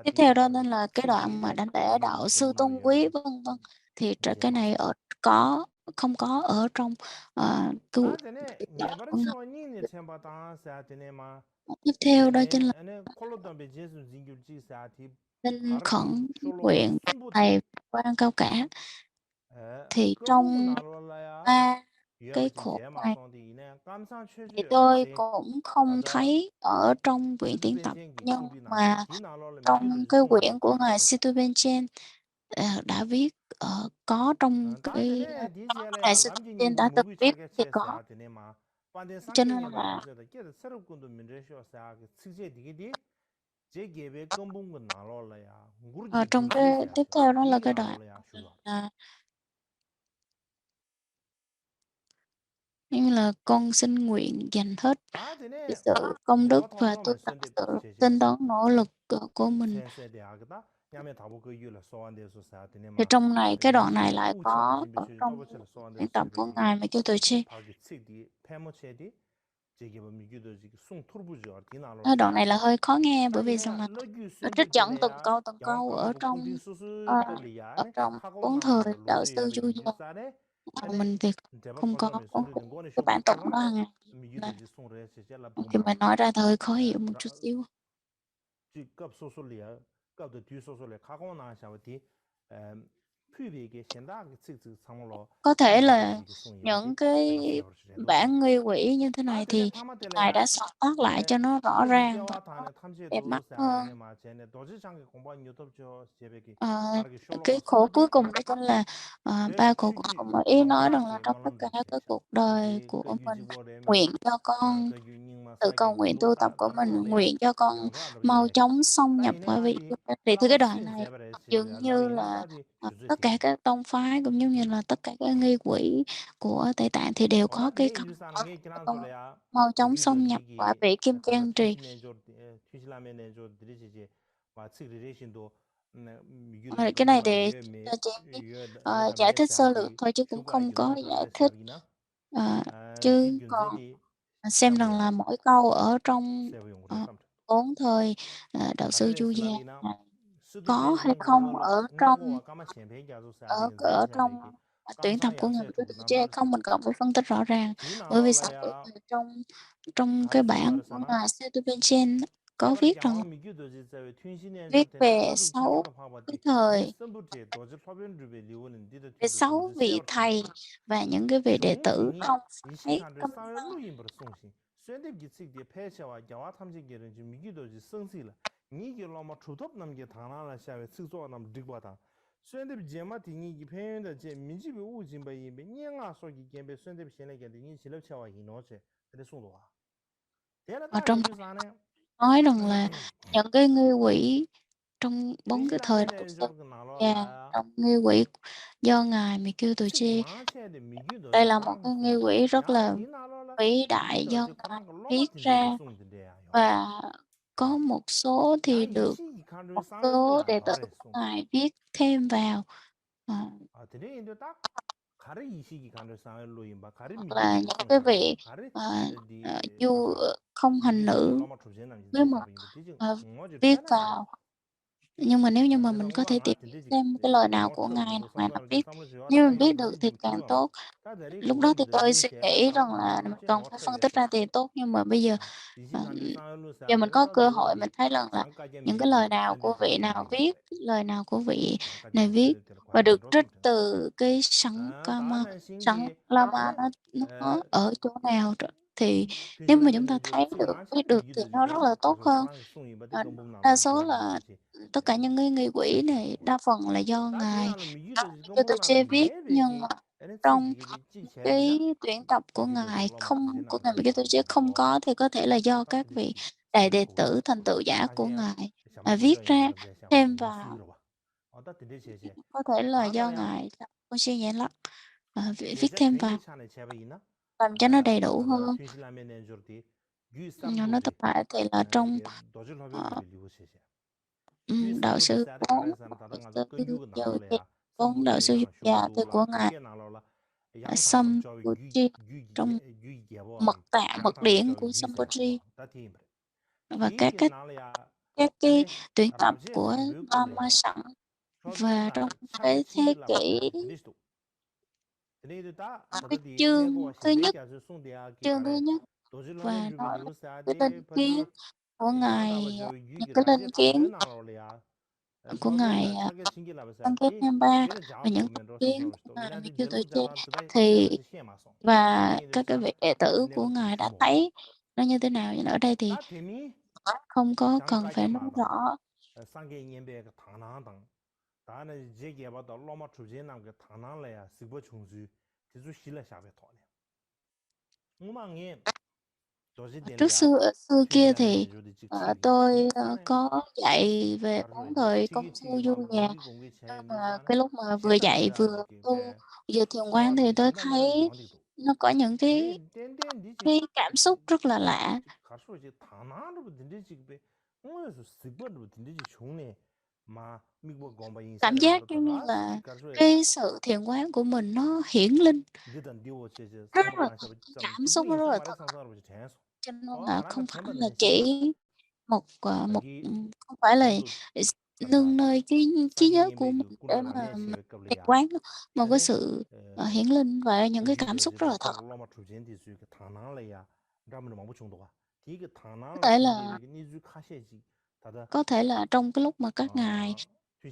Tiếp theo đó nên là cái đoạn mà đánh để đạo sư tôn quý vân vân thì cái này không có ở trong cái tiếp theo đó chính là linh khẩn nguyện thầy quan cao cả. Thì trong ba cái khổ này thì tôi cũng không thấy ở trong quyển tuyển tập, nhưng mà trong cái quyển của ngài Situ Benchen đã viết có trong cái ngài Situ Benchen đã từng viết thì có, cho nên là trong cái tiếp theo đó là cái đoạn nhưng là con xin nguyện dành hết sự công đức và tu tập sự tinh tấn nỗ lực của mình. Thì trong này cái đoạn này lại có ở trong quyển tập của ngài mà kêu tôi chi. Đoạn này là hơi khó nghe bởi vì rằng là nó trích dẫn từng câu ở trong 4 thời đạo sư Du Già. Mình thì không có cái bản tụng đó nên thì mình nói ra thì hơi khó hiểu một chút xíu. Có thể là những cái bản nghi quỹ như thế này thì ngài đã soạn tác lại cho nó rõ ràng và đẹp mắt hơn. Cái khổ cuối cùng đó chính là ba khổ cuối cùng, ý nói rằng là trong tất cả cái cuộc đời của mình, nguyện cho con tự cầu nguyện tu tập của mình, nguyện cho con mau chóng xông nhập quả vị. Thì từ cái đoạn này dường như là tất cả các tông phái cũng như là tất cả các nghi quỹ của Tây Tạng thì đều có cái câu mau chóng xông nhập quả vị kim cang trì. Cái này để chỉ giải thích sơ lược thôi chứ cũng không có giải thích chứ còn xem rằng là mỗi câu ở trong 4 thời đạo sư Du Già có hay không ở trong tuyển tập của người chứ không, mình cần phải phân tích rõ ràng, bởi vì sao trong cái bản của ngài Setu Benchen có viết rằng viết về 6 cái thời, về 6 vị thầy và những cái vị đệ tử trong phái Câm Tăng. 虽然对节嘛提你一片的这民间的物件吧，因为年啊说一件被虽然对现在给的你起了桥啊，一弄去，给他送多啊。thế là Ở ta trong hiểu sao nè. nói rằng là những cái nghi quỷ trong bốn cái thời đạo Queensland Sơ rồi cái nào và là trong nghi quỷ do ngài mà kêu tụi thích chi mà chơi để mình gửi đây đồ là một Quran cái cái nghi sung đi. quỷ rất Nhà là là tí nào là vĩ mình gửi đại đồ do chơi ngài Quran cái lò mà viết tin để ra sung thì à. và có một số thì Nhà ý được sĩ khăn rồi một sang rồi số là đệ tử bảo để của sung. ngài viết thêm vào. À thế nên điều ta 가르 이식이 간을 상을 로인바 가르 Hoặc là 미규도 những cái 송샤바인바 vị 가르 du 가서 không hành 미규도 nữ 로마 주제는 nếu mà 제샤바인바 되지 뭐지 viết 되나 vào, nhưng mà nếu như mà 제가 mình có thể 엄마가 tìm hiểu 된대지 xem cái lời nào 뭐 của ngài 틀어도 nào ngài đã 삼삼을 제 viết, 삼을 줘 nếu mình 상이 biết được 되지 thì 좀 càng 필요하면 tốt. 다 대리 Lúc đó thì 고원들 tôi 니 suy 제가 nghĩ 다 rằng 되지 là 좀 mình 제가 cần 뭐 phải phân tích 틀어야지 ra thì tốt, nhưng mà bây giờ 이시 ờ, 간주 상을로 giờ mình có 사람들다 cơ hội mình 도저히 thấy rằng là 상가게 những cái 미규 lời nào của 선대지 vị nào 송이 viết, 말해 lời nào của vị 상가지 này viết 틀을 và 관련 được trích 로섬 된다 từ cái sẵn 아 Kama, 다는 sẵn 신기 Lama 아니 nó ở chỗ nào thì nếu mà chúng ta 튼실라면은 저 thấy được, biết 측만체 được thì 미규도 nó rất 지고 là tốt 가서 hơn. 코랑 송이 바데 Ờ, 검봉 đa 나로 số 줘야지 là 되지 tất cả những nghi quỷ này đa phần là do 다 ngài 뒤나는 미규도 지금 như 검봉 tôi 나라 chưa viết, nhưng 매백이 mà 얘는 trong 측이 cái 지체리나 tuyển tập của 미규도 ngài 지고 로마 không, 주제 của 나로 ngài Mỹ Kitô không 뭐 có, thì có thể là do 아따 các 근데 vị đại 세계 đệ 고위 tử thành tựu giả của 사실 ngài viết 샤바고저 ra 인가가 제 thêm 샤바고 vào, 이슈로 봐 아따 근데 제제 có thể là do 다다야 ngài con xin nhẹ lắm viết 제제 thêm vào 괜히 차네 제바이나 làm cho nó đầy đủ 다다 hơn. 튼실라면은 저기 Nói 유삼로데 tóm lại thì là trong 이게 도질 ờ, 하베고 빌리고 세세 đạo 유삼로데 sư 사데 4, 가라산 đạo 다당 가서 sư 근규가 Dầu Chi, 나로래야 4 đạo sư 삼부지에 가 già thì 쇼도라 của ngài 그게 나로라 là 양탕 저 Sampuchi, trong 유기개보 mật tạng mật 양탕 điển 저 của 유세라고 Sampuchi, 다티 và các 이게 cái 나라야 các cái 아니 tuyển tập 라브제 của 튜브 Lama 겁래야 sẵn. Và trong 저자자 창가 cái thế 칭길라바 kỷ, 샤베 드리스도 드네도다 cái 다다디 chương 내고 thứ nhất, 신데기아서 송대야기 chương thứ 가래 nhất 도질라면 và 주비 nói về cái 리우사데 linh kiến 버디 của ngài, 양다바 저 những 유기 cái 라브제 linh kiến 나로래야 của ngài 저자자 창가 칭길라바사 Sankhet 디 Nyamba 얘는 và 자도 những 보면 linh kiến của 로섬섬스도 ngài 이나데 Mikyu 제르고 Doji 자라 드다 thì 세바지 시에마소 và 드네도 các cái 참 vị đệ tử của 내가 ngài đã 부시모 thấy nó như thế nào. Nhưng ở đây thì 다 데미 không có cần 상가게 phải nói 말바 rõ. 상계 년배가 당나당 다는 제게 봐도 로마 주제남 그 당나래야 스버 중수 지수 실내 샤베 토네 우망이 도시 Trước 된래야 xưa kia thì 춘실라면은 저도 직책이 tôi 사네 có dạy về bốn 가르로이데 thời công 치기 phu 치기 du 말로 nhà, 우리 공기 nhưng 차에 mà 미사네 cái lúc mà vừa dạy 셰다가자 vừa 이게 tu 배 giờ thiền quán thì 소아들이 tôi 젠다마다 thấy 양디도 nó có những 네 덴덴 cái cảm xúc rất là lạ. 가서 이제 다나로 든지지 배 어디서 스버로 든지지 좋네 마 미국 공부 Cảm 인사를 giác 말로 giống như 다 là 시기 가서 cái sự thiền quán của mình nó hiển linh, 니던 디오 제제 rất là 삼불란 샤브 좀 cảm xúc, 지구 nó rất 인사 là 말에 thật, 상상으로 이제 제소 cho nên là 하나가 không phải là 템버는 시마 chỉ một 자기 không phải là 저도 가르사 nương nơi cái trí 상계 nhớ của 예배기 mình để 꿀라라면 mà thiền 셰베급리야 quán, một cái 아니 sự hiển linh và những cái cảm 미규도 xúc rất 지도 là thật. 꼭 로마 주제인데 수가 당나라야 라면 뭐 정도가 되게 Có 당나라 thể là 송대베기 니주 카셰지 다다 có thể là trong cái lúc mà các ngài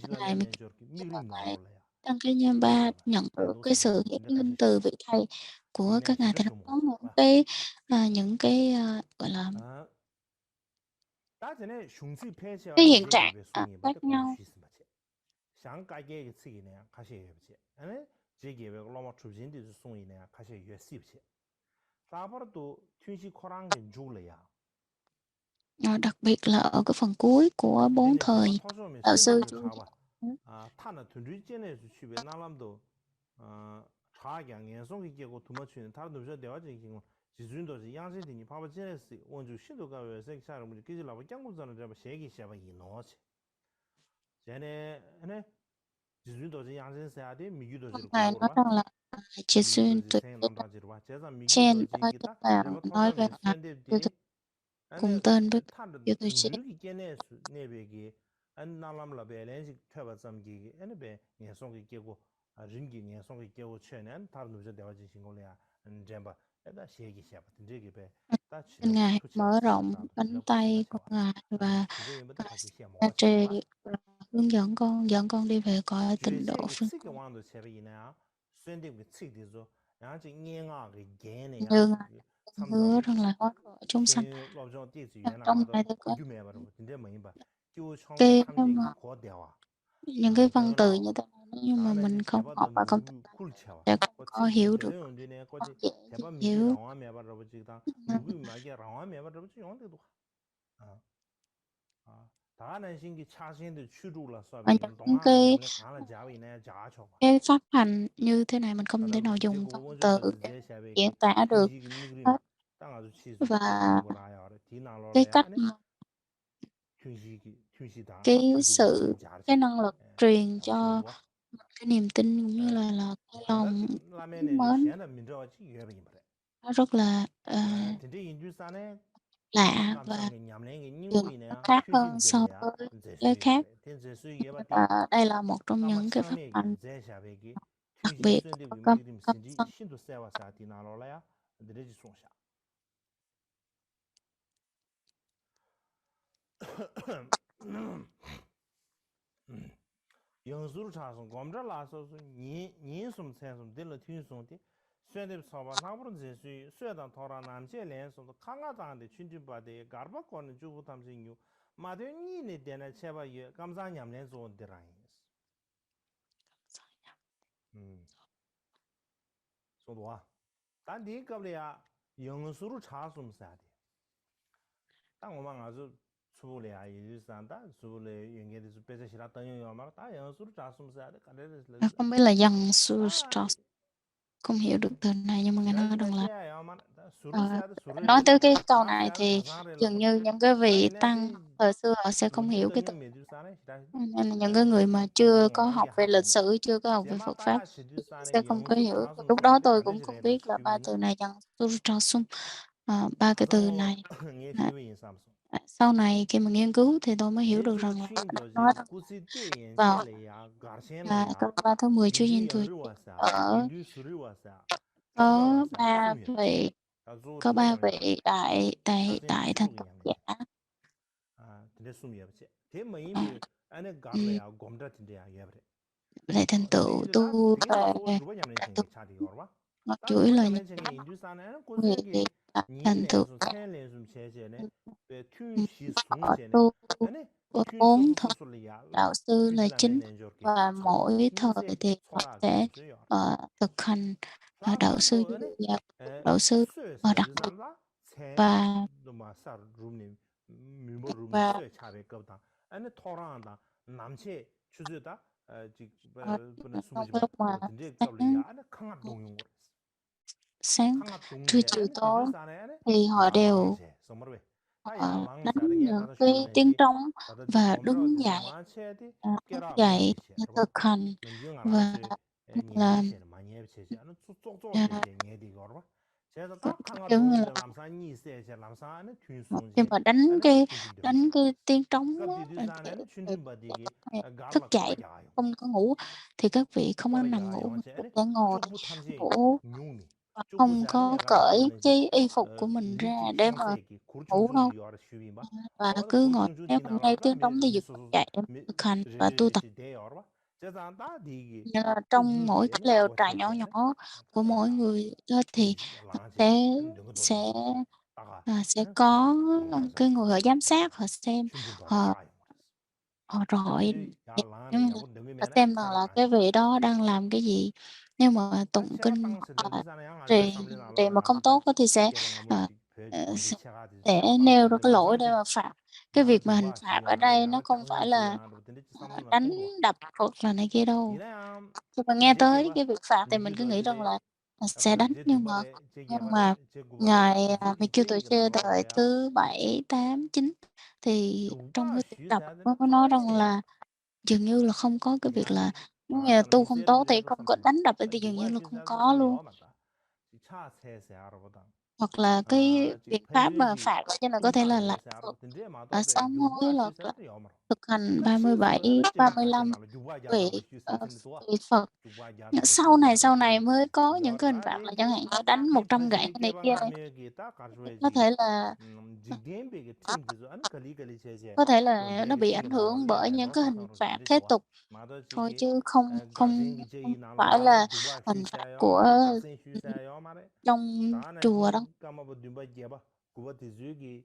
어 ngài 휘실라면은 Mikito 저렇게 và 미그림 ngài 나올래야 Tăng Cái Nhân Ba 샤바 nhận được 덴도 cái 샤바 sự hiển 근데 linh 카셰 từ vị thầy của 이내 các ngài, 실력 thì nó 좀 có 먹어 những cái gọi là 아 다전에 흉수 cái 폐쇄하다 hiện trạng 제게베 송이 khác 바데 공부 nhau. 쉬스 마치 샹가게 쓰기네 카셰 아니 제게베 로마 주제인데 송이네 카셰 예습치 다버도 튠시 코랑게 줄래야 Ờ, đặc biệt là ở cái phần cuối của bốn 근데 제가 thời 토소면 đạo sư 선대도 Chu. 차봐 아 타나 둔리전에서 집에 나람도 아 차량 연송이 깨고 두마치는 다른 도저 대화적인 경우 지준도지 양세되니 바바 지내스 원주 시도가 왜서 사람들이 끼질라고 장군선을 잡아 세기 시작이 이노치 전에 네 지준도지 양세서야 돼 미규도지를 Ngài 공부를 nói 봐 rằng là chị xuyên 미규도지 tuyệt 생 đối là 남다지를 봐 제가 Chen 미규도지 tức 기타 là 제가 nói về 토소면 ngài yêu 선대되니 thương 아니 cùng tên với 타는 yêu thương Chen. 둔주기 깨내수 내베기 안 나람라 배렌식 퇴바 잠기 에네베 년송이 깨고 ringi 년송이 깨고 쳐낸 다른 누저 대화지 신고래야 젠바 에다 시기 시작 되게 배다 Nên 치료 ngài 투치라 mở rộng 시다도 cánh 치료 투치라 tay của 쳐와 ngài và 주제 임부터 같이 시험 gia 뭐 trì 쳐와 và hướng dẫn con đi về cõi tịnh độ 주제기 phương 측의 Tây. 왕도 제베이나 선대의 측에서 양지 녀가게 Như 개네야 ngài hứa 삼삼 rằng là hóa độ chúng sanh. 신 로정 띠지 Trong 유나가도 ngài thì có 고규매 말고 근데 뭐 임바 교 처음에 cái 탐지 고대와 những cái văn từ 그러나 như thế Nhưng mà mình không 제바 học 더 vào công ty 미부 쿨차와 sẽ không 거 có 칭게 hiểu được, 저런 되네 không 거지 dễ 제바 미게 hiểu. 라와 메바 러버지다 미부 마게 라와 메바 러버지 용데도 아 다는 신기 차신도 추루라 Và 서베 những 동안에 냠네 간을 자위네 자초 cái phát hành như thế này mình không thể 다들 nào dùng 제고 thông 원조도 từ để diễn 제샤베기 tả được 튠시기 hết. 니그림 땅아주 치수 Và 땡보라야 cái 디나로라야 cách 아니 mà 튠시기 튠시다 cái 추루라 sự 신 자르체 cái năng lực truyền 야 cho 추루와 cái niềm tin cũng như là cái 다 lòng 라면에 kính 저 mến, 시안다 민저와치 예베기 말해 nó rất là 진짜 인주산에 lạ và 남상게 냠랭게 điều nó 닝부이네야 khác hơn so 튠신 với cái 제수이 khác. 그래 된 제수이 예바디 Đây là một trong 까마 những cái phát 창매기 hành 제샤베기 đặc 튠시 biệt 수엔데 của công 위미그림 công 신지 dân. 신도 세와사 디나로라야 드레지 송샤 영수를 차서 검자 라서서 니숨 센숨 들러 튠송데 수엔데 사바 나브른 제수이 수에단 토라 남제 렌서도 강가다한테 춘진바데 가르바코는 주부 탐진유 마데니네 데나 체바예 감사냠 렌소데라인 소도와 단디 qab려야 영수를 차숨 사데 땅오만 아주 수불이야 일산다 수불에 연계돼서 배제시라 땅용이 말 다 영수를 차숨 사데 까레르스 Không biết là dân 다 Strauss không hiểu được từ này, nhưng mà nghe nói rằng là 지라지라시야 야만 수를 사데 nói 수를 tới cái câu 다 này 사데 thì 가상래라 dường như những cái vị tăng 라이네데 thời xưa họ sẽ không 문제 hiểu cái từ, 땅용 메두사네 시라 nên là những cái người mà chưa có học 몽랑게 về lịch 하고 sử, chưa có học về Phật pháp 제마다 sẽ 시두사네 không có 영수를 hiểu. 차숨 Lúc đó 사데 tôi cũng không 까레지레라 biết là ba 슈비나 từ này dân Sutrasum, ba cái từ 가상어 này. 예 À, 슈비 인삼소 sau này khi mà nghiên cứu thì tôi mới hiểu được 제주 rằng là ở đây nói 춘도지 rằng 구시 떼엔 vào 첼레야 câu 가르센레야 ba thứ 10 Chúa 인류 Giêsu 연르와사 ở 인류 수르와사 có 깜자와사 ba 숨이야 vị 다조 có 두바 ba 냠냐 vị đại đại 차센 đại thần 추루게 tôn 냠냐 giả. 아 근데 숨이야 버치 대 À, 뭐이미 안에 가르야 곰다 tinde야 예브레 lễ thành tựu 근데 다 tu 되게라 소 về 두바 냠는 tu, 챙게 차디 여러와 nó 다 chủ yếu 두바 là những 냠는 챙게 인류산에 vị 고세기 đại thành tựu 니렌수 첸렌수 체제네 왜 튠시 họ 송체네 tu 아니 bốn thời 튠소소소소리야 đạo sư là chính, 튠지란데 낸저게 và 초 mỗi thời 인세 thì họ 초라 sẽ 제수요 thực hành đạo sư 다가고 아니 gia, 에 đạo sư đặc biệt. 쇠쇠두산다 체 và 노마사 룸님 미모 룸님 và 쇠 차베 겁다 아니 토라한다 남체 추즈다 지 분에 trong cái 숨지바 lúc mà 근데 qab리야 sáng 아니 강압 동용 거랬어 sáng 강압 trưa 동제 chiều 아니 tối 인류산에 아니 thì họ đều 야왕제 sommarwe 다 야왕사 đánh 등에 những 가서 cái tiếng 쉬우네지 trống 다들 và 검저 đứng dậy, 마체디 đứng 깨라 dậy 미야비체 để 여러분 thực hành. 넘기용 Và 알아서 là 녀비체 많이 해체지 않은 쪽쪽쪽 à, 제제 녀디 거라 제가 딱 강압 giống như 동제 là 남산이 있어야 제 남산에 khi 튠송제 mà 아니 튠진들 đánh cái tiếng trống 갑디 á, 두산에는 để 춘진바디기 thức 가르라 dậy, 꼬라야요 không có ngủ, thì các vị không có nằm ngủ mà 꼬라야요 제 để ngồi 쪽부 탐지 ngủ, 뇽미 và 쪽부 không 사는 có 야가라 cởi 되는지 cái y phục của mình ra 미티 để mà 평세기 ngủ đâu, 고르충충 리어라 슈비마 và 어느 cứ ngồi, 고르충충 nếu mà nghe 디나라다 tiếng trống thì giật bật 미소소소 dậy để thực hành và tu tập. 레레레시 데어라 제자다 디기 Như là trong mỗi cái 쪽부제네 lều trại nhỏ 고체체네 nhỏ của mỗi 다야 người đó thì 랑제 sẽ 누구 sẽ 돌아가면서 다가 sẽ có 동자서 cái người họ giám sát, họ xem, 춘진바디 họ 야요 họ rọi 근데 야 để 랑네 야고 họ 능미면에 xem rằng 차가 là 안 cái vị đó đang làm cái gì. Nếu mà 다 tụng 제가 kinh 땅 hoặc là 세르드잖아요 알베 trì 삼린 trì mà 알로라 không 아주다 tốt á thì 깨방아 ờ, 뭐지 배 sẽ 제가 아주 sẽ nêu ra 빠르는데 cái lỗi để 남산지 mà phạt. Cái 야가 việc mà hình 주와 phạt ở 시위하는데 đây nó 야가 không phải 장님 là 시위하는데 근데 삼는나 đánh 통도 đập hoặc là này kia đâu. 이나야 Khi mà nghe tới 제게바 cái việc phạt thì mình cứ nghĩ rằng 민주도지대 là sẽ đánh, 아까도 제 nhưng mà 등바데 nhưng 제게바데 mà 제구바데 ngài mình kêu tuổi 제이게 chơi đời 말로라야 thứ 7 8 9 thì trong 두바 cái tuyển đọc 쉬사야드네 có nói rằng 파에 là dường như là không có cái việc là 야디 nếu như là tu không tốt thì 사람세르데도 không có 삼지 đánh đập thì dường như 두바 là không 쉬사야드 có 삼이 luôn, 야마다 차 세세 알아보다 hoặc là cái 아 biện pháp mà 펜드레지 phạt cho nên có thể là 띵땅 làm 요새 phật, 알아보 근데 là 마도데 sám hối, 두바 hoặc là 쉬사야드 야마로 thực hành 그 치수 37 어느 제가 가시 35 말로 두바 vị 야다버 쉬사야드 또 vị Phật. 두바 야다버 Sau 쉬사야드 này mới có những cái hình phạt là chẳng 여러다데기 hạn như đánh 디 100 gậy 펜세 hay này kia này, 개방하며기 딱 có 가져야지 thể là 지덴베게 팀드죠 안 걸리걸리 제제 có thể 또 là nó 내게 bị ảnh 튕겨 hưởng bởi 나올래 những 너 cái hình 사상으로 phạt 근데 thế 좋아 tục thôi, 마더지기 chứ không không 가생기 không 제이 phải 나로라야 là 두바 hình phạt 쉬사요 của 말에 가생 쉬사요 말에 trong 다는 chùa đâu. 신 까마버 듬바 제바 구바 디즈기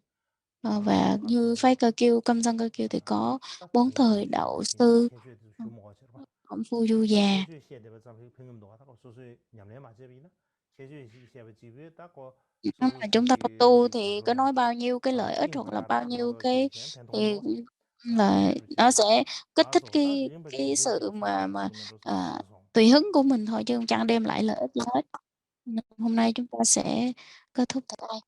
Và như Phái Cơ Kiêu, Câm Dân Cơ Kiêu thì có 4 thời đạo sư, Khổng Phu Du Già. Nhưng mà chúng ta tu thì có nói bao nhiêu cái lợi ích hoặc là bao nhiêu cái thì là nó sẽ kích thích cái sự mà tùy hứng của mình thôi chứ chẳng đem lại lợi ích gì hết. Nên hôm nay chúng ta sẽ kết thúc tại đây.